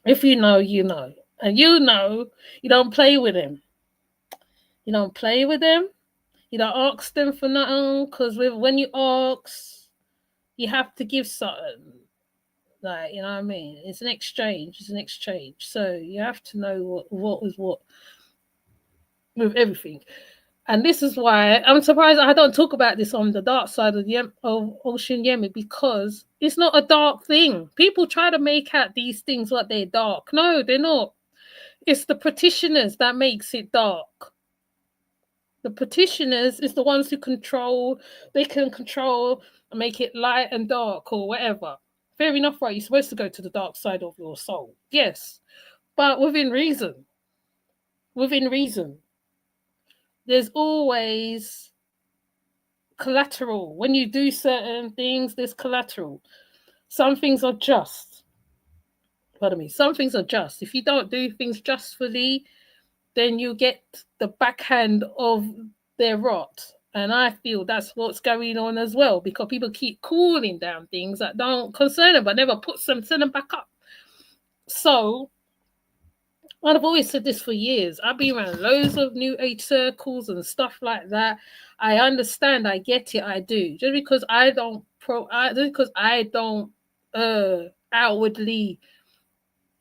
If you know, you know. And you know, you don't play with them. You don't play with them. You don't ask them for nothing. Because when you ask, you have to give something. Like, you know what I mean? It's an exchange. It's an exchange. So you have to know what is what with everything. And this is why I'm surprised I don't talk about this on the dark side of the Ocean Yemen, because it's not a dark thing. People try to make out these things like they're dark. No, they're not. It's the practitioners that makes it dark. The practitioners is the ones who control. They can control and make it light and dark or whatever. Fair enough, right? You're supposed to go to the dark side of your soul. Yes, but within reason. Within reason. There's always collateral. When you do certain things, there's collateral. Some things are just. Pardon me. Some things are just. If you don't do things justfully, then you get the backhand of their rot. And I feel that's what's going on as well, because people keep cooling down things that don't concern them, but never puts them, send them back up. So, and I've always said this for years. I've been around loads of new age circles and stuff like that. I understand, I get it, I do. Just because I don't outwardly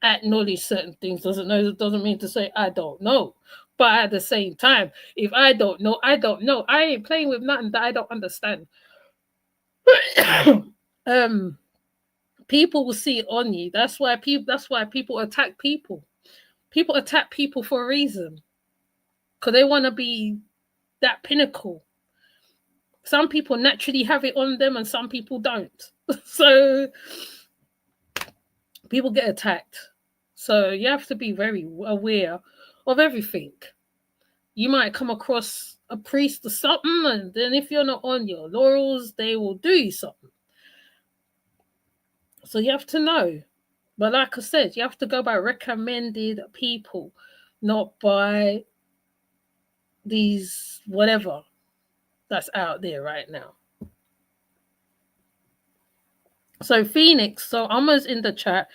acknowledge certain things doesn't mean to say I don't know. But at the same time, if I don't know, I don't know. I ain't playing with nothing that I don't understand. People will see it on you. That's why people attack people. People attack people for a reason. Because they want to be that pinnacle. Some people naturally have it on them and some people don't. So people get attacked. So you have to be very aware of everything. You might come across a priest or something, and then if you're not on your laurels, they will do you something. So you have to know. But like I said, you have to go by recommended people, not by these whatever that's out there right now. So Phoenix, so Umar's in the chat.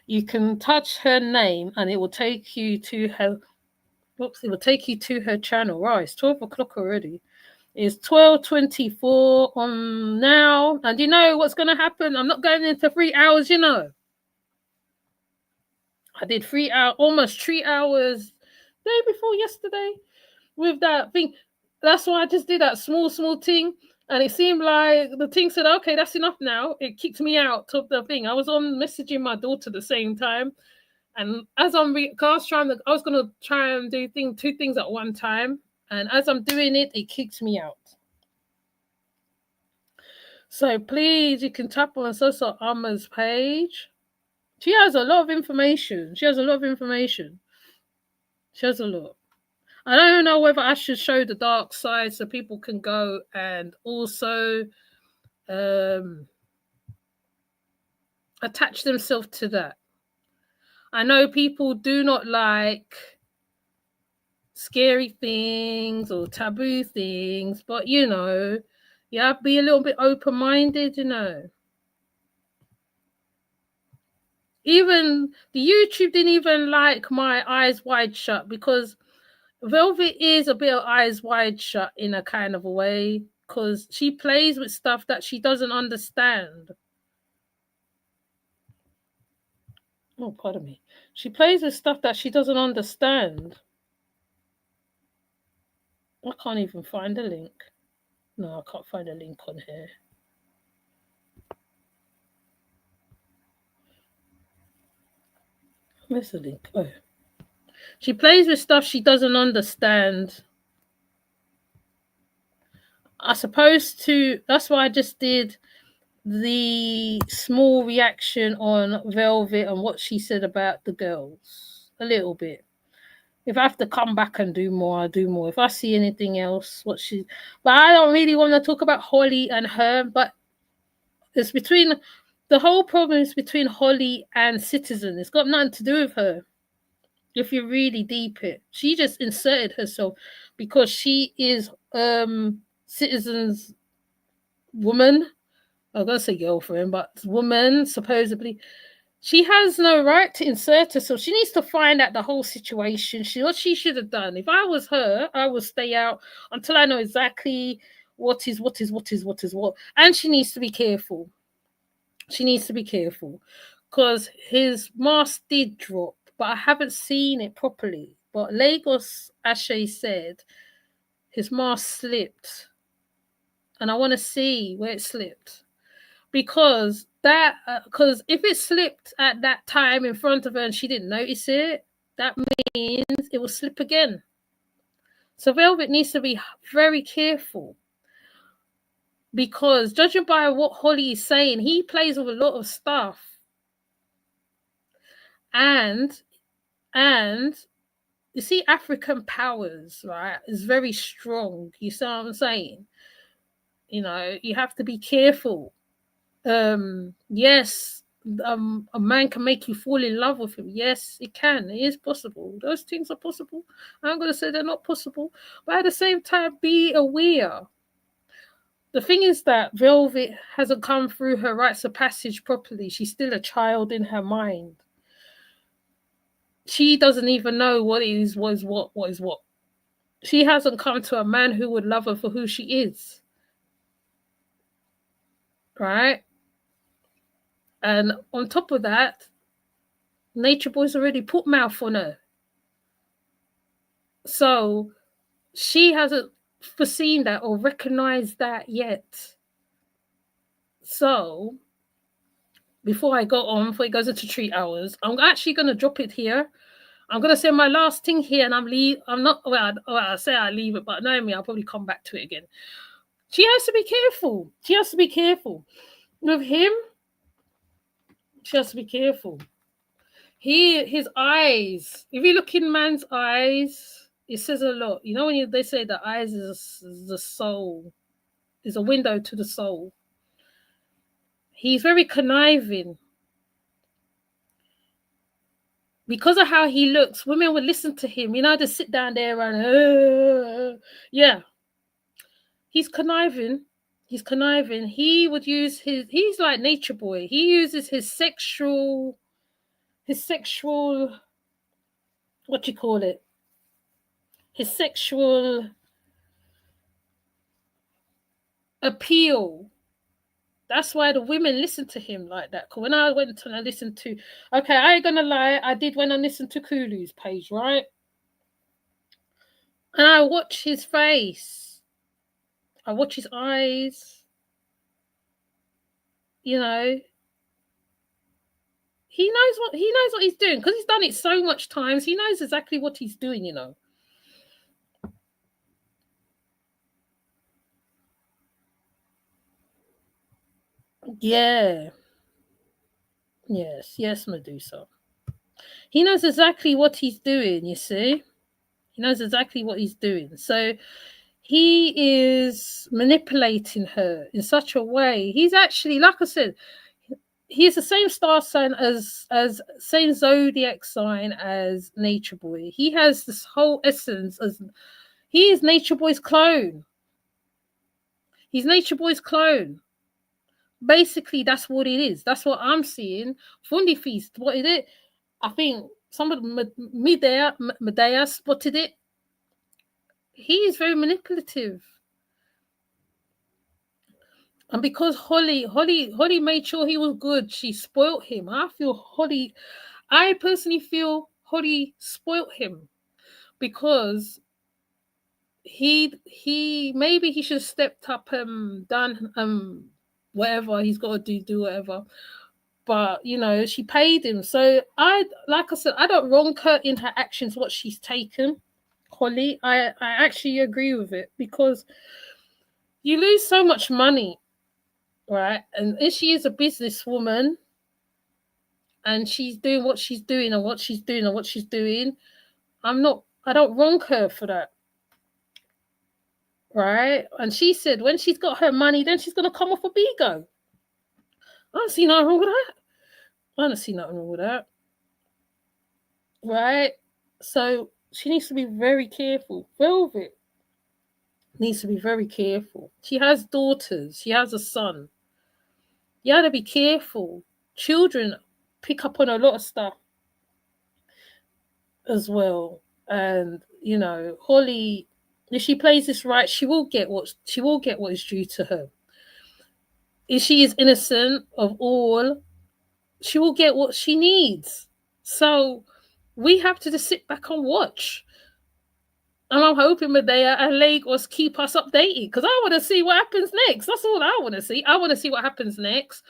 You can touch her name and it will take you to her. Oops, it will take you to her channel. Right, it's 12 o'clock already. It's 12:24 on now. And you know what's going to happen? I'm not going into 3 hours, you know. I did 3 hours, almost 3 hours day before yesterday with that thing. That's why I just did that small thing. And it seemed like the thing said, okay, that's enough now. It kicked me out of the thing. I was on messaging my daughter at the same time. And as I was going to try and do two things at one time. And as I'm doing it, it kicks me out. So please, you can tap on Sosa Umar's page. She has a lot of information. She has a lot. I don't know whether I should show the dark side so people can go and also attach themselves to that. I know people do not like scary things or taboo things, but you know, you have to be a little bit open-minded, you know. Even the YouTube didn't even like my eyes wide shut, because Velvet is a bit of eyes wide shut in a kind of a way, because she plays with stuff that she doesn't understand. Oh, pardon me. She plays with stuff that she doesn't understand. I can't even find a link. No, I can't find a link on here. Where's the link? Oh. She plays with stuff she doesn't understand. I supposed to, that's why I just did the small reaction on Velvet and what she said about the girls. A little bit. If I have to come back and do more, I'll do more. If I see anything else, but I don't really want to talk about Holly and her, but it's the whole problem is between Holly and Citizen. It's got nothing to do with her. If you really deep it, she just inserted herself because she is citizen's woman. I'm going to say girlfriend, but woman, supposedly. She has no right to insert herself. She needs to find out the whole situation. What she should have done. If I was her, I would stay out until I know exactly what is what. And she needs to be careful. She needs to be careful. Because his mask did drop, but I haven't seen it properly. But Lagos Ashe said his mask slipped. And I want to see where it slipped. Because if it slipped at that time in front of her and she didn't notice it, that means it will slip again. So Velvet needs to be very careful, because judging by what Holly is saying, he plays with a lot of stuff, and you see, African powers, right, is very strong. You see what I'm saying? You know, you have to be careful. Yes, a man can make you fall in love with him. Yes, it can. It is possible. Those things are possible. I'm going to say they're not possible. But at the same time, be aware. The thing is that Velvet hasn't come through her rites of passage properly. She's still a child in her mind. She doesn't even know what is what. She hasn't come to a man who would love her for who she is. Right? And on top of that, Nature Boy's already put mouth on her. So she hasn't foreseen that or recognized that yet. So before it goes into 3 hours, I'm actually going to drop it here. I'm going to say my last thing here, and I say I leave it, but knowing me, I'll probably come back to it again. She has to be careful. She has to be careful. With him, she has to be careful. His eyes, if you look in man's eyes, it says a lot. You know, when they say the eyes is the soul, is a window to the soul. He's very conniving. Because of how he looks, women would listen to him. You know, just sit down there and, yeah. He's conniving. He's conniving. He would use he's like Nature Boy. He uses his sexual, what do you call it? His sexual appeal. That's why the women listen to him like that. Because when I went and I listened to, okay, I ain't gonna lie, I did when I listened to Kulu's page, right? And I watch his face. I watch his eyes. You know, he knows what he's doing, because he's done it so much times. He knows exactly what he's doing, you know. Yeah. Yes, Medusa. He knows exactly what he's doing, you see. He knows exactly what he's doing. So he is manipulating her in such a way. He's actually, like I said, he's the same star sign as same zodiac sign as Nature Boy. He has this whole essence as he is Nature Boy's clone. He's Nature Boy's clone. Basically, that's what it is. That's what I'm seeing. Fundi Feast, what is it? I think somebody Medea spotted it. He is very manipulative. And because Holly made sure he was good, she spoilt him. I personally feel Holly spoilt him, because he maybe he should have stepped up done whatever he's got to do whatever. But you know, she paid him. So like I said, I don't wrong her in her actions, what she's taken. Holly, I actually agree with it, because you lose so much money, right? And if she is a businesswoman and she's doing what she's doing and what she's doing and what she's doing, I don't wrong her for that. Right? And she said when she's got her money, then she's gonna come off a Bigo. I don't see nothing wrong with that. I don't see nothing wrong with that. Right? So she needs to be very careful. Velvet. needs to be very careful. She has daughters. She has a son. You got to be careful. Children pick up on a lot of stuff as well. And, you know, Holly, if she plays this right, she will get what is due to her. If she is innocent of all, she will get what she needs. So we have to just sit back and watch. And I'm hoping Medea and Lagos keep us updated because I want to see what happens next. That's all I want to see. I want to see what happens next.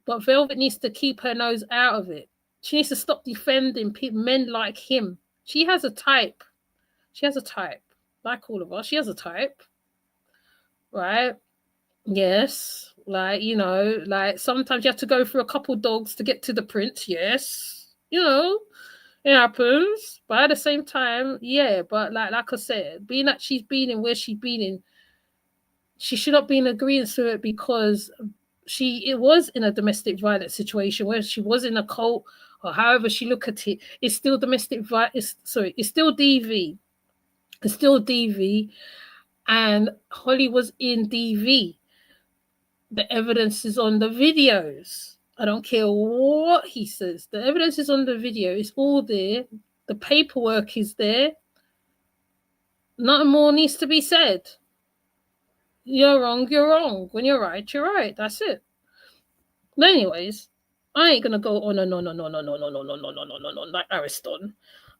But Velvet needs to keep her nose out of it. She needs to stop defending men like him. She has a type. She has a type. Like all of us, she has a type. Right? Yes. Like, you know, like sometimes you have to go through a couple dogs to get to the prince. Yes. You know, it happens. But at the same time, yeah. But like I said, being that she's been in where she's been in, she should not be in agreement to it because it was in a domestic violence situation where she was in a cult or however she look at it. It's still domestic violence. It's still DV. It's still DV. And Holly was in DV. The evidence is on the videos. I don't care what he says. The evidence is on the video. It's all there. The paperwork is there. Nothing more needs to be said. You're wrong, you're wrong. When you're right, you're right. That's it. But anyways, I ain't gonna go on and on like Ariston.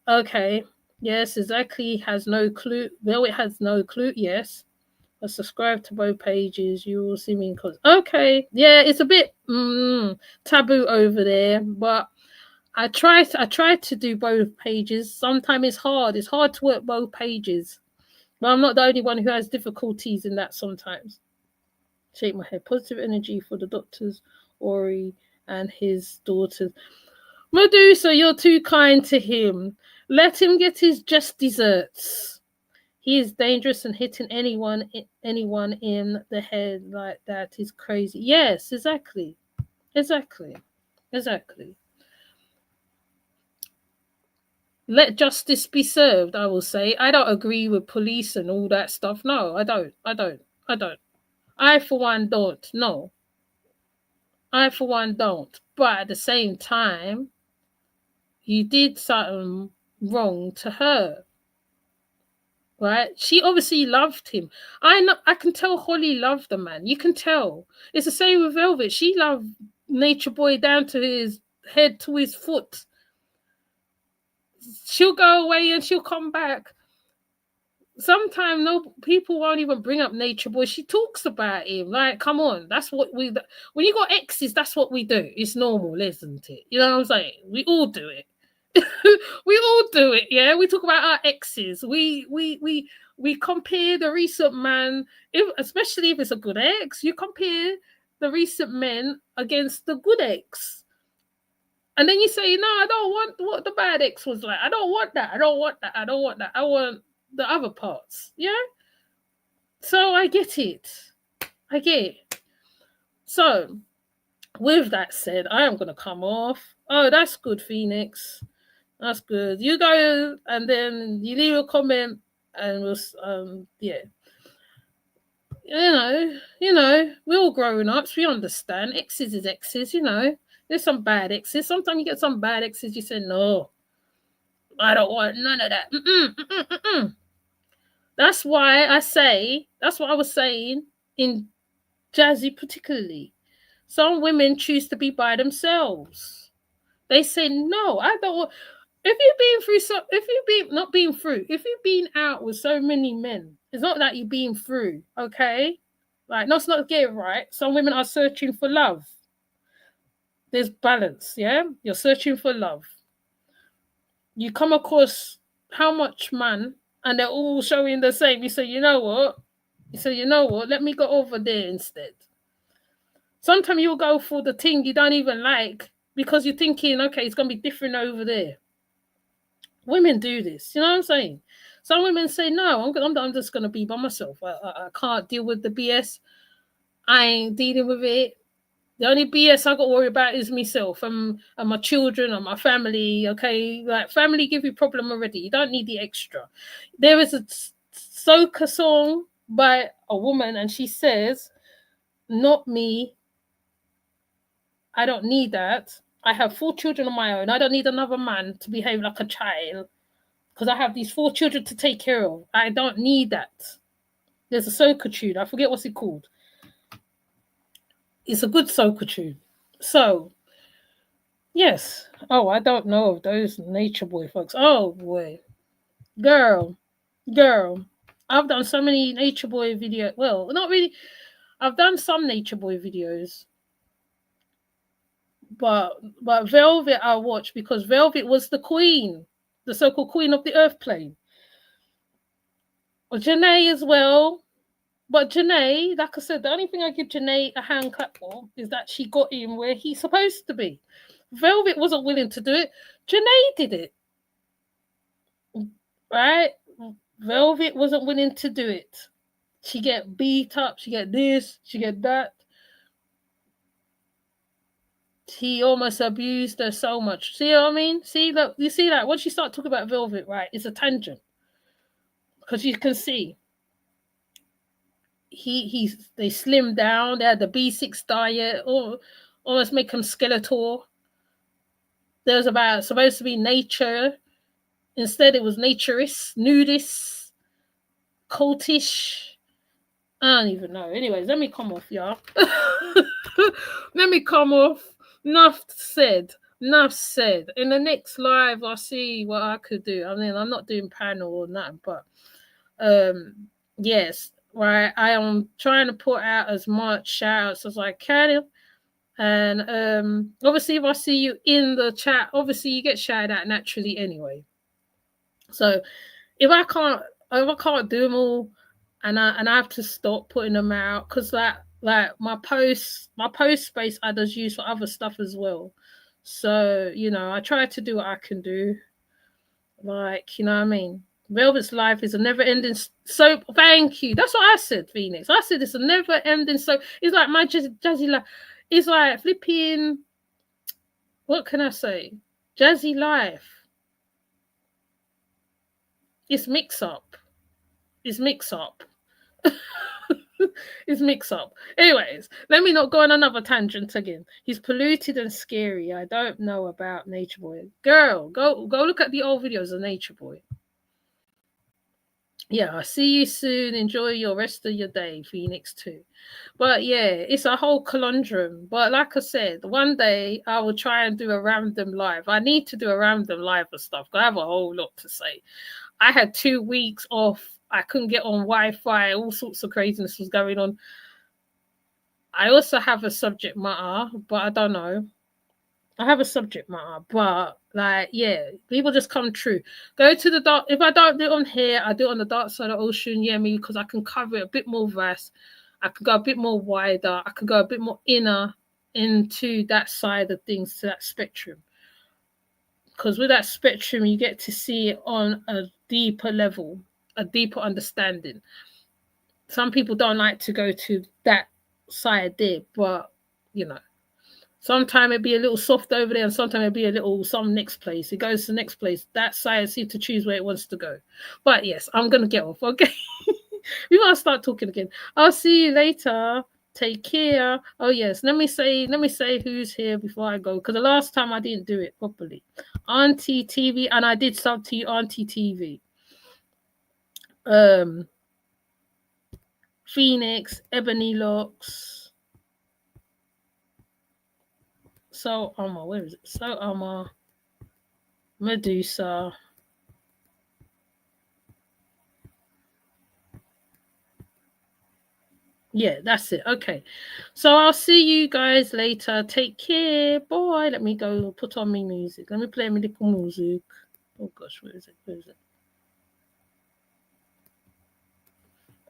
Okay. Yes, exactly. Has no clue. Well, it has no clue. Yes. I subscribe to both pages. You will see me because okay. Yeah, it's a bit taboo over there, but I try to do both pages. Sometimes it's hard. It's hard to work both pages. But I'm not the only one who has difficulties in that sometimes. Shake my head. Positive energy for the doctors, Ori, and his daughters. Medusa, you're too kind to him. Let him get his just desserts. He is dangerous and hitting anyone in the head like that is crazy. Yes, exactly. Let justice be served, I will say. I don't agree with police and all that stuff. No, I don't. I, for one, don't. No. I, for one, don't. But at the same time, you did something wrong to her. Right? She obviously loved him. I can tell Holly loved the man. You can tell. It's the same with Velvet. She loved Nature Boy down to his head to his foot. She'll go away and she'll come back. Sometimes no people won't even bring up Nature Boy. She talks about him. Like, come on, that's what we. When you got exes, that's what we do. It's normal, isn't it? You know what I'm saying? We all do it. We all do it. Yeah, we talk about our exes. We compare the recent man, especially if it's a good ex. You compare the recent men against the good ex. And then you say, no, I don't want what the bad ex was like. I don't want that. I want the other parts. Yeah? So I get it. So, with that said, I am going to come off. Oh, that's good, Phoenix. That's good. You go and then you leave a comment and we'll, yeah. You know, we're all grown ups. We understand. Exes is exes, you know. There's some bad exes. Sometimes you get some bad exes. You say, no, I don't want none of that. That's why that's what I was saying in Jazzy particularly. Some women choose to be by themselves. They say, no, I don't want. If you've been out with so many men, it's not that you've been through, okay? Like, let's not get it right. Some women are searching for love. There's balance, yeah? You're searching for love. You come across how much man, and they're all showing the same. You say, you know what? Let me go over there instead. Sometimes you'll go for the thing you don't even like because you're thinking, okay, it's going to be different over there. Women do this, you know what I'm saying? Some women say, no, I'm just going to be by myself. I can't deal with the BS. I ain't dealing with it. The only BS I got to worry about is myself and my children and my family, okay? Like, family give you problem already. You don't need the extra. There is a soca song by a woman, and she says, "Not me. I don't need that. I have 4 children of my own. I don't need another man to behave like a child because I have these 4 children to take care of. I don't need that." There's a soca tune. I forget what's it called. It's a good soca tune. So, yes. Oh, I don't know of those Nature Boy folks. Oh, boy. Girl. I've done so many Nature Boy videos. Well, not really. I've done some Nature Boy videos. But Velvet I watched because Velvet was the queen, the so-called queen of the earth plane. Janae as well. But Janae, like I said, the only thing I give Janae a hand clap for is that she got him where he's supposed to be. Velvet wasn't willing to do it. Janae did it. Right? Velvet wasn't willing to do it. She get beat up. She get this. She get that. He almost abused her so much. See what I mean? See, look, you see that once you start talking about Velvet, right, it's a tangent. Because you can see they slimmed down, they had the B6 diet, or almost make them skeletal. There was supposed to be nature. Instead it was naturist, nudist, cultish. I don't even know. Anyways, let me come off, y'all. Let me come off. Enough said. In the next live, I'll see what I could do. I mean, I'm not doing panel or nothing, but yes, right. I am trying to put out as much shout outs as I can. And obviously, if I see you in the chat, obviously you get shouted out naturally anyway. So if I can't do them all, and I have to stop putting them out because like my post space I just use for other stuff as well. So I try to do what I can do. Like what I mean. Velvet's life is a never-ending soap. Thank you. That's what I said, Phoenix. I said it's a never-ending soap. It's like my jazzy life. It's like flipping. What can I say? Jazzy life. It's mix up. It's mix up. Anyways, let me not go on another tangent again. He's polluted and scary. I don't know about Nature Boy. Girl, go look at the old videos of Nature Boy. Yeah, I'll see you soon. Enjoy your rest of your day, Phoenix too. But yeah, it's a whole conundrum. But like I said, one day I will try and do a random live. I need to do a random live for stuff. I have a whole lot to say. I had 2 weeks off. I couldn't get on Wi-Fi. All sorts of craziness was going on. I also have a subject matter, but I don't know. I have a subject matter, but people just come true. Go to the dark. If I don't do it on here, I do it on the dark side of the ocean. Yeah, me, because I can cover it a bit more vast. I can go a bit more wider. I can go a bit more inner into that side of things, to that spectrum. Because with that spectrum, you get to see it on a deeper level, a deeper understanding. Some people don't like to go to that side there, but sometimes it'd be a little soft over there, and sometimes it'd be a little some next place. It goes to the next place. That side seems to choose where it wants to go. But yes, I'm gonna get off. Okay, we gotta start talking again. I'll see you later. Take care. Oh yes, let me say who's here before I go, because the last time I didn't do it properly. Auntie TV, and I did sub to you, Auntie TV. Phoenix, Ebony Locks. So Umar, where is it? So Umar, Medusa. Yeah, that's it. Okay. So I'll see you guys later. Take care. Bye. Let me go put on my music. Let me play my little music. Oh gosh, where is it?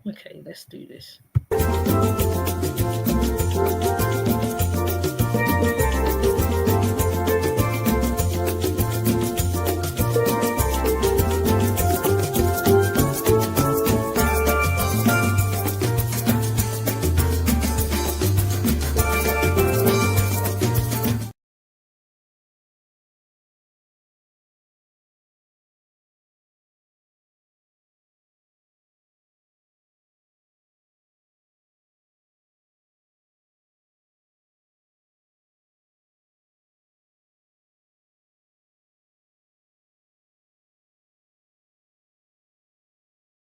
Okay, let's do this.